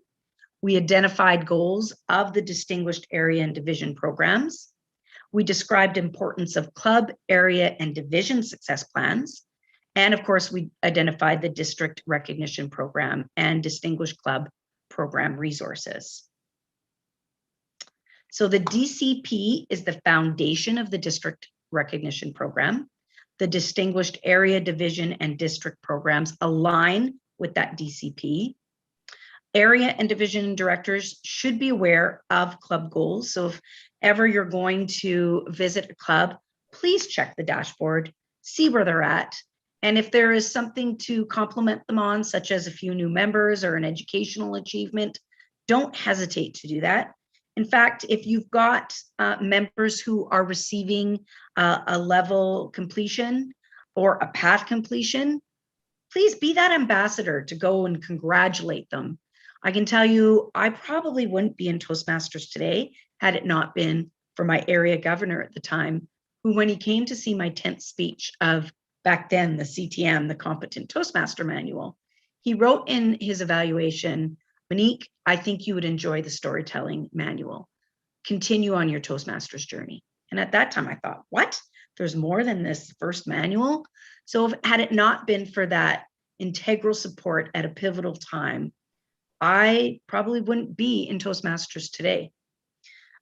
We identified goals of the Distinguished Area and Division programs. We described importance of club, area, and division success plans. And of course, we identified the District Recognition Program and Distinguished Club Program resources. So the DCP is the foundation of the District Recognition Program. The Distinguished Area, Division, and District programs align with that DCP. Area and division directors should be aware of club goals. So if ever you're going to visit a club, please check the dashboard, see where they're at. And if there is something to compliment them on, such as a few new members or an educational achievement, don't hesitate to do that. In fact, if you've got members who are receiving a level completion or a path completion, please be that ambassador to go and congratulate them. I can tell you, I probably wouldn't be in Toastmasters today had it not been for my area governor at the time, who, when he came to see my 10th speech of back then, the CTM, the Competent Toastmaster Manual, he wrote in his evaluation, Monique, I think you would enjoy the storytelling manual. Continue on your Toastmasters journey. And at that time I thought, what? There's more than this first manual? So had it not been for that integral support at a pivotal time, I probably wouldn't be in Toastmasters today.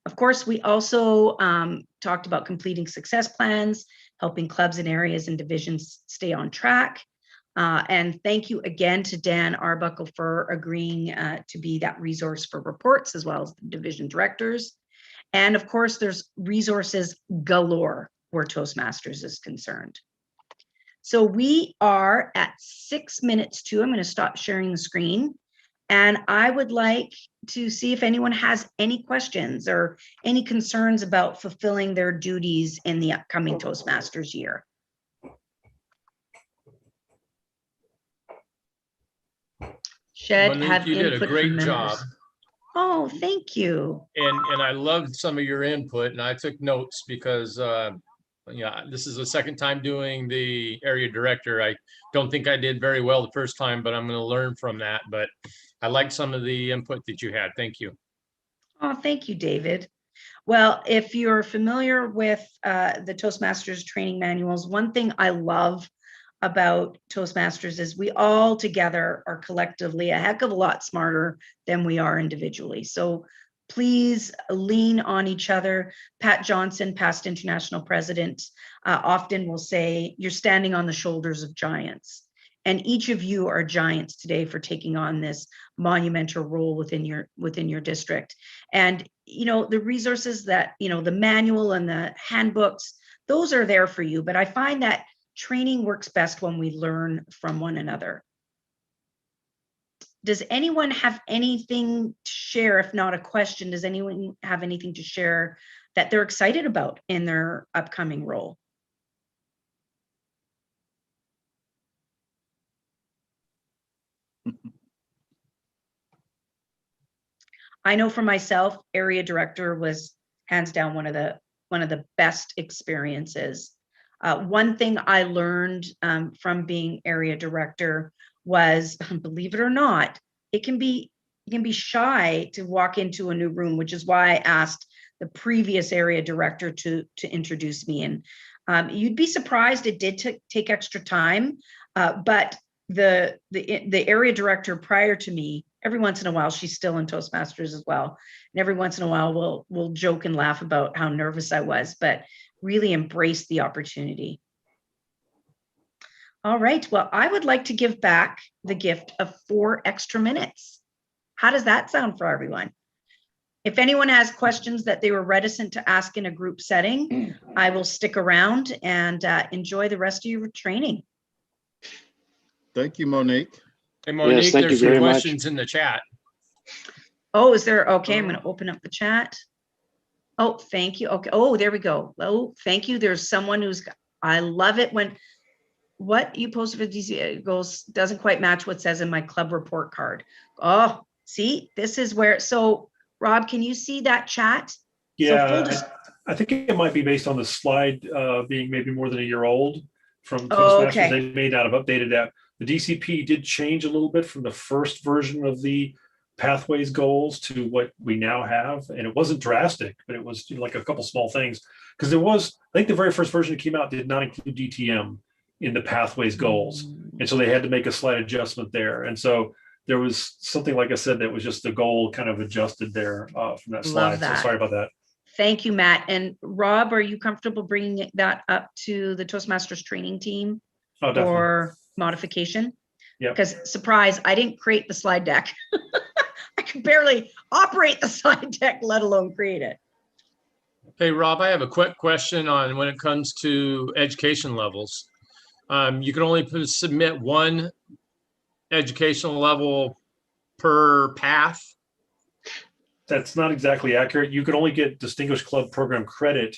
Of course, we also talked about completing success plans, helping clubs and areas and divisions stay on track. And thank you again to Dan Arbuckle for agreeing to be that resource for reports, as well as the division directors. And of course, there's resources galore where Toastmasters is concerned. So we are at 6 minutes to, I'm going to stop sharing the screen. And I would like to see if anyone has any questions or any concerns about fulfilling their duties in the upcoming Toastmasters year. Shed had you did a input great from job. members. Oh, thank you. And I loved some of your input, and I took notes because yeah, this is the second time doing the area director. I don't think I did very well the first time, but I'm going to learn from that. But I liked some of the input that you had. Thank you. Oh, thank you, David. Well, if you're familiar with the Toastmasters training manuals, one thing I love about Toastmasters is we all together are collectively a heck of a lot smarter than we are individually. So please lean on each other. Pat Johnson, past international president, often will say, you're standing on the shoulders of giants. And each of you are giants today for taking on this monumental role within your district. And, the resources that, the manual and the handbooks, those are there for you. But I find that training works best when we learn from one another. Does anyone have anything to share? If not a question, does anyone have anything to share that they're excited about in their upcoming role? I know for myself, area director was hands down one of the best experiences. One thing I learned from being area director was, believe it or not, it can be shy to walk into a new room, which is why I asked the previous area director to introduce me. And you'd be surprised, it did take extra time, but the area director prior to me, every once in a while, she's still in Toastmasters as well. And every once in a while, we'll joke and laugh about how nervous I was, but really embraced the opportunity. All right, well, I would like to give back the gift of 4 extra minutes. How does that sound for everyone? If anyone has questions that they were reticent to ask in a group setting, I will stick around and enjoy the rest of your training. Thank you, Monique. Hey, Monique, Yes, thank you there's some very much. questions in the chat. Oh, is there? Okay, I'm going to open up the chat. Oh, thank you. Okay. Oh, there we go. Oh, thank you. There's someone I love it when what you posted for DC goals doesn't quite match what says in my club report card. Oh, see, this is where, so Rob, can you see that chat? Yeah, I think it might be based on the slide being maybe more than a year old from Oh, Toastmasters. okay. They may not have updated that. The DCP did change a little bit from the first version of the Pathways goals to what we now have. And it wasn't drastic, but it was like a couple small things. Because I think the very first version that came out did not include DTM in the Pathways goals. And so they had to make a slight adjustment there. And so there was something, like I said, that was just the goal kind of adjusted there from that slide. Love that. So sorry about that. Thank you, Matt. And Rob, are you comfortable bringing that up to the Toastmasters training team Oh, definitely. for modification? Yeah. Because surprise, I didn't create the slide deck. I could barely operate the slide deck, let alone create it. Hey, Rob, I have a quick question on when it comes to education levels. You can only submit one educational level per path. That's not exactly accurate. You can only get Distinguished Club Program credit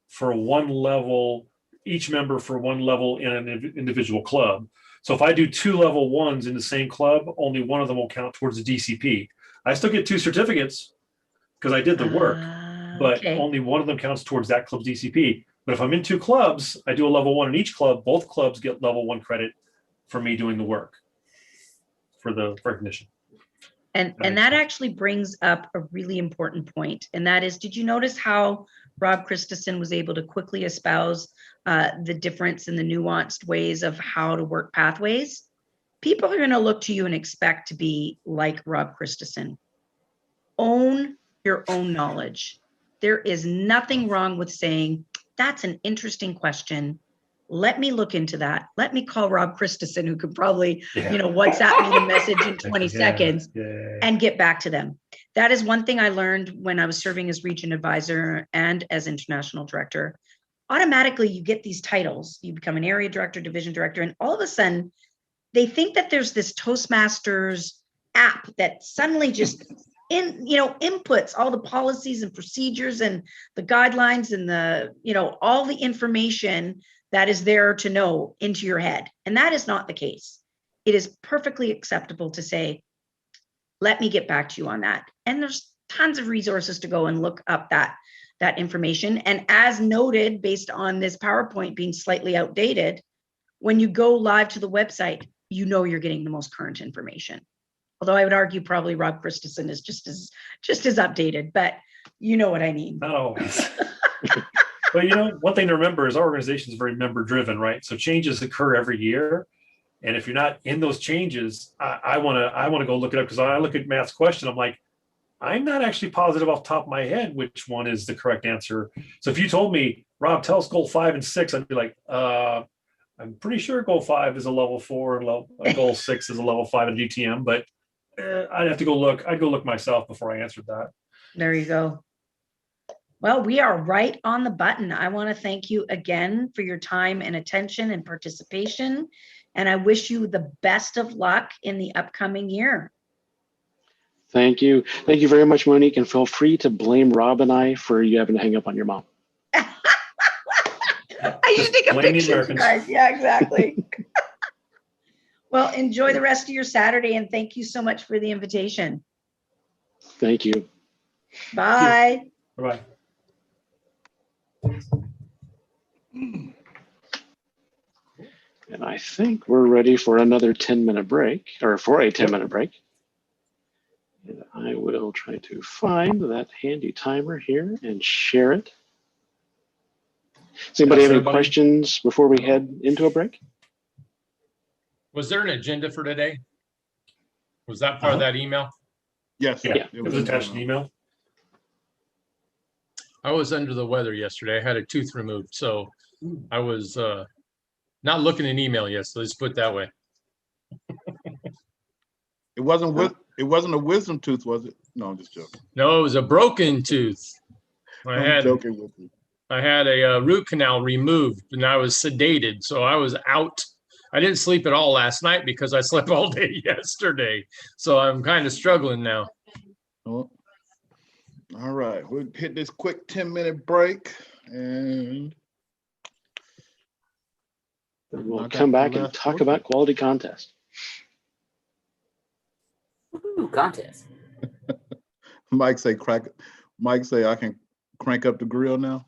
for one level, each member for one level in an individual club. So if I do 2 level 1s in the same club, only one of them will count towards the DCP. I still get 2 certificates because I did the work, but okay. only one of them counts towards that club's DCP. But if I'm in 2 clubs, I do a level 1 in each club. Both clubs get level 1 credit for me doing the work for the recognition. And that actually brings up a really important point. And that is, did you notice how Rob Christensen was able to quickly espouse the difference in the nuanced ways of how to work pathways? People are going to look to you and expect to be like Rob Christensen. Own your own knowledge. There is nothing wrong with saying, that's an interesting question. Let me look into that. Let me call Rob Christensen, who could probably, WhatsApp me the message in 20 seconds and get back to them. That is one thing I learned when I was serving as region advisor and as international director. Automatically, you get these titles. You become an area director, division director, and all of a sudden, they think that there's this Toastmasters app that suddenly just inputs all the policies and procedures and the guidelines and all the information that is there to know into your head. And that is not the case. It is perfectly acceptable to say, let me get back to you on that. And there's tons of resources to go and look up that information. And as noted, based on this PowerPoint being slightly outdated, when you go live to the website, you're getting the most current information. Although I would argue probably Rob Christensen is just as updated, but you know what I mean. Not always. But one thing to remember is our organization is very member driven, right? So changes occur every year. And if you're not in those changes, I want to go look it up, because I look at Matt's question, I'm like, I'm not actually positive off the top of my head which one is the correct answer. So if you told me, Rob, tell us goal 5 and 6, I'd be like, I'm pretty sure goal 5 is a level 4 and goal 6 is a level 5 in DTM, but I'd have to go look. I'd go look myself before I answered that. There you go. Well, we are right on the button. I want to thank you again for your time and attention and participation. And I wish you the best of luck in the upcoming year. Thank you. Thank you very much, Monique. And feel free to blame Rob and I for you having to hang up on your mom. I used to take a blame the picture, Americans. guys. Yeah, exactly. Well, enjoy the rest of your Saturday and thank you so much for the invitation. Thank you. Bye. Bye-bye. And I think we're ready for another 10-minute break, or for a 10-minute break. And I will try to find that handy timer here and share it. Does anybody have any questions before we head into a break? Was there an agenda for today? Was that part of that email? Yes. Yeah, it was attached to email. I was under the weather yesterday. I had a tooth removed, so I was not looking at email yet. So let's put it that way. It wasn't a wisdom tooth, was it? No, I'm just joking. No, it was a broken tooth. I'm joking with you. I had a root canal removed and I was sedated, so I was out. I didn't sleep at all last night because I slept all day yesterday. So I'm kind of struggling now. Oh. All right, we'll hit this quick 10-minute break and we'll come back and talk about quality contest. Ooh, contest. Mike say I can crank up the grill now.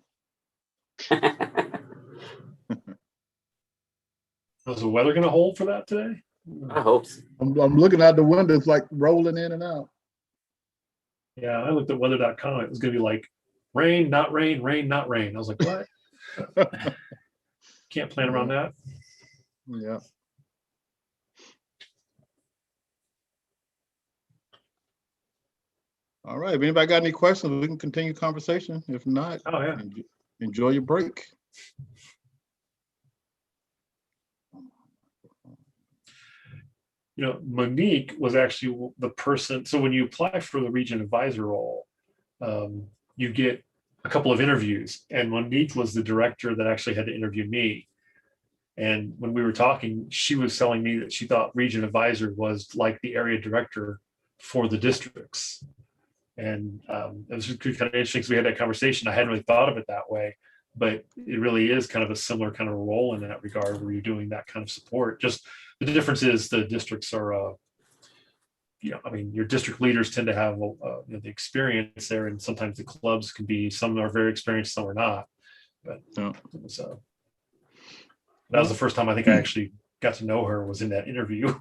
Was the weather going to hold for that today? I hope so. I'm looking out the window, it's like rolling in and out. Yeah, I looked at weather.com. It was going to be like rain, not rain, rain, not rain. I was like, what? Can't plan around that. Yeah. All right. If anybody got any questions, we can continue conversation. If not, oh yeah, enjoy your break. You know, Monique was actually the person. So when you apply for the region advisor role, you get a couple of interviews, and Monique was the director that actually had to interview me. And when we were talking, she was telling me that she thought region advisor was like the area director for the districts. And it was kind of interesting because we had that conversation. I hadn't really thought of it that way, but it really is kind of a similar kind of a role in that regard where you're doing that kind of support. Just the difference is the districts are, you know, I mean, your district leaders tend to have you know, the experience there, and sometimes the clubs can be, some are very experienced, some are not. But it was, that was the first time I think I actually got to know her, was in that interview.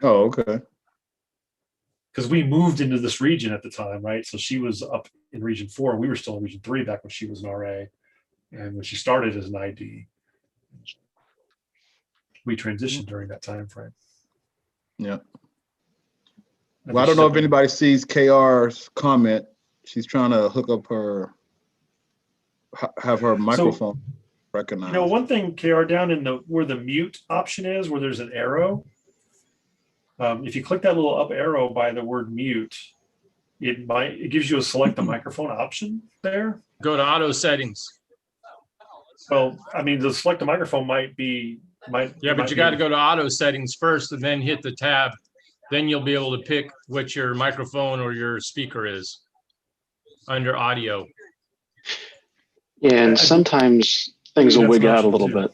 Oh, okay. Because we moved into this region at the time, right? So she was up in region 4, and we were still in region 3 back when she was an RA. And when she started as an ID, we transitioned during that time frame. Yeah. Well, I don't know if anybody sees KR's comment. She's trying to hook up her, have her microphone recognized. You know, one thing, KR, down in the where the mute option is, where there's an arrow, if you click that little up arrow by the word mute, it gives you a select the microphone option there. Go to auto settings. Well, I mean, the select the microphone might. Yeah, but you got to go to auto settings first and then hit the tab. Then you'll be able to pick what your microphone or your speaker is under audio. And sometimes things will wig out a little bit.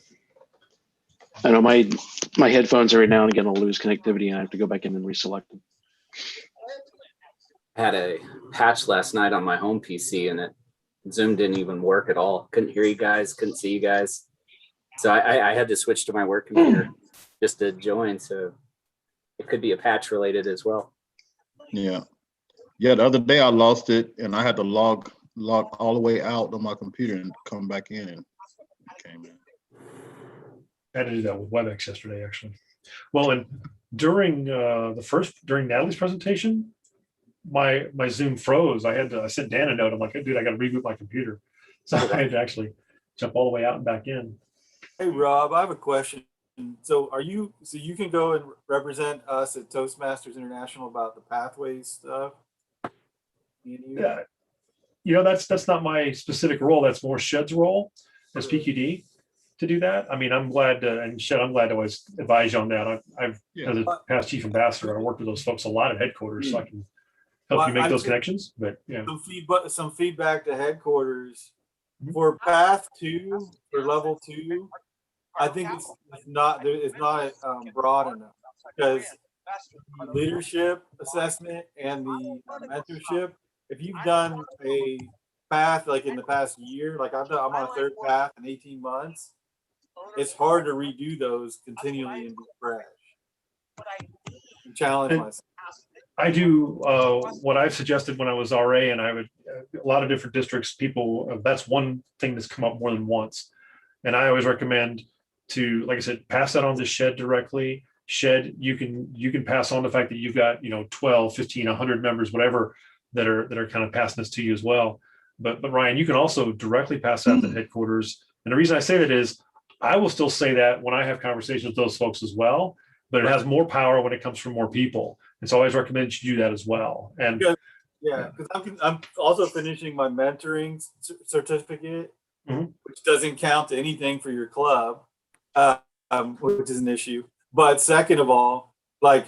I know my headphones every now and again will lose connectivity and I have to go back in and reselect them. I had a patch last night on my home PC and Zoom didn't even work at all. Couldn't hear you guys, couldn't see you guys. So I had to switch to my work computer just to join. So it could be a patch related as well. Yeah. Yeah, the other day I lost it and I had to log all the way out on my computer and come back in and it came in. I had to do that with WebEx yesterday, actually. Well, and during during Natalie's presentation, my Zoom froze. I sent Dan a note. I'm like, dude, I got to reboot my computer. So I had to actually jump all the way out and back in. Hey, Rob, I have a question. So you can go and represent us at Toastmasters International about the pathways stuff? Yeah. That's not my specific role. That's more Shed's role as PQD to do that. I mean, I'm glad to, and Shed, I'm glad to always advise you on that. I've as a past chief ambassador, I worked with those folks a lot at headquarters, so I can help you make those connections. But yeah, some feedback to headquarters for path 2 or level 2. I think it's not broad enough, because the leadership assessment and the mentorship, if you've done a path like in the past year, like I'm on a 3rd path in 18 months, it's hard to redo those continually and be fresh. And challenge myself. I do what I've suggested when I was RA, and I would a lot of different districts, people, that's one thing that's come up more than once. And I always recommend to, like I said, pass that on to Shed directly. Shed, you can pass on the fact that you've got 12, 15, 100 members, whatever, that are kind of passing this to you as well. But Ryan, you can also directly pass that to headquarters. And the reason I say that is I will still say that when I have conversations with those folks as well, but it has more power when it comes from more people. And so I always recommend you do that as well. And because I'm also finishing my mentoring certificate, which doesn't count to anything for your club, which is an issue. But second of all, like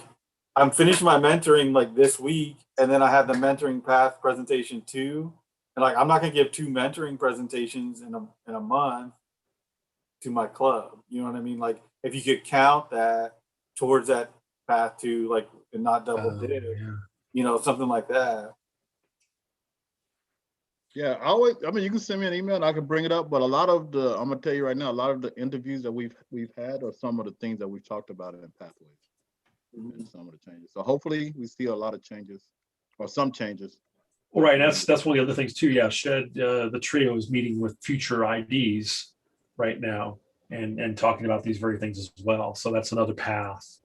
I'm finishing my mentoring like this week, and then I have the mentoring path presentation 2. And like I'm not gonna give 2 mentoring presentations in a month to my club. You know what I mean? Like if you could count that towards that path 2, like and not double dip, something like that. Yeah, I mean, you can send me an email and I can bring it up. But a lot of I'm gonna tell you right now, a lot of the interviews that we've had are some of the things that we've talked about in Pathways and some of the changes. So hopefully we see a lot of changes or some changes. Well, right, that's one of the other things too. Yeah, Shed, the trio is meeting with future IDs right now and talking about these very things as well. So that's another path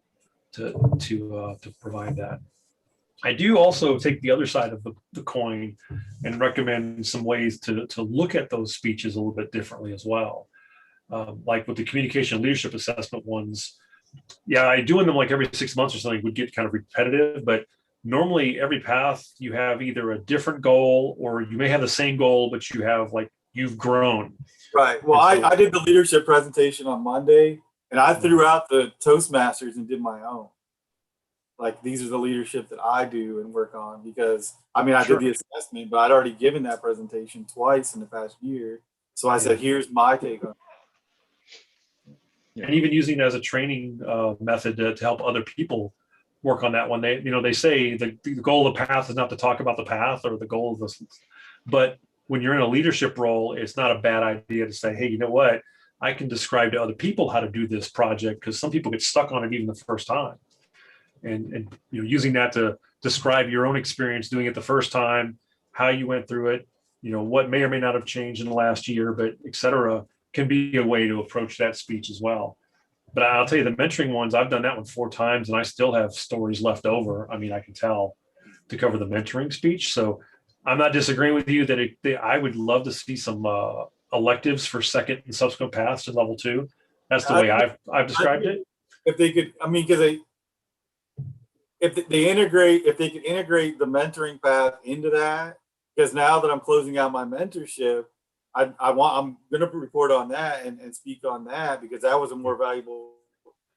to provide that. I do also take the other side of the coin and recommend some ways to look at those speeches a little bit differently as well. Like with the communication leadership assessment ones, I doing them like every 6 months or something would get kind of repetitive, but normally every path you have either a different goal or you may have the same goal, but you've grown. Right. Well, I did the leadership presentation on Monday, and I threw out the Toastmasters and did my own. Like these are the leadership that I do and work on, because I mean, I did the assessment, but I'd already given that presentation twice in the past year. So I said, here's my take on it. And even using it as a training method to help other people work on that one. They say the goal of the path is not to talk about the path or the goal of this, but when you're in a leadership role, it's not a bad idea to say, hey, you know what? I can describe to other people how to do this project, because some people get stuck on it even the first time. And using that to describe your own experience doing it the first time, how you went through it, what may or may not have changed in the last year, but et cetera, can be a way to approach that speech as well. But I'll tell you, the mentoring ones, I've done that one 4 times and I still have stories left over. I mean, I can tell to cover the mentoring speech. So I'm not disagreeing with you that I would love to see some electives for second and subsequent paths to level 2. That's the way I've described it. If they could, I mean, because if they could integrate the mentoring path into that, because now that I'm closing out my mentorship, I'm going to report on that and speak on that, because that was a more valuable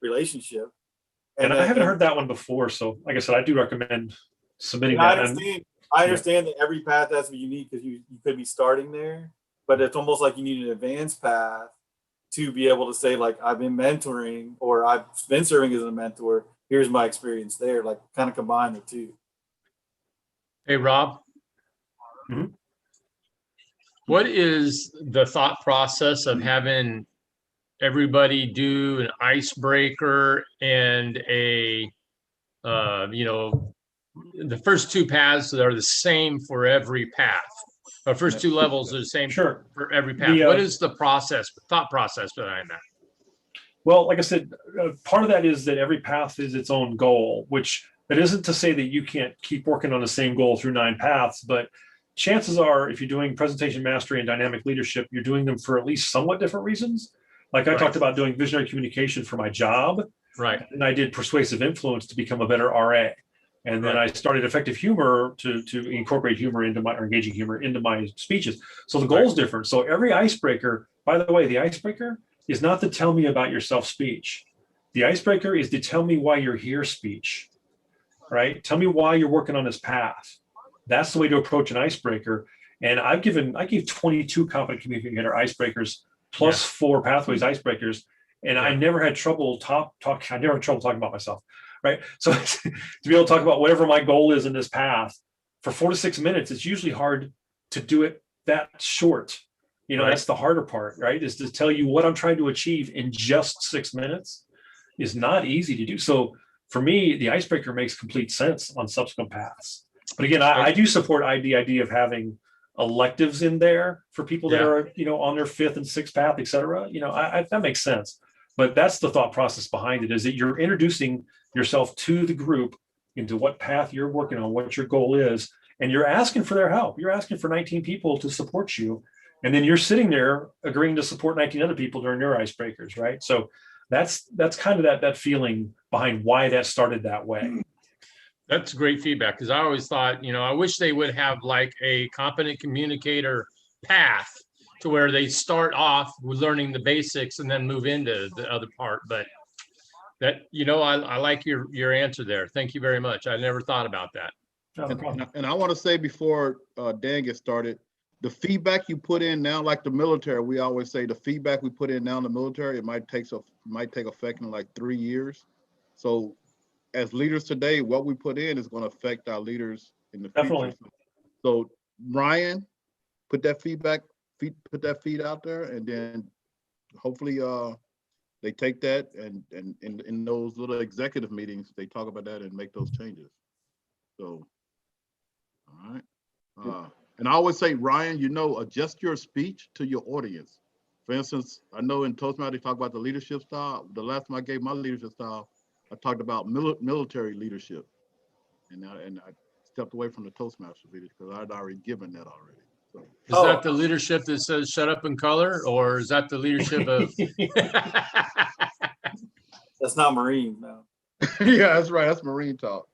relationship. And I haven't heard that one before. So like I said, I do recommend submitting that. I understand that every path has to be unique, because you could be starting there, but it's almost like you need an advanced path to be able to say, like, I've been mentoring or I've been serving as a mentor. Here's my experience there, like kind of combine the two. Hey, Rob. What is the thought process of having everybody do an icebreaker and the first 2 paths are the same for every path? The first 2 levels are the same for every path. What is the thought process behind that? Well, like I said, part of that is that every path is its own goal, which it isn't to say that you can't keep working on the same goal through 9 paths, but chances are if you're doing presentation mastery and dynamic leadership, you're doing them for at least somewhat different reasons. Like I Right. talked about doing visionary communication for my job, Right. and I did persuasive influence to become a better RA. And then I started effective humor to incorporate humor into my, or engaging humor into my speeches. So the goal's different. So every icebreaker, by the way, the icebreaker is not to tell me about yourself speech. The icebreaker is to tell me why you're here speech, right? Tell me why you're working on this path. That's the way to approach an icebreaker. And I gave 22 competent communicator icebreakers plus 4 pathways icebreakers. And I never had trouble I never had trouble talking about myself. Right. So to be able to talk about whatever my goal is in this path for 4 to 6 minutes, it's usually hard to do it that short. You know, that's the harder part, right? Is to tell you what I'm trying to achieve in just 6 minutes is not easy to do. So for me, the icebreaker makes complete sense on subsequent paths. But again, I do support the idea of having electives in there for people that are, you know, on their 5th and 6th path, et cetera. You know, that makes sense. But that's the thought process behind it, is that you're introducing yourself to the group into what path you're working on, what your goal is, and you're asking for their help. You're asking for 19 people to support you. And then you're sitting there agreeing to support 19 other people during your icebreakers, right? So that's kind of that feeling behind why that started that way. That's great feedback, because I always thought, you know, I wish they would have like a competent communicator path to where they start off with learning the basics and then move into the other part. But that, you know, I like your answer there. Thank you very much. I never thought about that. And I want to say before Dan gets started, the feedback you put in now, like the military, we always say the feedback we put in now in the military, it might take effect in like 3 years. So as leaders today, what we put in is going to affect our leaders in the future. So Ryan, put that feed out there, and then hopefully they take that and in those little executive meetings, they talk about that and make those changes. So, all right. And I always say, Ryan, you know, adjust your speech to your audience. For instance, I know in Toastmasters, they talk about the leadership style. The last time I gave my leadership style, I talked about military leadership. And I stepped away from the Toastmasters leadership because I'd already given that already. So. Is that the leadership that says shut up and color, or is that the leadership of? That's not Marine, no. Yeah, that's right. That's Marine talk.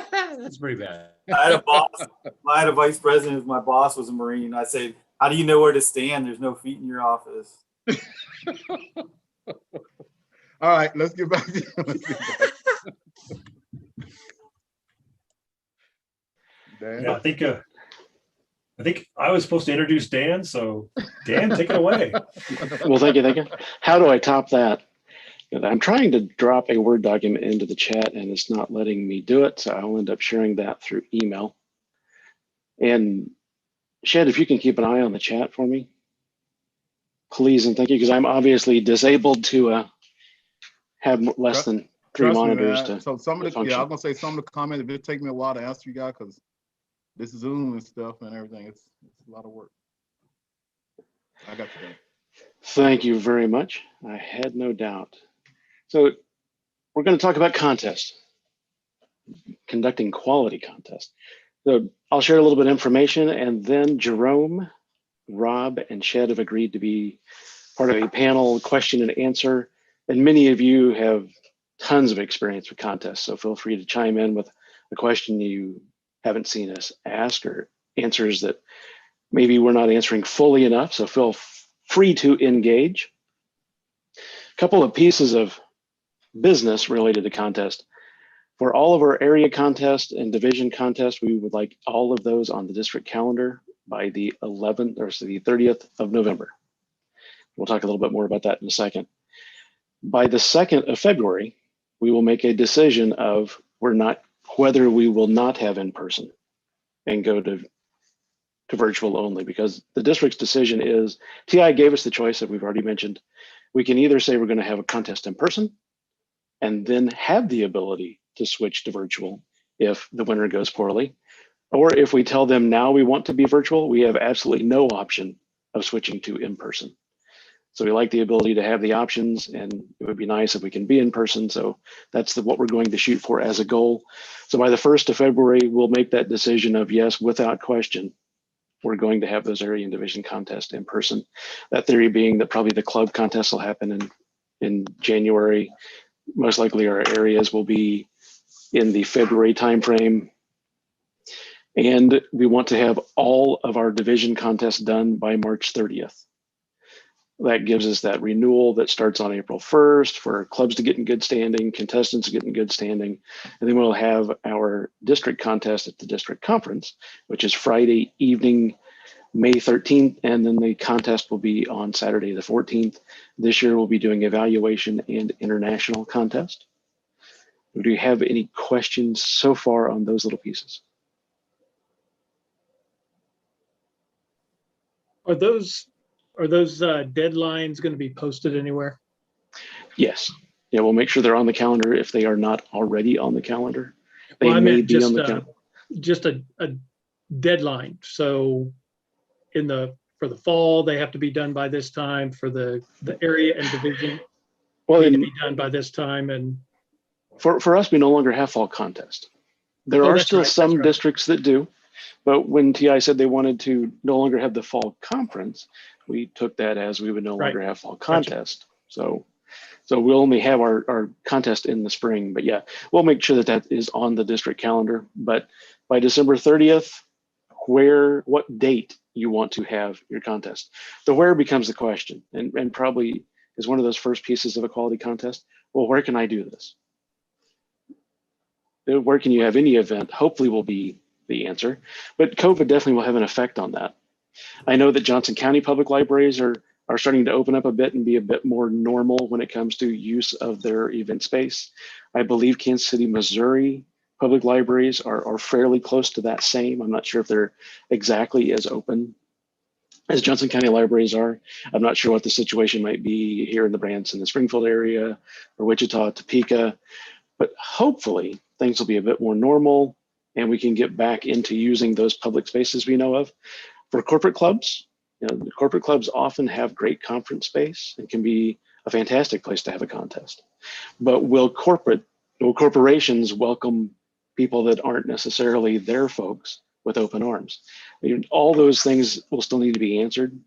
That's pretty bad. I had a boss. I had a vice president. My boss was a Marine. I said, "How do you know where to stand? There's no feet in your office." All right, let's get back to Dan. Yeah, I think I was supposed to introduce Dan, so Dan, take it away. Well, thank you. How do I top that? I'm trying to drop a Word document into the chat and it's not letting me do it. So I'll end up sharing that through email. And Shed, if you can keep an eye on the chat for me, please and thank you, because I'm obviously disabled to have less than 3 monitors to so some of the, function. I'm gonna say some of the comments, it take me a while to answer you guys because this is Zoom and stuff and everything. It's a lot of work. I got you. Thank you very much. I had no doubt. So we're going to talk about contests, conducting quality contests. So I'll share a little bit of information, and then Jerome, Rob, and Shed have agreed to be part of a panel question and answer. And many of you have tons of experience with contests, so feel free to chime in with a question you haven't seen us ask or answers that maybe we're not answering fully enough, so feel free to engage. A couple of pieces of business related to contest. For all of our area contests and division contests, we would like all of those on the district calendar by the 11th or so the 30th of November. We'll talk a little bit more about that in a second. By the 2nd of February, we will make a decision of whether we will not have in person and go to virtual only, because the district's decision is, TI gave us the choice that we've already mentioned. We can either say we're going to have a contest in person and then have the ability to switch to virtual if the winter goes poorly, or if we tell them now we want to be virtual, we have absolutely no option of switching to in person. So we like the ability to have the options, and it would be nice if we can be in person. So that's what we're going to shoot for as a goal. So by the 1st of February, we'll make that decision of yes, without question, we're going to have those area and division contests in person. That theory being that probably the club contest will happen in January. Most likely our areas will be in the February timeframe. And we want to have all of our division contests done by March 30th. That gives us that renewal that starts on April 1st for clubs to get in good standing, contestants to get in good standing. And then we'll have our district contest at the district conference, which is Friday evening, May 13th. And then the contest will be on Saturday, the 14th. This year we'll be doing evaluation and international contest. Do you have any questions so far on those little pieces? Are those deadlines going to be posted anywhere? Yes. Yeah, we'll make sure they're on the calendar if they are not already on the calendar. They Well, I may meant be on the calendar. just a deadline. So for the fall, they have to be done by this time. For the area and division, Well, need to be done by this time. And for us, we no longer have fall contest. There are that's still right, some that's right. districts that do, but when TI said they wanted to no longer have the fall conference, we took that as we would no Right. longer have fall contest. So we'll only have our contest in the spring, but yeah, we'll make sure that that is on the district calendar. But by December 30th, what date you want to have your contest. The where becomes the question, and probably is one of those first pieces of a quality contest. Well, where can I do this? Where can you have any event? Hopefully will be the answer, but COVID definitely will have an effect on that. I know that Johnson County public libraries are starting to open up a bit and be a bit more normal when it comes to use of their event space. I believe Kansas City, Missouri public libraries are fairly close to that same. I'm not sure if they're exactly as open as Johnson County libraries are. I'm not sure what the situation might be here in the Branson, the Springfield area, or Wichita, Topeka, but hopefully things will be a bit more normal and we can get back into using those public spaces we know of. For corporate clubs, the corporate clubs often have great conference space and can be a fantastic place to have a contest. But will corporations welcome people that aren't necessarily their folks with open arms? All those things will still need to be answered.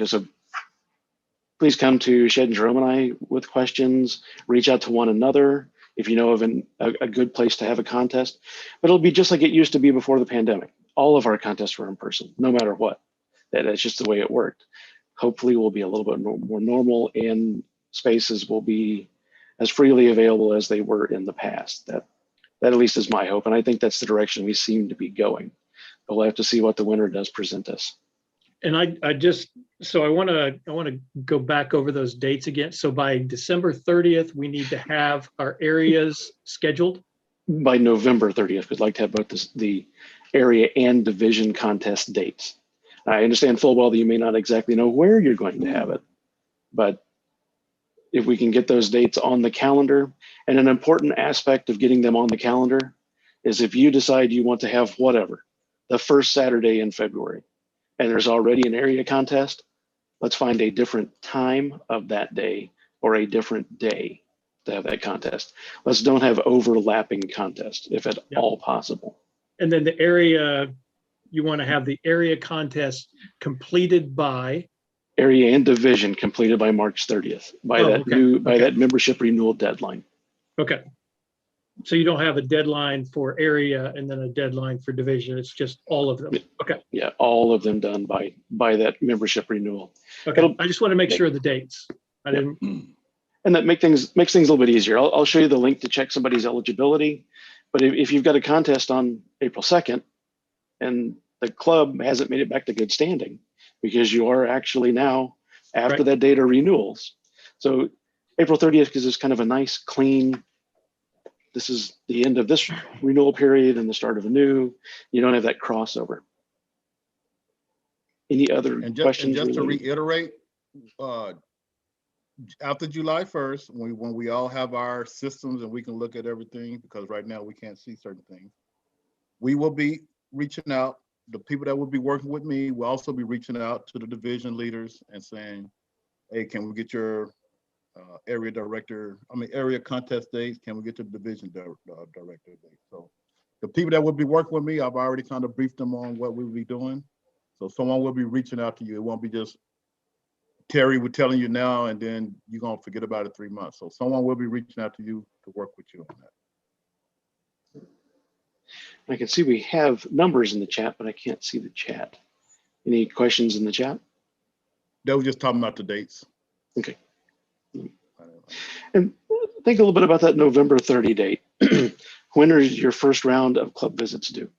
So please come to Shed and Jerome and I with questions, reach out to one another if you know of a good place to have a contest. But it'll be just like it used to be before the pandemic. All of our contests were in person, no matter what. That's just the way it worked. Hopefully we'll be a little bit more normal and spaces will be as freely available as they were in the past. That at least is my hope. And I think that's the direction we seem to be going. But we'll have to see what the winter does present us. And I want to go back over those dates again. So by December 30th, we need to have our areas scheduled. By November 30th, we'd like to have both the area and division contest dates. I understand full well that you may not exactly know where you're going to have it, but if we can get those dates on the calendar, and an important aspect of getting them on the calendar is if you decide you want to have whatever, the first Saturday in February, and there's already an area contest, let's find a different time of that day or a different day to have that contest. Let's don't have overlapping contests if at all possible. And then the area, you want to have the area contest completed by? Area and division completed by March 30th, by that membership renewal deadline. Okay. So you don't have a deadline for area and then a deadline for division. It's just all of them. Okay. Yeah, all of them done by that membership renewal. Okay. I just want to make sure of the dates. I didn't. And that makes things a little bit easier. I'll show you the link to check somebody's eligibility. But if you've got a contest on April 2nd and the club hasn't made it back to good standing because you are actually now after that date of renewals. So April 30th gives us kind of a nice clean, this is the end of this renewal period and the start of a new, you don't have that crossover. Any other questions? And just to reiterate, after July 1st, when we all have our systems and we can look at everything, because right now we can't see certain things, we will be reaching out. The people that will be working with me will also be reaching out to the division leaders and saying, hey, can we get your area contest dates? Can we get your division director dates? So The people that will be working with me, I've already kind of briefed them on what we'll be doing. So someone will be reaching out to you. It won't be just Terry will telling you now and then you're gonna forget about it 3 months. So someone will be reaching out to you to work with you on that. I can see we have numbers in the chat, but I can't see the chat. Any questions in the chat? They were just talking about the dates. Okay. And think a little bit about that November 30 date. When is your first round of club visits due?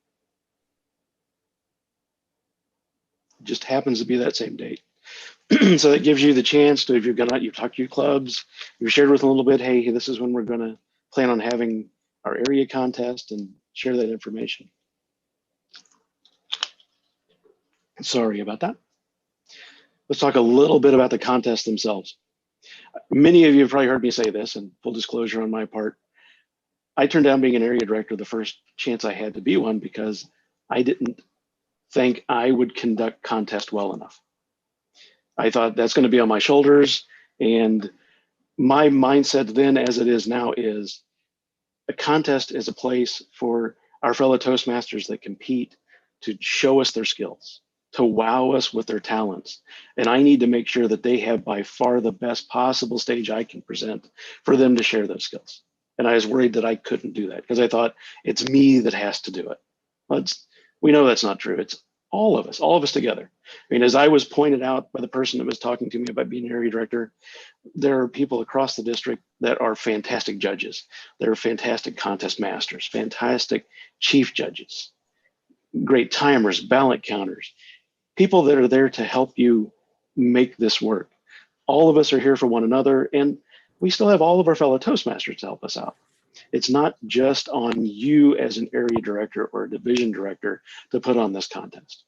Just happens to be that same date. So that gives you the chance to, if you've talked to your clubs, you've shared with them a little bit, hey, this is when we're gonna plan on having our area contest, and share that information. Sorry about that. Let's talk a little bit about the contests themselves. Many of you have probably heard me say this, and full disclosure on my part, I turned down being an area director the first chance I had to be one because I didn't think I would conduct contest well enough. I thought that's going to be on my shoulders, and my mindset then, as it is now, is a contest is a place for our fellow Toastmasters that compete to show us their skills, to wow us with their talents. And I need to make sure that they have by far the best possible stage I can present for them to share those skills. And I was worried that I couldn't do that because I thought it's me that has to do it. Well, we know that's not true. It's all of us together. I mean, as I was pointed out by the person that was talking to me about being an area director, there are people across the district that are fantastic judges. They're fantastic contest masters, fantastic chief judges, great timers, ballot counters, people that are there to help you make this work. All of us are here for one another, and we still have all of our fellow Toastmasters to help us out. It's not just on you as an area director or a division director to put on this contest.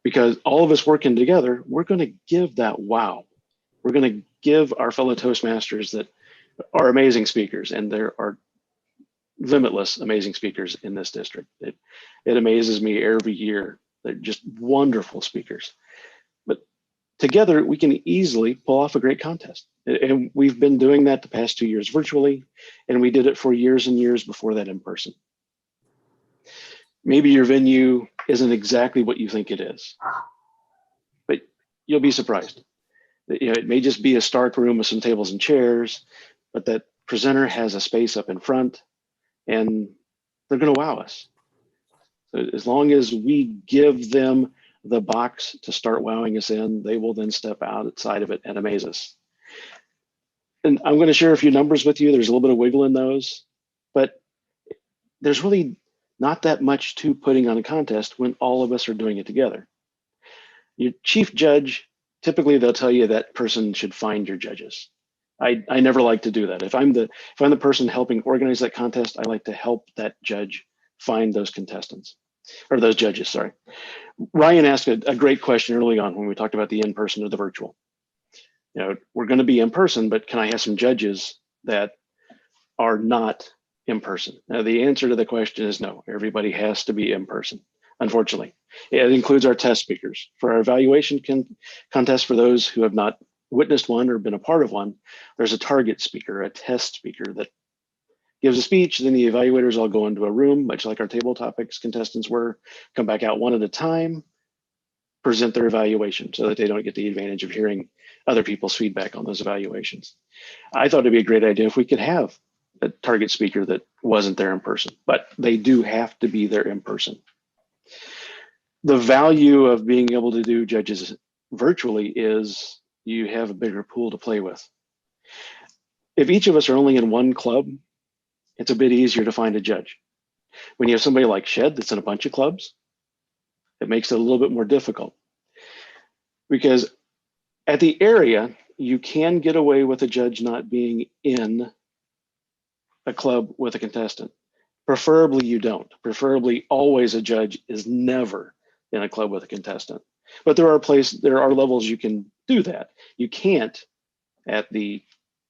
Because all of us working together, we're going to give that wow. We're going to give our fellow Toastmasters that are amazing speakers, and there are limitless amazing speakers in this district. It amazes me every year. They're just wonderful speakers. But together, we can easily pull off a great contest. And we've been doing that the past 2 years virtually, and we did it for years and years before that in person. Maybe your venue isn't exactly what you think it is, but you'll be surprised. You know, it may just be a stark room with some tables and chairs, but that presenter has a space up in front, and they're going to wow us. So as long as we give them the box to start wowing us in, they will then step outside of it and amaze us. And I'm going to share a few numbers with you. There's a little bit of wiggle in those, but there's really not that much to putting on a contest when all of us are doing it together. Your chief judge, typically they'll tell you that person should find your judges. I never like to do that. If I'm the person helping organize that contest, I like to help that judge find those contestants, or those judges, sorry. Ryan asked a great question early on when we talked about the in-person or the virtual. You know, we're going to be in person, but can I have some judges that are not in person? Now, the answer to the question is no. Everybody has to be in person, unfortunately. It includes our test speakers. For our evaluation contest, for those who have not witnessed one or been a part of one, there's a target speaker, a test speaker that gives a speech. Then the evaluators all go into a room, much like our table topics contestants were, come back out one at a time, present their evaluation so that they don't get the advantage of hearing other people's feedback on those evaluations. I thought it'd be a great idea if we could have a target speaker that wasn't there in person, but they do have to be there in person. The value of being able to do judges virtually is you have a bigger pool to play with. If each of us are only in one club, it's a bit easier to find a judge. When you have somebody like Shed that's in a bunch of clubs, it makes it a little bit more difficult. Because at the area, you can get away with a judge not being in a club with a contestant. Preferably you don't. Preferably always a judge is never in a club with a contestant. But there are levels you can do that. You can't at the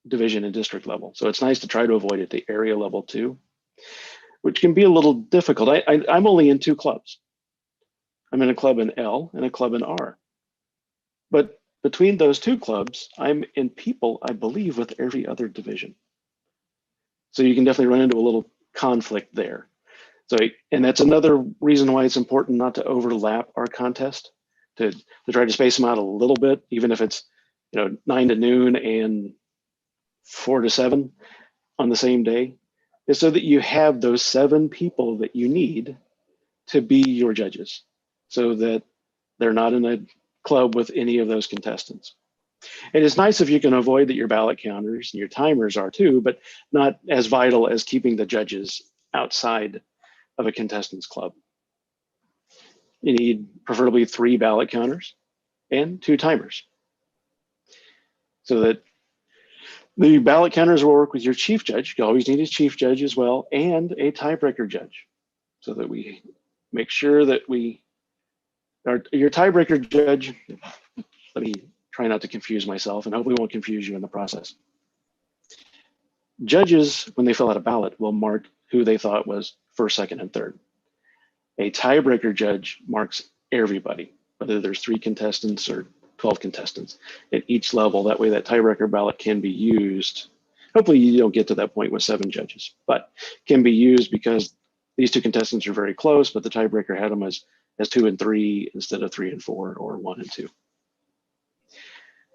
division and district level. So it's nice to try to avoid at the area level too, which can be a little difficult. I'm only in 2 clubs. I'm in a club in L and a club in R. But between those 2 clubs, I'm in people, I believe, with every other division. So you can definitely run into a little conflict there. So, and that's another reason why it's important not to overlap our contest, to try to space them out a little bit, even if it's, 9 to noon and 4 to 7 on the same day, is so that you have those 7 people that you need to be your judges, so that they're not in a club with any of those contestants. And it's nice if you can avoid that your ballot counters and your timers are too, but not as vital as keeping the judges outside of a contestants club. You need preferably 3 ballot counters and 2 timers, so that the ballot counters will work with your chief judge. You always need a chief judge as well, and a tiebreaker judge, so that we make sure that your tiebreaker judge, let me try not to confuse myself, and hopefully won't confuse you in the process. Judges, when they fill out a ballot, will mark who they thought was first, second, and third. A tiebreaker judge marks everybody, whether there's 3 contestants or 12 contestants at each level. That way that tiebreaker ballot can be used. Hopefully you don't get to that point with 7 judges, but can be used because these 2 contestants are very close, but the tiebreaker had them as 2 and 3 instead of 3 and 4 or 1 and 2.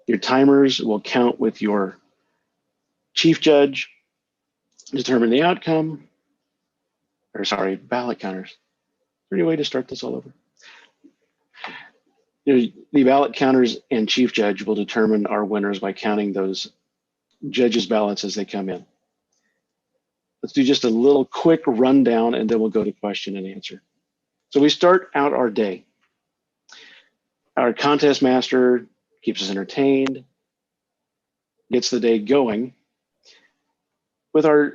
Your timers will count with your chief judge, determine the outcome, or sorry, ballot counters. Is there any way to start this all over? The ballot counters and chief judge will determine our winners by counting those judges' ballots as they come in. Let's do just a little quick rundown, and then we'll go to question and answer. So we start out our day. Our contest master keeps us entertained, gets the day going. With our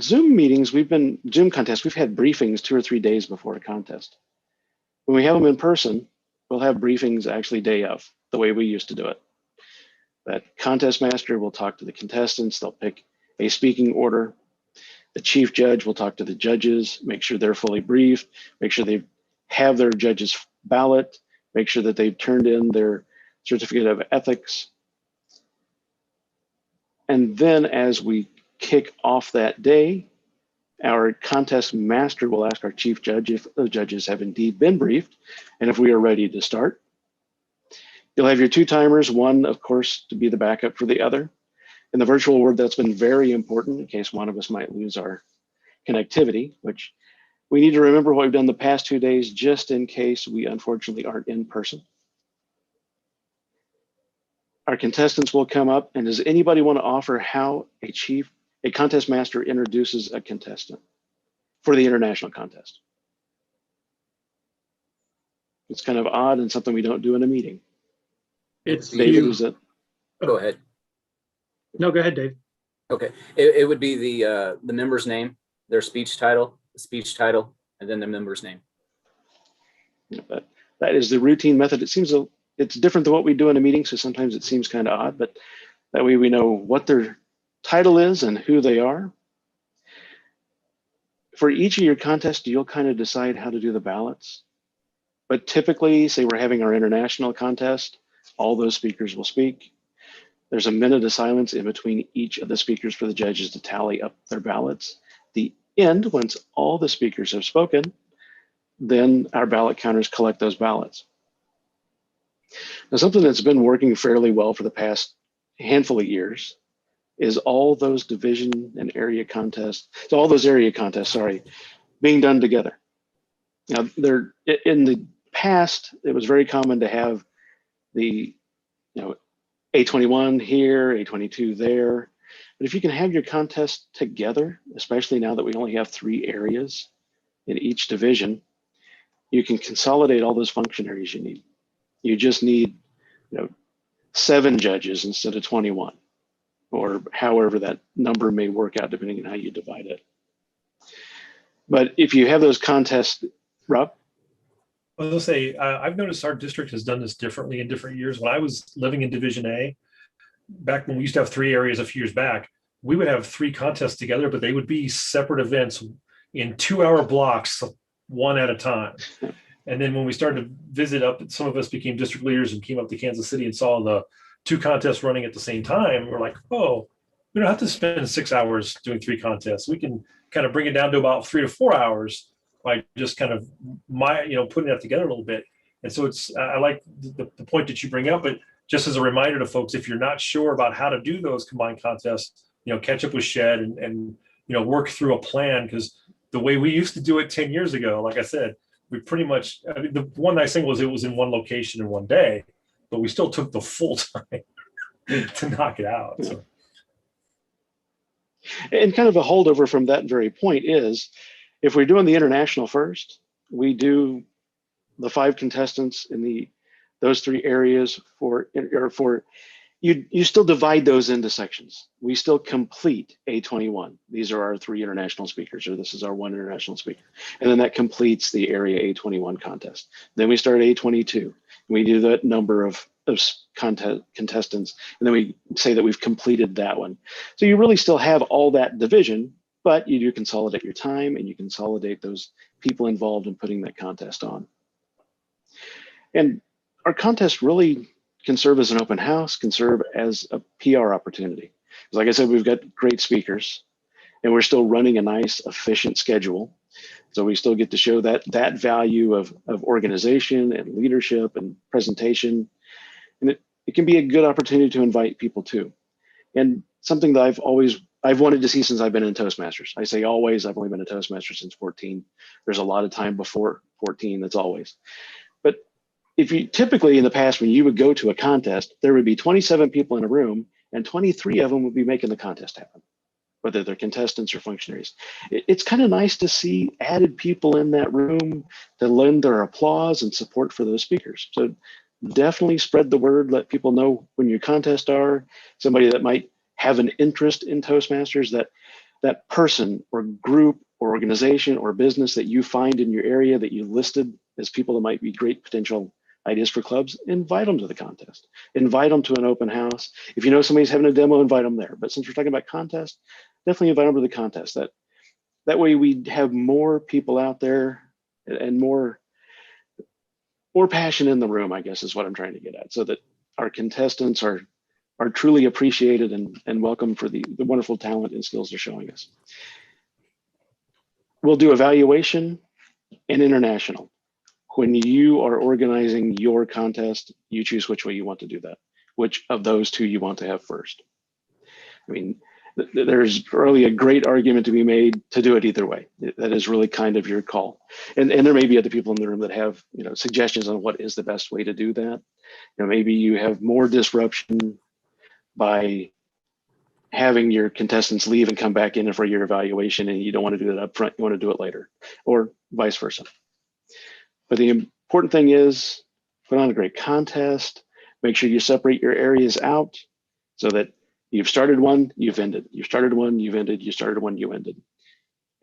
Zoom meetings, Zoom contests, we've had briefings 2 or 3 days before a contest. When we have them in person, we'll have briefings actually day of, the way we used to do it. That contest master will talk to the contestants, they'll pick a speaking order. The chief judge will talk to the judges, make sure they're fully briefed, make sure they have their judge's ballot, make sure that they've turned in their certificate of ethics. And then as we kick off that day, our contest master will ask our chief judge if the judges have indeed been briefed and if we are ready to start. You'll have your 2 timers, one, of course, to be the backup for the other. In the virtual world, that's been very important in case one of us might lose our connectivity, which we need to remember what we've done the past 2 days, just in case we unfortunately aren't in person. Our contestants will come up, and does anybody want to offer how a contest master introduces a contestant for the international contest? It's kind of odd and something we don't do in a meeting. It's David, is it? Go ahead. No, go ahead, Dave. Okay, it would be the member's name, their speech title, the speech title, and then the member's name. That is the routine method. It seems it's different than what we do in a meeting, so sometimes it seems kind of odd, but that way we know what their title is and who they are. For each of your contests, you'll kind of decide how to do the ballots. But typically, say we're having our international contest, all those speakers will speak. There's a minute of silence in between each of the speakers for the judges to tally up their ballots. The end, once all the speakers have spoken, then our ballot counters collect those ballots. Now, something that's been working fairly well for the past handful of years is all those division and area contests, being done together. Now, in the past, it was very common to have the, A21 here, A22 there. But if you can have your contest together, especially now that we only have 3 areas in each division, you can consolidate all those functionaries you need. You just need 7 judges instead of 21, or however that number may work out depending on how you divide it. But if you have those contests, Rob? I was going to say, I've noticed our district has done this differently in different years. When I was living in Division A, back when we used to have 3 areas a few years back, we would have 3 contests together, but they would be separate events in 2-hour blocks, one at a time. And then when we started to visit up, some of us became district leaders and came up to Kansas City and saw the 2 contests running at the same time. We're like, oh, we don't have to spend 6 hours doing 3 contests. We can kind of bring it down to about 3 to 4 hours by just kind of putting that together a little bit. And so I like the point that you bring up, but just as a reminder to folks, if you're not sure about how to do those combined contests, catch up with Shed and work through a plan, because the way we used to do it 10 years ago, like I said, we pretty much, the one nice thing was it was in one location in one day, but we still took the full time to knock it out. So. And kind of a holdover from that very point is, if we're doing the international first, we do the 5 contestants in those 3 areas you still divide those into sections. We still complete A21. These are our 3 international speakers, or this is our 1 international speaker. And then that completes the area A21 contest. Then we start A22. And we do that number of contestants, and then we say that we've completed that one. So you really still have all that division, but you do consolidate your time and you consolidate those people involved in putting that contest on. And our contest really can serve as an open house, can serve as a PR opportunity. Like I said, we've got great speakers and we're still running a nice, efficient schedule. So we still get to show that value of organization and leadership and presentation. And it can be a good opportunity to invite people too. And something that I've wanted to see since I've been in Toastmasters. I say always, I've only been a Toastmaster since 14. There's a lot of time before 14, that's always. But if you typically in the past, when you would go to a contest, there would be 27 people in a room and 23 of them would be making the contest happen, whether they're contestants or functionaries. It's kind of nice to see added people in that room to lend their applause and support for those speakers. So definitely spread the word, let people know when your contests are, somebody that might have an interest in Toastmasters, that person or group or organization or business that you find in your area that you listed as people that might be great potential ideas for clubs, invite them to the contest, invite them to an open house. If you know somebody's having a demo, invite them there. But since we're talking about contest, definitely invite them to the contest. That way we have more people out there and more passion in the room, I guess is what I'm trying to get at, so that our contestants are truly appreciated and welcome for the wonderful talent and skills they're showing us. We'll do evaluation and international. When you are organizing your contest, you choose which way you want to do that, which of those 2 you want to have first. I mean, there's really a great argument to be made to do it either way. That is really kind of your call. And there may be other people in the room that have suggestions on what is the best way to do that. Maybe you have more disruption by having your contestants leave and come back in for your evaluation, and you don't want to do that up front, you want to do it later, or vice versa. But the important thing is put on a great contest, make sure you separate your areas out so that you've started one, you've ended. You started one, you've ended, you started one, you ended.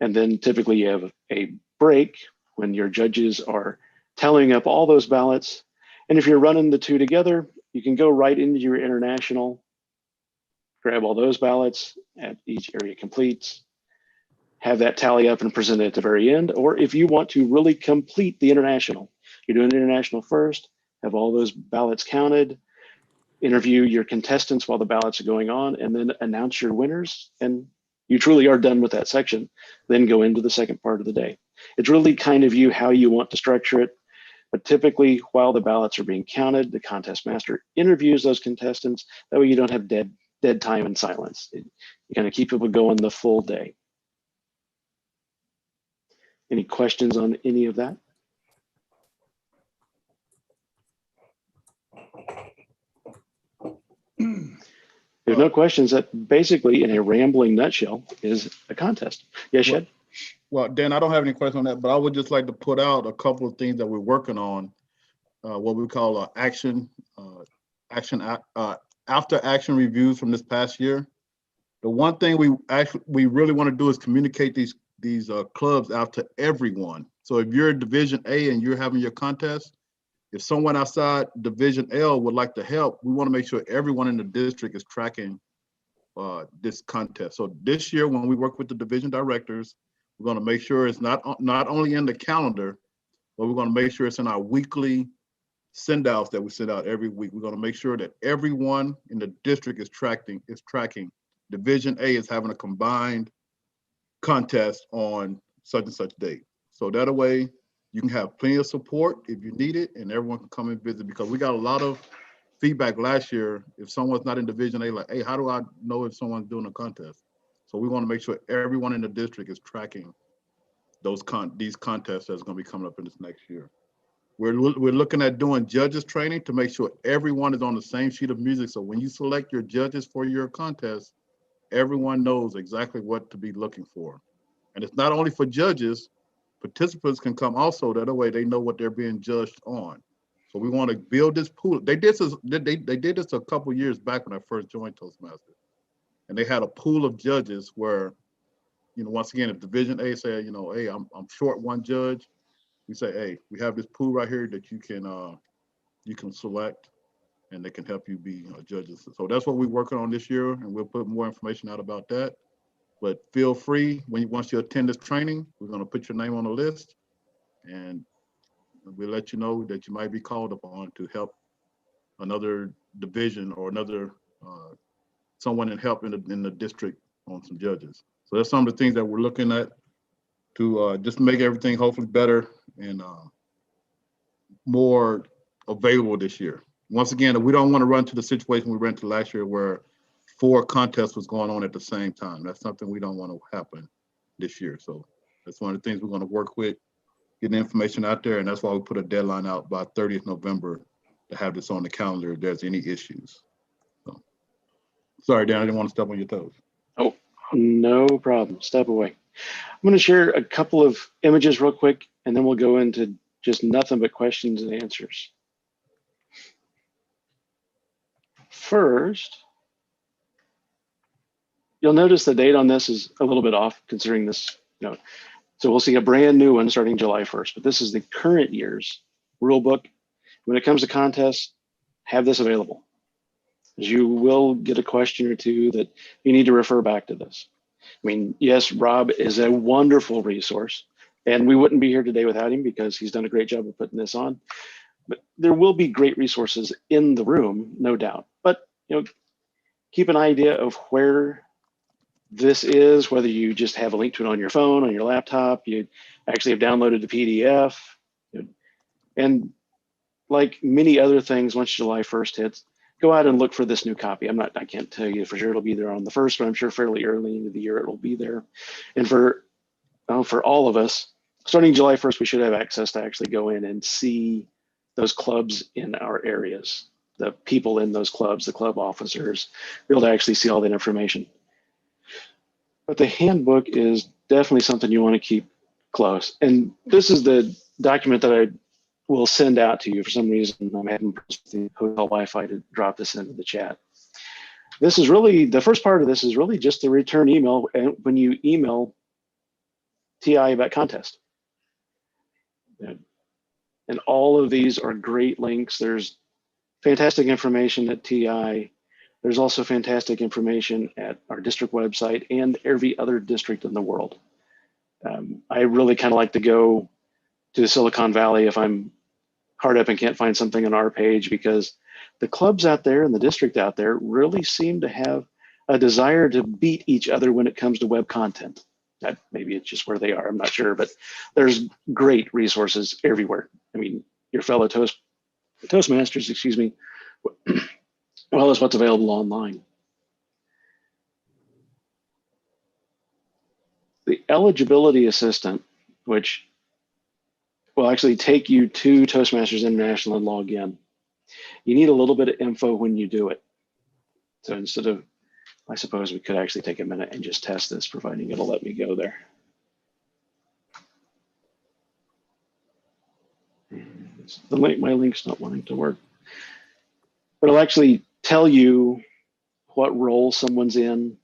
And then typically you have a break when your judges are tallying up all those ballots. And if you're running the 2 together, you can go right into your international, grab all those ballots at each area completes, have that tally up and present it at the very end. Or if you want to really complete the international, you're doing international first, have all those ballots counted, interview your contestants while the ballots are going on, and then announce your winners. And you truly are done with that section. Then go into the second part of the day. It's really kind of you how you want to structure it. But typically, while the ballots are being counted, the contest master interviews those contestants. That way you don't have dead time and silence. You kind of keep people going the full day. Any questions on any of that? There's no questions. That basically, in a rambling nutshell, is a contest. Yes, Shed? Well, Dan, I don't have any questions on that, but I would just like to put out a couple of things that we're working on, what we call after action reviews from this past year. The one thing we really want to do is communicate these clubs out to everyone. So if you're Division A and you're having your contest, if someone outside Division L would like to help, we want to make sure everyone in the district is tracking this contest. So this year, when we work with the division directors, we're going to make sure it's not only in the calendar, but we're going to make sure it's in our weekly send-outs that we send out every week. We're going to make sure that everyone in the district is tracking Division A is having a combined contest on such and such date. So that way you can have plenty of support if you need it, and everyone can come and visit, because we got a lot of feedback last year. If someone's not in Division A, like, hey, how do I know if someone's doing a contest? So we want to make sure everyone in the district is tracking these contests that's going to be coming up in this next year. We're looking at doing judges training to make sure everyone is on the same sheet of music. So when you select your judges for your contest, everyone knows exactly what to be looking for. And it's not only for judges, participants can come also. That way they know what they're being judged on. So we want to build this pool. They did this a couple years back when I first joined Toastmasters. And they had a pool of judges where, you know, once again, if Division A said, you know, hey, I'm short one judge, we say, hey, we have this pool right here that you can select, and they can help you be judges. So that's what we're working on this year, and we'll put more information out about that. But feel free, once you attend this training, we're going to put your name on the list, and we'll let you know that you might be called upon to help another division or another someone in help in the district on some judges. So that's some of the things that we're looking at to just make everything hopefully better and more available this year. Once again, we don't want to run to the situation we ran to last year where 4 contests was going on at the same time. That's something we don't want to happen this year. So that's one of the things we're going to work with, getting information out there. And that's why we put a deadline out by 30th November to have this on the calendar if there's any issues. So, sorry, Dan, I didn't want to step on your toes. Oh, no problem. Step away. I'm going to share a couple of images real quick, and then we'll go into just nothing but questions and answers. First, you'll notice the date on this is a little bit off considering this, you know, so we'll see a brand new one starting July 1st, but this is the current year's rule book. When it comes to contests, have this available. You will get a question or two that you need to refer back to this. I mean, yes, Rob is a wonderful resource, and we wouldn't be here today without him because he's done a great job of putting this on. But there will be great resources in the room, no doubt. But you know, keep an idea of where this is, whether you just have a link to it on your phone, on your laptop, you actually have downloaded the PDF. And like many other things, once July 1st hits, go out and look for this new copy. I can't tell you for sure it'll be there on the 1st, but I'm sure fairly early into the year it will be there. And for all of us, starting July 1st, we should have access to actually go in and see those clubs in our areas, the people in those clubs, the club officers, be able to actually see all that information. But the handbook is definitely something you want to keep close. And this is the document that I will send out to you. For some reason, I'm having the hotel Wi-Fi to drop this into the chat. This is really, the first part of this is really just the return email when you email TI about contest. And all of these are great links. There's fantastic information at TI. There's also fantastic information at our district website and every other district in the world. I really kind of like to go to Silicon Valley if I'm hard up and can't find something on our page, because the clubs out there and the district out there really seem to have a desire to beat each other when it comes to web content. Maybe it's just where they are, I'm not sure, but there's great resources everywhere. I mean, your fellow Toastmasters, excuse me, well as what's available online. The eligibility assistant, which will actually take you to Toastmasters International and log in. You need a little bit of info when you do it. So instead of, I suppose we could actually take a minute and just test this, providing it'll let me go there. The link, my link's not wanting to work. But it'll actually tell you what role someone's in.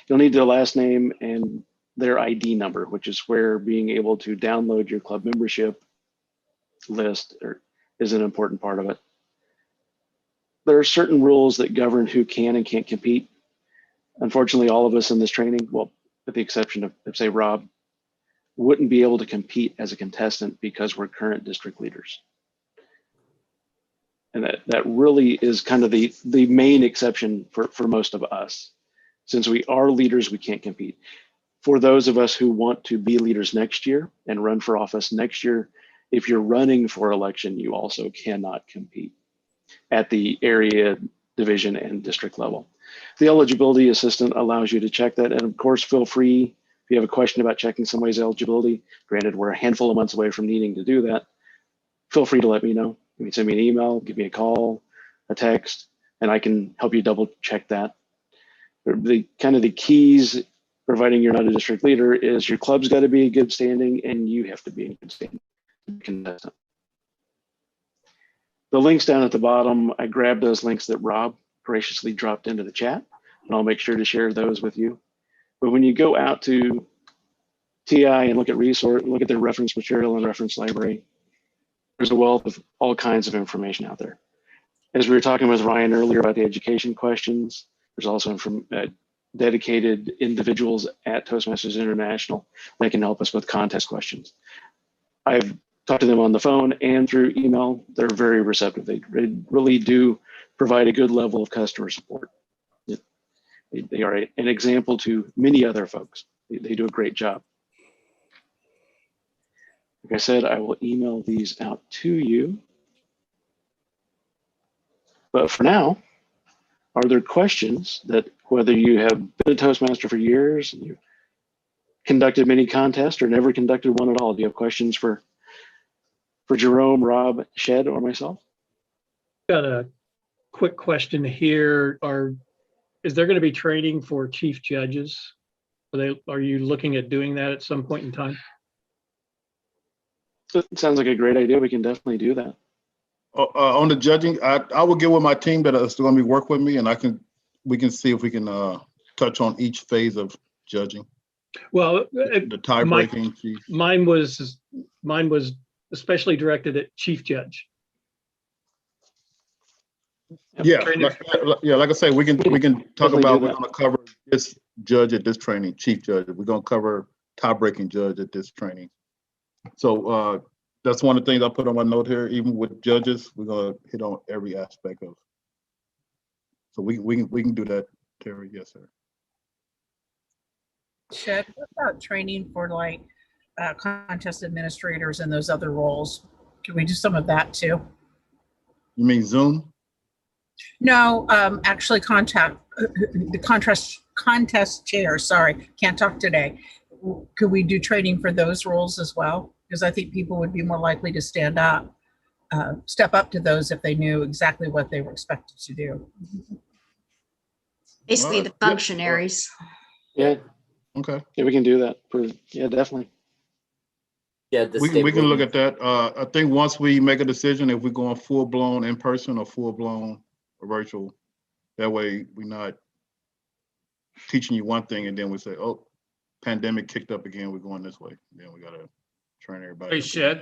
You'll need their last name and their ID number, which is where being able to download your club membership list is an important part of it. There are certain rules that govern who can and can't compete. Unfortunately, all of us in this training, well, with the exception of, say, Rob, wouldn't be able to compete as a contestant because we're current district leaders. And that really is kind of the main exception for most of us. Since we are leaders, we can't compete. For those of us who want to be leaders next year and run for office next year, if you're running for election, you also cannot compete at the area, division, and district level. The eligibility assistant allows you to check that. And of course, feel free if you have a question about checking somebody's eligibility. Granted, we're a handful of months away from needing to do that. Feel free to let me know. You can send me an email, give me a call, a text, and I can help you double check that. The kind of the keys, providing you're not a district leader, is your club's got to be in good standing and you have to be in good standing. Contestant. The links down at the bottom, I grabbed those links that Rob graciously dropped into the chat, and I'll make sure to share those with you. But when you go out to TI and look at their reference material and reference library, there's a wealth of all kinds of information out there. As we were talking with Ryan earlier about the education questions, there's also dedicated individuals at Toastmasters International that can help us with contest questions. I've talked to them on the phone and through email. They're very receptive. They really do provide a good level of customer support. They are an example to many other folks. They do a great job. Like I said, I will email these out to you. But for now, are there questions that, whether you have been a Toastmaster for years, and you've conducted many contests or never conducted one at all, do you have questions for Jerome, Rob, Shed, or myself? Got a quick question here. Is there going to be training for chief judges? Are you looking at doing that at some point in time? It sounds like a great idea. We can definitely do that. On the judging, I will get with my team that is going to be work with me, and we can see if we can touch on each phase of judging. Well, the tie breaking. Mine was especially directed at chief judge. Yeah, like I say, we can talk about, we're going to cover this judge at this training, chief judge. We're going to cover tie breaking judge at this training. So that's one of the things I put on my note here. Even with judges, we're going to hit on every aspect of. So we can do that, Terry. Yes, sir. Shed, what about training for like contest administrators and those other roles? Can we do some of that too? You mean Zoom? No, actually the contest chair, sorry, can't talk today. Could we do training for those roles as well? Because I think people would be more likely to step up to those if they knew exactly what they were expected to do. Basically the functionaries. Yeah. Okay. Yeah, we can do that. Yeah, definitely. Yeah, we can look at that. I think once we make a decision, if we're going full blown in person or full blown virtual, that way we're not teaching you one thing and then we say, oh, pandemic kicked up again, we're going this way. Then we got to train everybody. Hey, Shed.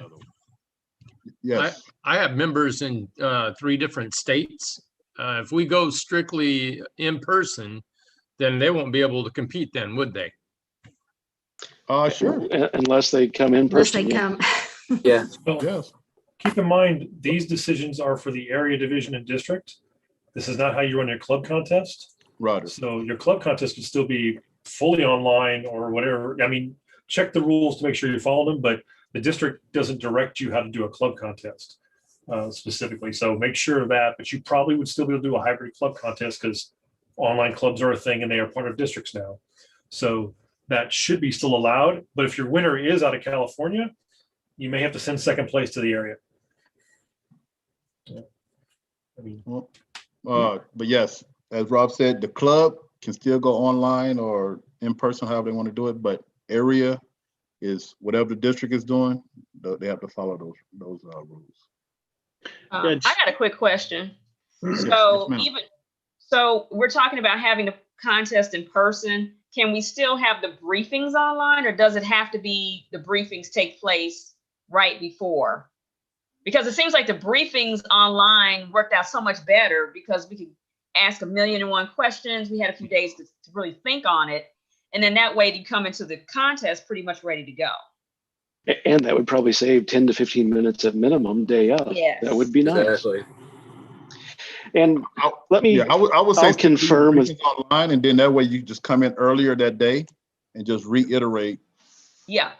Yes. I have members in 3 different states. If we go strictly in person, then they won't be able to compete then, would they? Sure. Unless they come in person. Unless they come. Yeah. So yes. Keep in mind, these decisions are for the area, division, and district. This is not how you run your club contest. Right. So your club contest would still be fully online or whatever. I mean, check the rules to make sure you follow them, but the district doesn't direct you how to do a club contest specifically. So make sure of that, but you probably would still be able to do a hybrid club contest because online clubs are a thing and they are part of districts now. So that should be still allowed. But if your winner is out of California, you may have to send second place to the area. Yeah. I mean, but yes, as Rob said, the club can still go online or in person, however they want to do it. But area is whatever the district is doing, they have to follow those rules. I got a quick question. Yes, So we're talking about having a contest in person. Can we still have the briefings online, or does it have to be the briefings take place right before? Because it seems like the briefings online worked out so much better because we could ask 1,000,001 questions. We had a few days to really think on it. And then that way you come into the contest pretty much ready to go. And that would probably save 10 to 15 minutes at minimum day of. Yes. That would be nice. Exactly. And let me, Yeah, I would say I'll confirm with, briefings online, and then that way you just come in earlier that day and just reiterate. Yeah.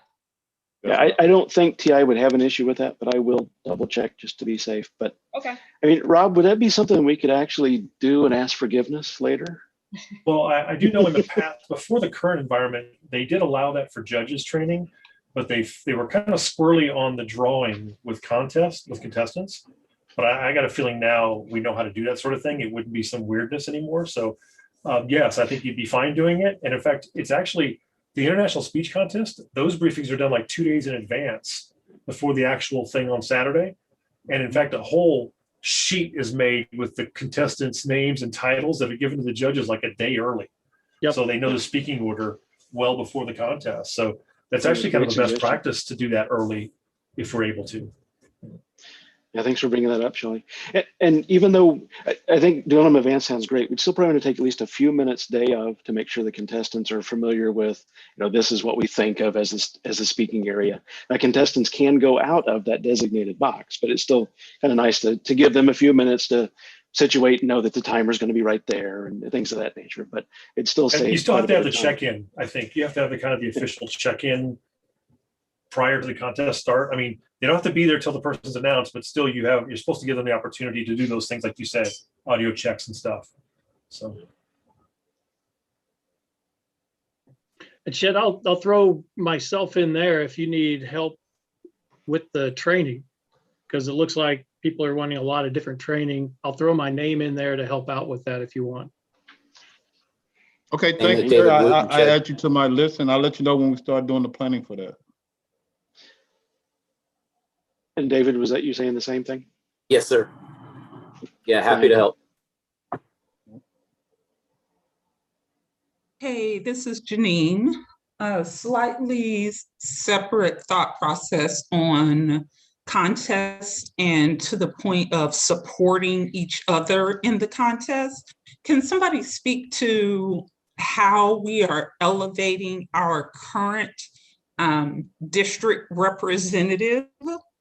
yeah, I don't think TI would have an issue with that, but I will double check just to be safe. But Okay. I mean, Rob, would that be something we could actually do and ask forgiveness later? Well, I do know in the past, before the current environment, they did allow that for judges training, but they were kind of squirrely on the drawing with contestants. But I got a feeling now we know how to do that sort of thing. It wouldn't be some weirdness anymore. So yes, I think you'd be fine doing it. And in fact, it's actually the International Speech Contest. Those briefings are done like 2 days in advance before the actual thing on Saturday. And in fact, a whole sheet is made with the contestants' names and titles that are given to the judges like a day early. Yep. So they know the speaking order well before the contest. So that's actually kind of a best practice to do that early if we're able to. Yeah, thanks for bringing that up, Shelley. And even though I think doing them in advance sounds great, we'd still probably want to take at least a few minutes day of to make sure the contestants are familiar with, this is what we think of as a speaking area. Now, contestants can go out of that designated box, but it's still kind of nice to give them a few minutes to situate and know that the timer is going to be right there and things of that nature. But it still saves. You still have to have the check-in. I think you have to have the official check-in prior to the contest start. I mean, they don't have to be there till the person's announced, but still you're supposed to give them the opportunity to do those things, like you said, audio checks and stuff. So. And Chet, I'll throw myself in there if you need help with the training, because it looks like people are wanting a lot of different training. I'll throw my name in there to help out with that if you want. Okay, thank you. I add you to my list, and I'll let you know when we start doing the planning for that. And David, was that you saying the same thing? Yes, sir. Yeah, happy to help. Hey, this is Janine. A slightly separate thought process on contest and to the point of supporting each other in the contest. Can somebody speak to how we are elevating our current district representative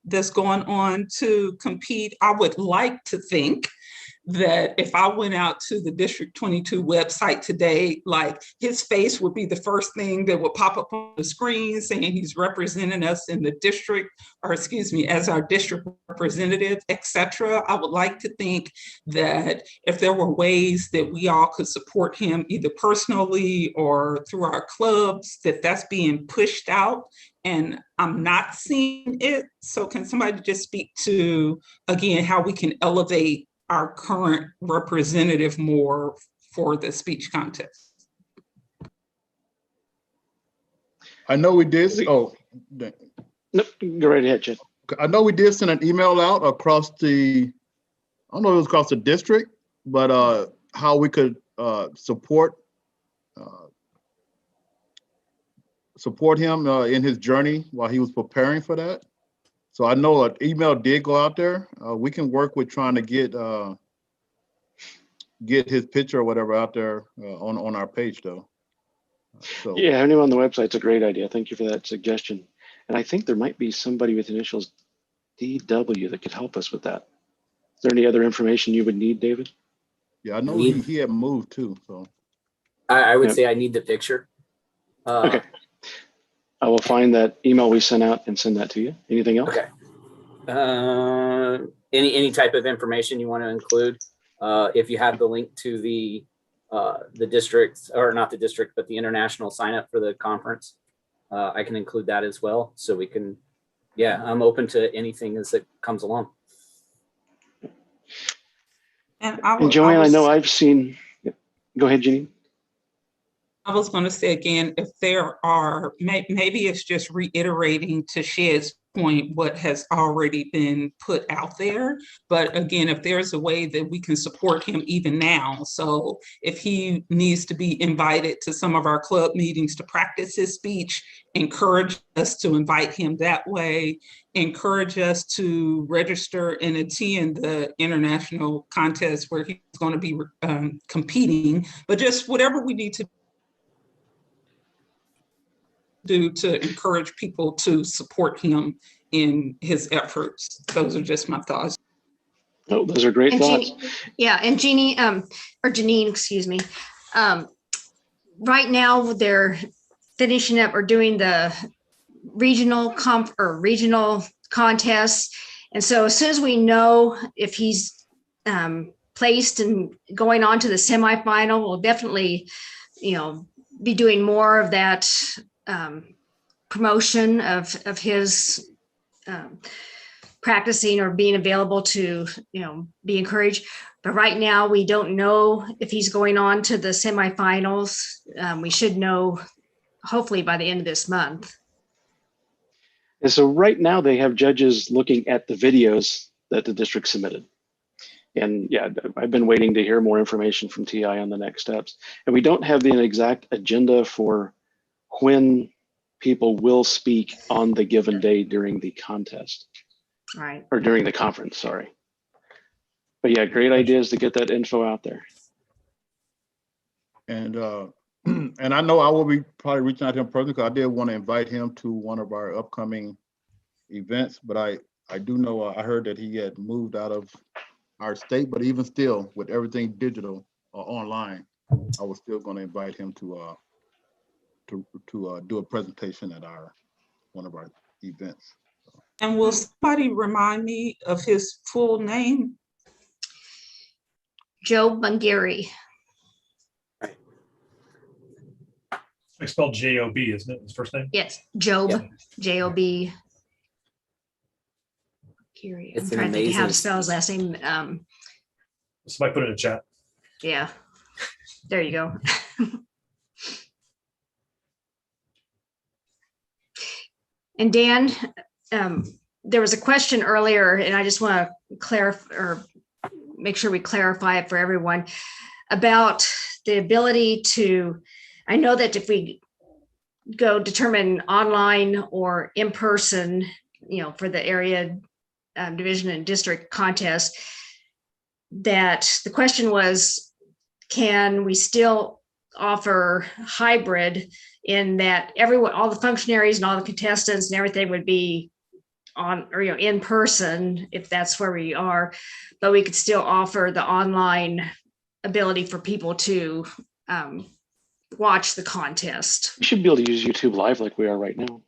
that's going on to compete? I would like to think that if I went out to the District 22 website today, like his face would be the first thing that would pop up on the screen saying he's representing us in the district, or excuse me, as our district representative, etc. I would like to think that if there were ways that we all could support him either personally or through our clubs, that's being pushed out. And I'm not seeing it. So can somebody just speak to, again, how we can elevate our current representative more for the speech contest? I know we did. Oh, no, go right ahead, Chet. I know we did send an email out across I don't know if it was across the district, but how we could support him in his journey while he was preparing for that. So I know an email did go out there. We can work with trying to get his picture or whatever out there on our page, though. So yeah, having him on the website's a great idea. Thank you for that suggestion. And I think there might be somebody with initials DW that could help us with that. Is there any other information you would need, David? Yeah, I know he had moved too. So I would say I need the picture. Okay. I will find that email we sent out and send that to you. Anything else? Okay. Any type of information you want to include? If you have the link to the district, or not the district, but the international sign up for the conference, I can include that as well. So we can, I'm open to anything as it comes along. And Joanne, I know I've seen, go ahead, Janine. I was going to say again, if there are, maybe it's just reiterating to Shed's point what has already been put out there. But again, if there's a way that we can support him even now, so if he needs to be invited to some of our club meetings to practice his speech, encourage us to invite him that way, encourage us to register and attend the international contest where he's going to be competing, but just whatever we need to do to encourage people to support him in his efforts. Those are just my thoughts. Oh, those are great And thoughts. Yeah, and Janine, excuse me. Right now, they're finishing up or doing the regional contests. And so as soon as we know if he's placed and going on to the semifinal, we'll definitely, be doing more of that promotion of his practicing or being available to, be encouraged. But right now, we don't know if he's going on to the semifinals. We should know hopefully by the end of this month. And so right now they have judges looking at the videos that the district submitted. And yeah, I've been waiting to hear more information from TI on the next steps. And we don't have the exact agenda for when people will speak on the given day during the contest. Right. Or during the conference, sorry. But yeah, great ideas to get that info out there. And and I know I will be probably reaching out to him personally because I did want to invite him to one of our upcoming events. But I do know I heard that he had moved out of our state, but even still, with everything digital or online, I was still going to invite him to do a presentation at one of our events. And will somebody remind me of his full name? Joe Bungary. It's spelled J-O-B, isn't it, his first name? Yes, Job, Yeah. J-O-B. Gary. I'm It's an trying to think of how to amazing- spell his last name. Somebody put it in the chat. Yeah, there you go. And Dan, there was a question earlier, and I just want to clarify or make sure we clarify it for everyone about the ability to, I know that if we go determine online or in person, for the area division and district contest, that the question was, can we still offer hybrid in that everyone, all the functionaries and all the contestants and everything would be on or in person if that's where we are, but we could still offer the online ability for people to watch the contest. We should be able to use YouTube Live like we are right now.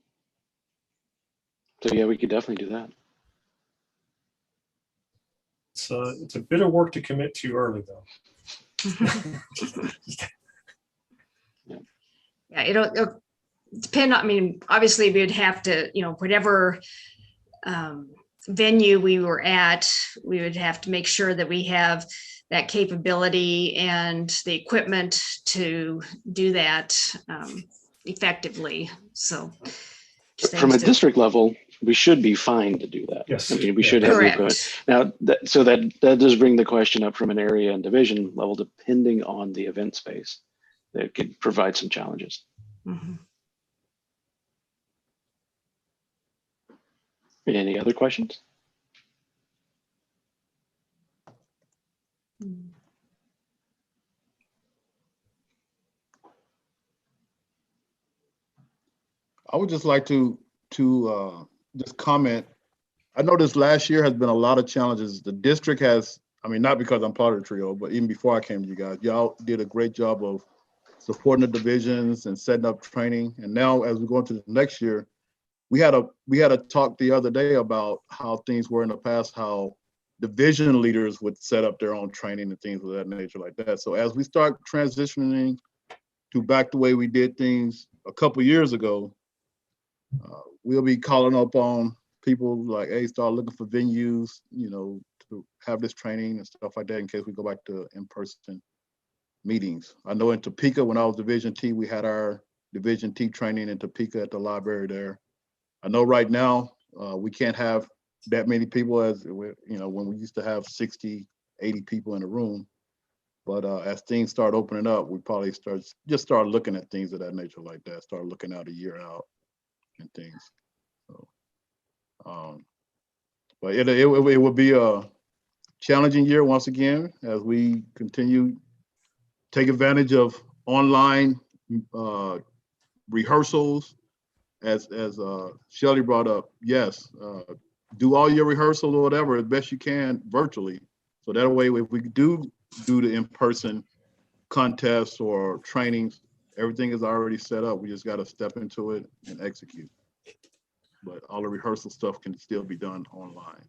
So yeah, we could definitely do that. It's a bit of work to commit to early though. Yeah, it'll depend on, I mean, obviously we'd have to, whatever venue we were at, we would have to make sure that we have that capability and the equipment to do that effectively. So just From a things to- district level, we should be fine to do that. Yes. I mean, we Yeah. should have the Correct. equipment. Now, that does bring the question up from an area and division level, depending on the event space. That could provide some challenges. Mhm. Any other questions? I would just like to just comment. I know this last year has been a lot of challenges. The district has, I mean, not because I'm part of the trio, but even before I came to you guys, y'all did a great job of supporting the divisions and setting up training. And now as we go into the next year, we had a talk the other day about how things were in the past, how division leaders would set up their own training and things of that nature like that. So as we start transitioning to back the way we did things a couple years ago, we'll be calling up on people like, hey, start looking for venues, to have this training and stuff like that in case we go back to in-person meetings. I know in Topeka, when I was Division T, we had our Division T training in Topeka at the library there. I know right now, we can't have that many people as, when we used to have 60, 80 people in a room. But as things start opening up, we probably start looking at things of that nature like that, start looking out a year out and things. So, but it will be a challenging year once again as we continue take advantage of online rehearsals. As Shelley brought up, yes, do all your rehearsals or whatever as best you can virtually. So that way, if we do the in-person contests or trainings, everything is already set up. We just got to step into it and execute. But all the rehearsal stuff can still be done online.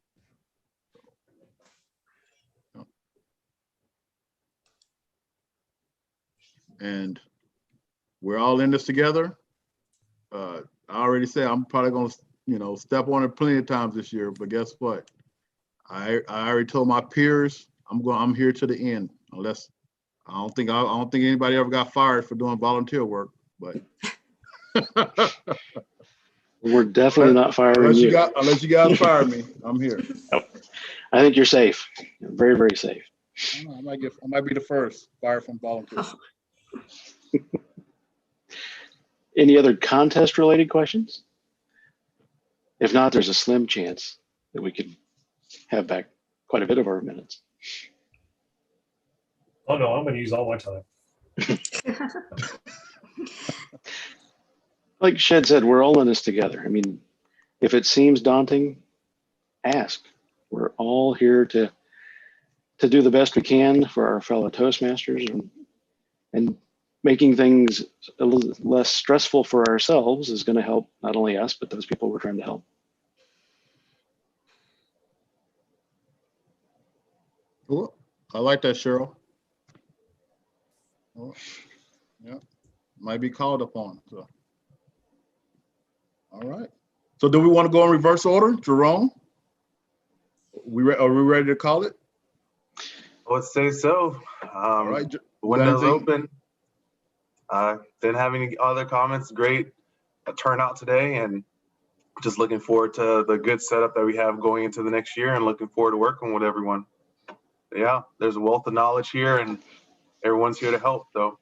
And we're all in this together. I already said I'm probably going to, step on it plenty of times this year. But guess what? I already told my peers I'm here to the end. Unless I don't think anybody ever got fired for doing volunteer work. But we're definitely not firing unless you. Unless you guys fire me, I'm here. I think you're safe. You're very, very safe. I might be the first fired from volunteers. Any other contest related questions? If not, there's a slim chance that we could have back quite a bit of our minutes. Oh no, I'm going to use all my time. Like Shed said, we're all in this together. I mean, if it seems daunting, ask. We're all here to do the best we can for our fellow Toastmasters, and making things a little less stressful for ourselves is going to help not only us, but those people we're trying to help. Cool. I like that, Cheryl. Oh, yeah, might be called upon. So, all right. So, do we want to go in reverse order, Jerome? Are we ready to call it? Let's say so. All right. Windows open. Didn't have any other comments. Great turnout today, and just looking forward to the good setup that we have going into the next year, and looking forward to working with everyone. Yeah, there's a wealth of knowledge here, and everyone's here to help. So,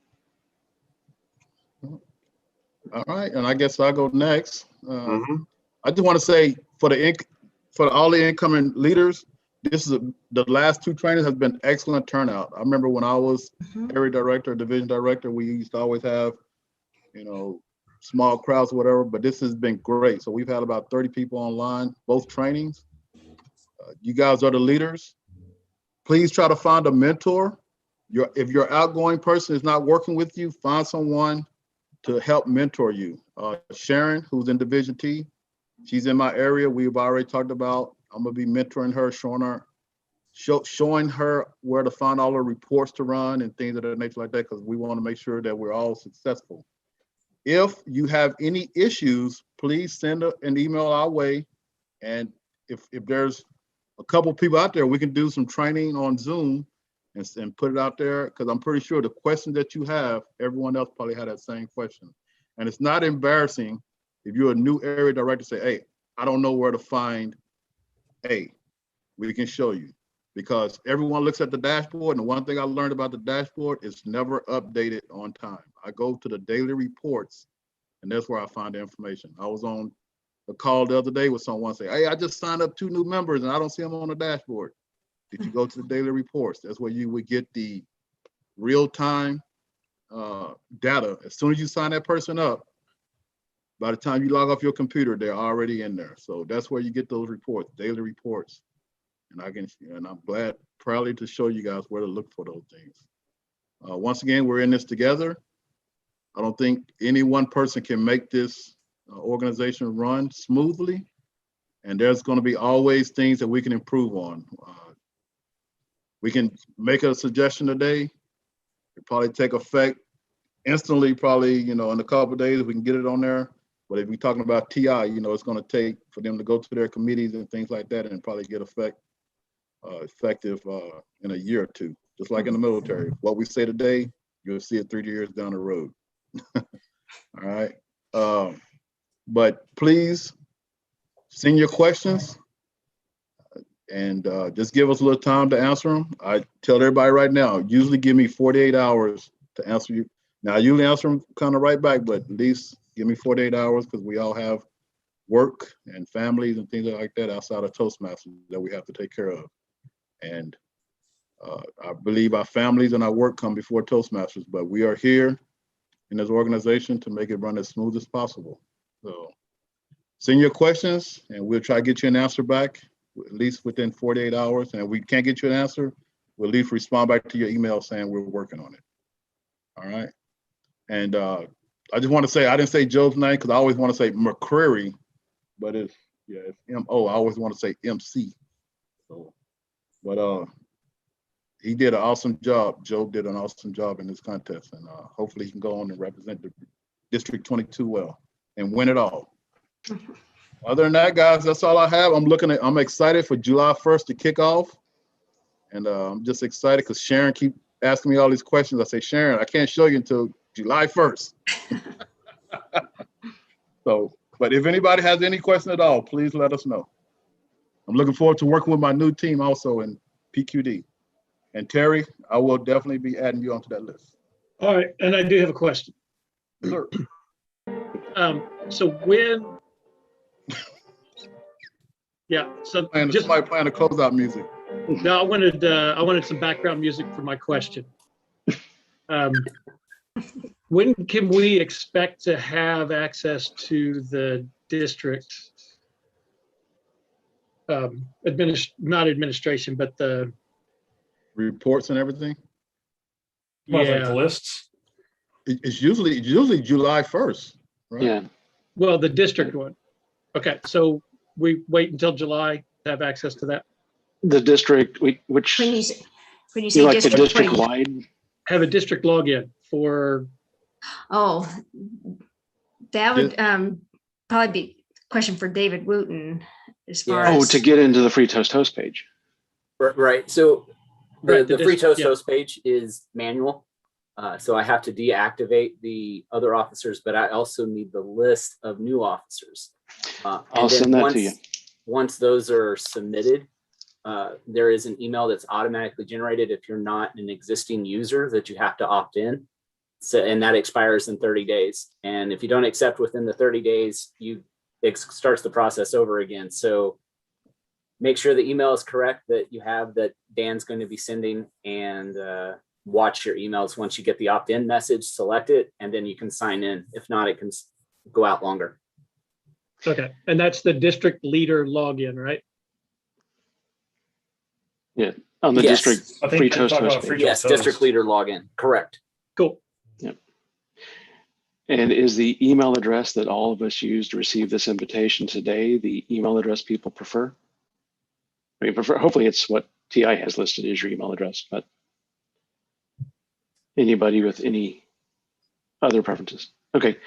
all right, and I guess I'll go next. I just want to say for all the incoming leaders, this is the last two trainings has been excellent turnout. I remember when I was area director, division director, we used to always have, small crowds or whatever, but this has been great. So we've had about 30 people online, both trainings. You guys are the leaders. Please try to find a mentor. If your outgoing person is not working with you, find someone to help mentor you. Sharon, who's in Division T, she's in my area. We've already talked about, I'm gonna be mentoring her, showing her where to find all the reports to run and things of that nature like that, because we want to make sure that we're all successful. If you have any issues, please send an email our way. And if there's a couple people out there, we can do some training on Zoom and put it out there, because I'm pretty sure the question that you have, everyone else probably had that same question. And it's not embarrassing if you're a new area director, say, hey, I don't know where to find A. We can show you, because everyone looks at the dashboard, and the one thing I learned about the dashboard is never updated on time. I go to the daily reports, and that's where I find the information. I was on a call the other day with someone say, hey, I just signed up 2 new members and I don't see them on the dashboard. Did you go to the daily reports? That's where you would get the real-time data. As soon as you sign that person up, by the time you log off your computer, they're already in there. So that's where you get those reports, daily reports. And I'm proudly to show you guys where to look for those things. Once again, we're in this together. I don't think any one person can make this organization run smoothly. And there's going to be always things that we can improve on. We can make a suggestion today. It probably take effect instantly, probably, in a couple of days, we can get it on there. But if we're talking about TI, it's going to take for them to go to their committees and things like that, and probably get effective in a year or two, just like in the military. What we say today, you'll see it 3 years down the road. All right. But please send your questions and just give us a little time to answer them. I tell everybody right now, usually give me 48 hours to answer you. Now, I usually answer them kind of right back, but at least give me 48 hours, because we all have work and families and things like that outside of Toastmasters that we have to take care of. And I believe our families and our work come before Toastmasters, but we are here in this organization to make it run as smooth as possible. So send your questions and we'll try to get you an answer back at least within 48 hours. And if we can't get you an answer, we'll at least respond back to your email saying we're working on it. All right. And I just want to say, I didn't say Joe's name because I always want to say McCreary, but it's M-O. I always want to say MC. So, but he did an awesome job. Joe did an awesome job in this contest, and hopefully he can go on and represent the District 22 well and win it all. Other than that, guys, that's all I have. I'm excited for July 1st to kick off. And I'm just excited because Sharon keep asking me all these questions. I say, Sharon, I can't show you until July 1st. So, but if anybody has any question at all, please let us know. I'm looking forward to working with my new team also in PQD. And Terry, I will definitely be adding you onto that list. All right, and I do have a question. Sure. So when, yeah, so just somebody playing the closeout music. No, I wanted some background music for my question. When can we expect to have access to the district not administration, but the reports and everything? Like the lists? It's usually July 1st, right? Yeah. Well, the district one. Okay, so we wait until July to have access to that? The district, which When you say like district, the what do district you- wide. Have a district login for, Oh, that would probably be a question for David Wooten as far Oh, as. to get into the Free Toast Host page. Right. So Right, the the Free dis- Toast yeah. Host page is manual. So I have to deactivate the other officers, but I also need the list of new officers. I'll And then send that to you. Once those are submitted, there is an email that's automatically generated if you're not an existing user that you have to opt in. So, and that expires in 30 days. And if you don't accept within the 30 days, it starts the process over again. So make sure the email is correct that you have that Dan's going to be sending, and watch your emails. Once you get the opt-in message, select it, and then you can sign in. If not, it can go out longer. okay, and that's the district leader login, right? Yeah, on the Yes. district I think Free they're Toast talking Host about Free page. Yes, Toast district Host. leader login. Correct. Cool. And is the email address that all of us use to receive this invitation today the email address people prefer? I mean, hopefully it's what TI has listed as your email address, but anybody with any other preferences? Okay,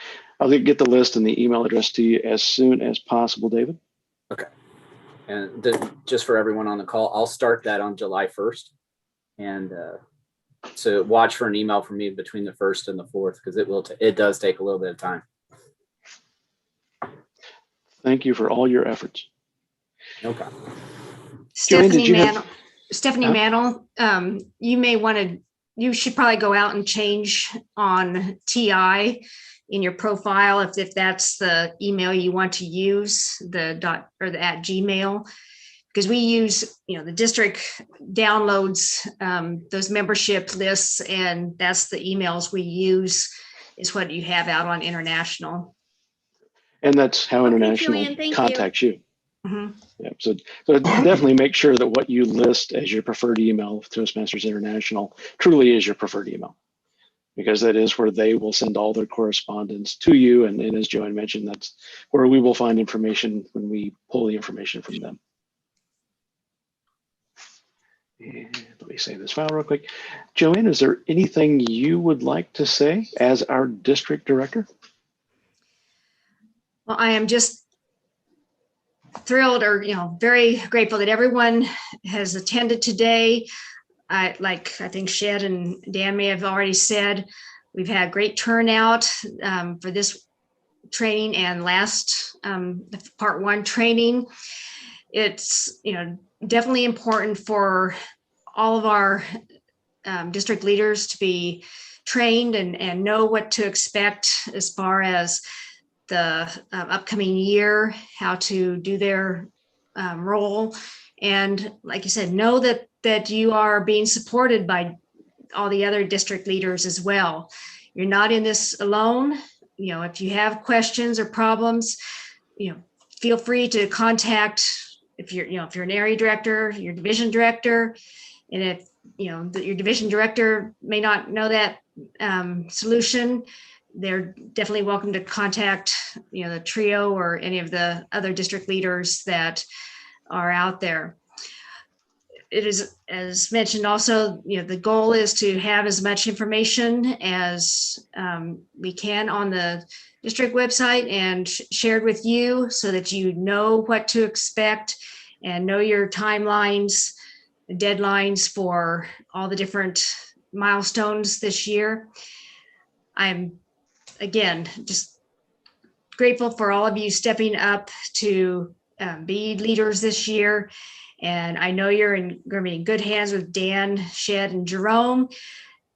I'll get the list and the email address to you as soon as possible, David. Okay. And then just for everyone on the call, I'll start that on July 1st. And so watch for an email from me between the 1st and the 4th, because it does take a little bit of time. Thank you for all your efforts. No problem. Joanne, did Stephanie you Mantle, have- Stephanie Huh? Mantle, you should probably go out and change on TI in your profile if that's the email you want to use, the @Gmail, because we use, the district downloads those membership lists, and that's the emails we use is what you have out on international. And that's how International Joanne, thank you. contacts you. Mhm. Yeah, so definitely make sure that what you list as your preferred email of Toastmasters International truly is your preferred email, because that is where they will send all their correspondence to you. And as Joanne mentioned, that's where we will find information when we pull the information from them. And let me save this file real quick. Joanne, is there anything you would like to say as our district director? Well, I am just thrilled or, very grateful that everyone has attended today. I think Shed and Dan may have already said, we've had great turnout for this training and last part 1 training. It's, definitely important for all of our district leaders to be trained and know what to expect as far as the upcoming year, how to do their role. And like you said, know that you are being supported by all the other district leaders as well. You're not in this alone. If you have questions or problems, feel free to contact if you're, if you're an area director, your division director, and if, your division director may not know that solution, they're definitely welcome to contact, the trio or any of the other district leaders that are out there. It is, as mentioned also, the goal is to have as much information as we can on the district website and shared with you so that you know what to expect and know your timelines, deadlines for all the different milestones this year. I'm, again, just grateful for all of you stepping up to be leaders this year. And I know you're going to be in good hands with Dan, Shed, and Jerome.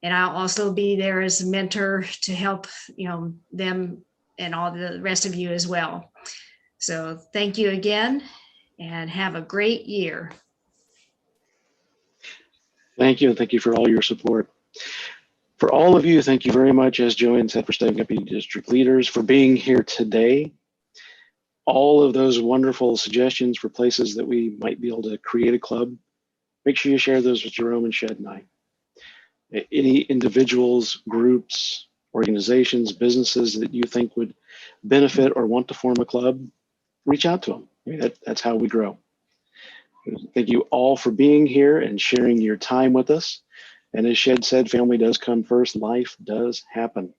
And I'll also be there as a mentor to help, them and all the rest of you as well. So thank you again and have a great year. Thank you. Thank you for all your support. For all of you, thank you very much, as Joanne said, for stepping up, district leaders, for being here today. All of those wonderful suggestions for places that we might be able to create a club, make sure you share those with Jerome and Shed and I. Any individuals, groups, organizations, businesses that you think would benefit or want to form a club, reach out to them. I mean, that's how we grow. Thank you all for being here and sharing your time with us. And as Shed said, family does come first. Life does happen.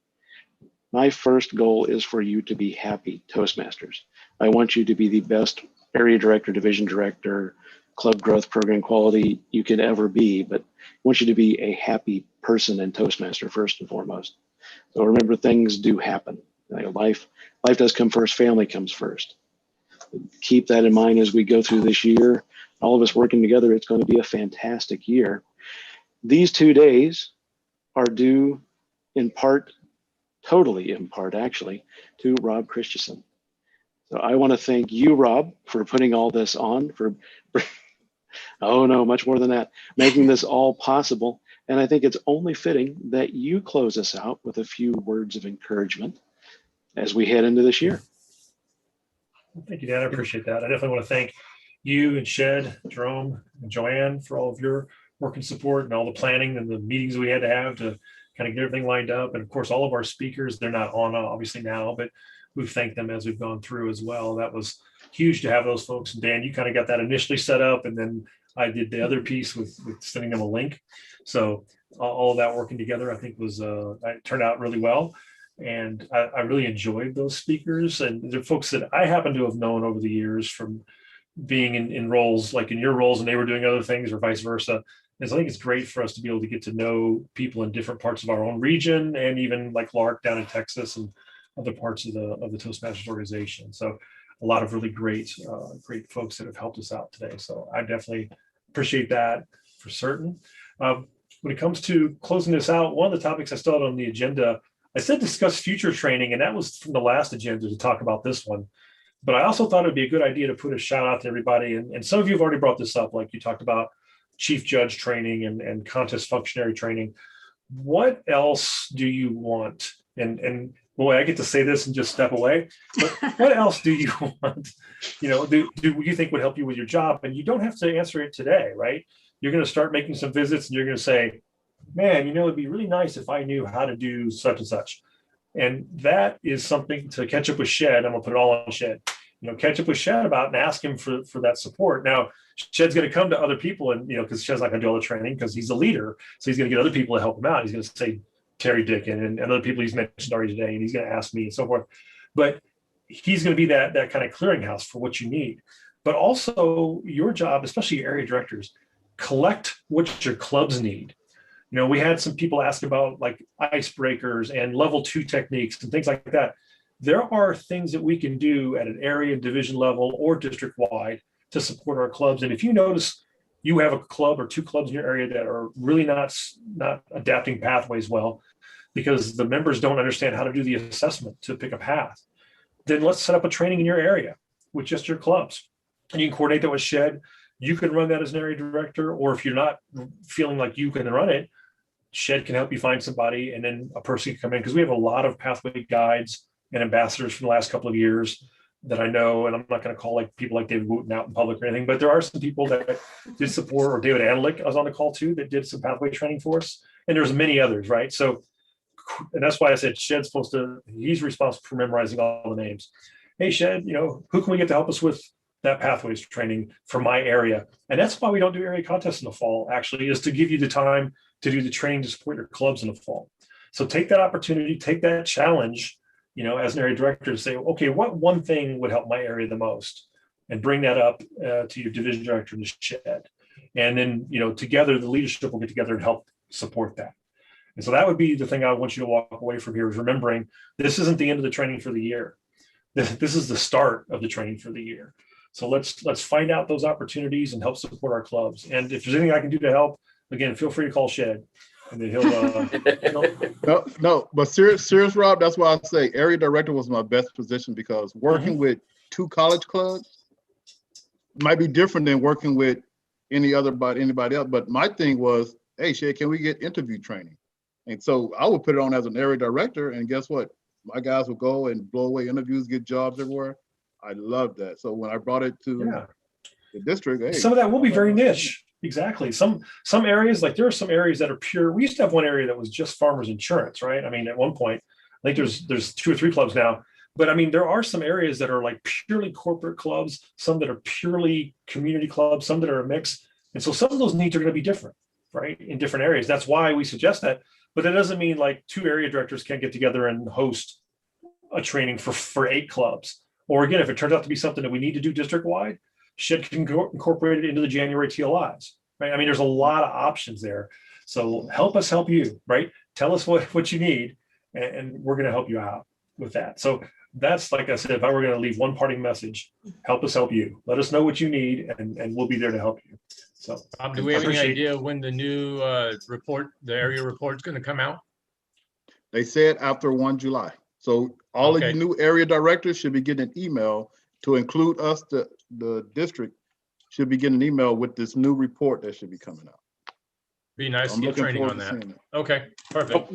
My first goal is for you to be happy Toastmasters. I want you to be the best area director, division director, club growth, program quality you can ever be, but I want you to be a happy person and Toastmaster first and foremost. So remember, things do happen. Life does come first, family comes first. Keep that in mind as we go through this year. All of us working together, it's going to be a fantastic year. These 2 days are due in part, totally in part actually, to Rob Christensen. So I want to thank you, Rob, for putting all this on, for oh no, much more than that, making this all possible. And I think it's only fitting that you close us out with a few words of encouragement as we head into this year. Thank you, Dan. I appreciate that. I definitely want to thank you and Shed, Jerome, and Joanne for all of your work and support and all the planning and the meetings we had to have to kind of get everything lined up. And of course, all of our speakers, they're not on obviously now, but we've thanked them as we've gone through as well. That was huge to have those folks. And Dan, you kind of got that initially set up, and then I did the other piece with sending them a link. So all of that working together, I think it turned out really well. And I really enjoyed those speakers, and they're folks that I happen to have known over the years from being in roles like in your roles, and they were doing other things or vice versa. And so I think it's great for us to be able to get to know people in different parts of our own region, and even like Lark down in Texas and other parts of the Toastmasters organization. So a lot of really great folks that have helped us out today. So I definitely appreciate that for certain. When it comes to closing this out, one of the topics I still had on the agenda, I said discuss future training, and that was from the last agenda to talk about this one. But I also thought it'd be a good idea to put a shout out to everybody. And some of you have already brought this up, like you talked about chief judge training and contest functionary training. What else do you want? And boy, I get to say this and just step away, but what else do you want? Do you think would help you with your job? And you don't have to answer it today, right? You're going to start making some visits and you're going to say, man, it'd be really nice if I knew how to do such and such. And that is something to catch up with Shed. I'm gonna put it all on Shed. Catch up with Shed about and ask him for that support. Now, Shed's gonna come to other people and, because Shed's not gonna do all the training because he's a leader. So he's gonna get other people to help him out. He's gonna say Terry Dickin and other people he's mentioned already today, and he's gonna ask me and so forth. But he's gonna be that kind of clearinghouse for what you need. But also your job, especially your area directors, collect what your clubs need. We had some people ask about like icebreakers and level 2 techniques and things like that. There are things that we can do at an area division level or district wide to support our clubs. And if you notice you have a club or 2 clubs in your area that are really not adapting pathways well because the members don't understand how to do the assessment to pick a path, then let's set up a training in your area with just your clubs. And you can coordinate that with Shed. You can run that as an area director, or if you're not feeling like you can run it, Shed can help you find somebody, and then a person can come in, because we have a lot of pathway guides and ambassadors from the last couple of years that I know, and I'm not going to call like people like David Wooten out in public or anything, but there are some people that did support, or David Anlick, I was on the call too, that did some pathway training for us. And there's many others, right? So, and that's why I said Shed's supposed to, he's responsible for memorizing all the names. Hey, Shed, who can we get to help us with that pathways training for my area? And that's why we don't do area contests in the fall, actually, is to give you the time to do the training to support your clubs in the fall. So take that opportunity, take that challenge, as an area director, to say, okay, what one thing would help my area the most? And bring that up to your division director in the Shed. And then, together, the leadership will get together and help support that. And so that would be the thing I want you to walk away from here, is remembering this isn't the end of the training for the year. This is the start of the training for the year. So let's find out those opportunities and help support our clubs. And if there's anything I can do to help, again, feel free to call Shed. And then he'll No, but serious, Rob, that's why I say area director was my best position, because working with 2 college clubs might be different than working with anybody else. But my thing was, hey, Shed, can we get interview training? And so I would put it on as an area director, and guess what? My guys would go and blow away interviews, get jobs everywhere. I love that. So when I brought it to the district, hey, some of that will be very niche. Exactly. Some areas, like there are some areas that are pure. We used to have one area that was just farmers insurance, right? I mean, at one point, I think there's 2 or 3 clubs now, but I mean, there are some areas that are like purely corporate clubs, some that are purely community clubs, some that are a mix. And so some of those needs are going to be different, right? In different areas. That's why we suggest that. But that doesn't mean like 2 area directors can't get together and host a training for 8 clubs. Or again, if it turns out to be something that we need to do district-wide, Shed can incorporate it into the January TLIs, right? I mean, there's a lot of options there. So help us help you, right? Tell us what you need, and we're going to help you out with that. So that's, like I said, if I were going to leave one parting message, help us help you. Let us know what you need, and we'll be there to help you. So Bob, do we have any idea when the new the area report's going to come out? They said after 1 July. So all of you new area directors should be getting an email to include us, the district should be getting an email with this new report that should be coming out. Be nice to get training on that. Okay, perfect.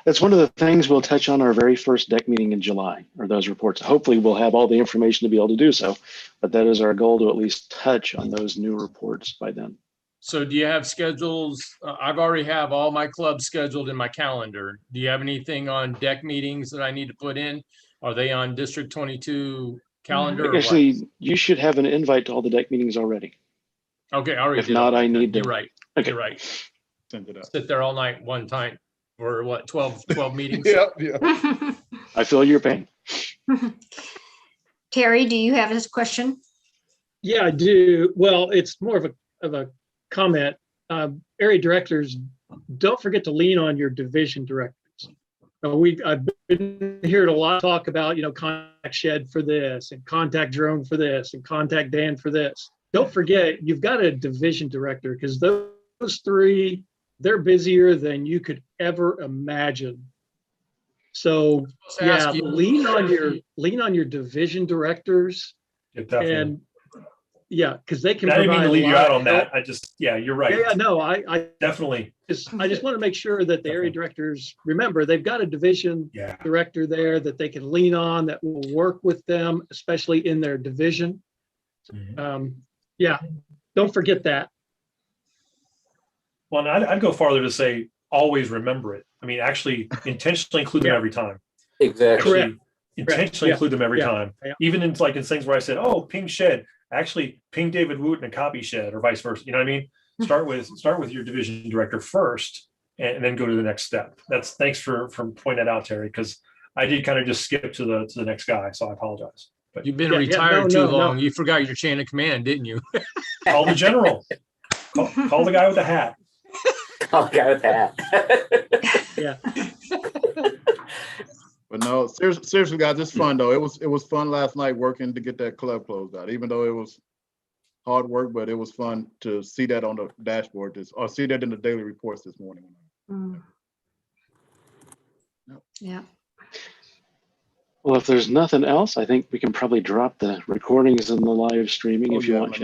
That's one of the things we'll touch on our very first deck meeting in July, or those reports. Hopefully we'll have all the information to be able to do so, but that is our goal, to at least touch on those new reports by then. So do you have schedules? I've already have all my clubs scheduled in my calendar. Do you have anything on deck meetings that I need to put in? Are they on District 22 calendar? Actually, you should have an invite to all the deck meetings already. Okay, I already If not, I need to. You're right. Okay. You're right. Send it up. Sit there all night one time for what, 12 meetings? Yeah. I feel your pain. Terry, do you have a question? Yeah, I do. Well, it's more of a comment. Area directors, don't forget to lean on your division directors. I've been hearing a lot of talk about, contact Shed for this, and contact Jerome for this, and contact Dan for this. Don't forget, you've got a division director, because those 3, they're busier than you could ever imagine. So yeah, lean on your division division and yeah, because they can. I didn't mean to leave you out on that. You're right. Yeah, no, I definitely. I just want to make sure that the area directors remember they've got a division director there that they can lean on, that will work with them, especially in their division. Don't forget that. Well, I'd go farther to say always remember it. I mean, actually intentionally include them every time. Exactly. Actually, intentionally include them every time. Even in things where I said, oh, ping Shed, actually ping David Wooten and copy Shed, or vice versa. You know what I mean? Start with your division director first, and then go to the next step. Thanks for pointing that out, Terry, because I did kind of just skip to the next guy, so I apologize. But you've been retired too long. You forgot your chain of command, didn't you? Call the general. Call the guy with the hat. Call the guy with the hat. But no, seriously, guys, it's fun though. It was fun last night working to get that club closed out. Even though it was hard work, but it was fun to see that on the dashboard, or see that in the daily reports this morning. Yeah. Well, if there's nothing else, I think we can probably drop the recordings and the live streaming if you want.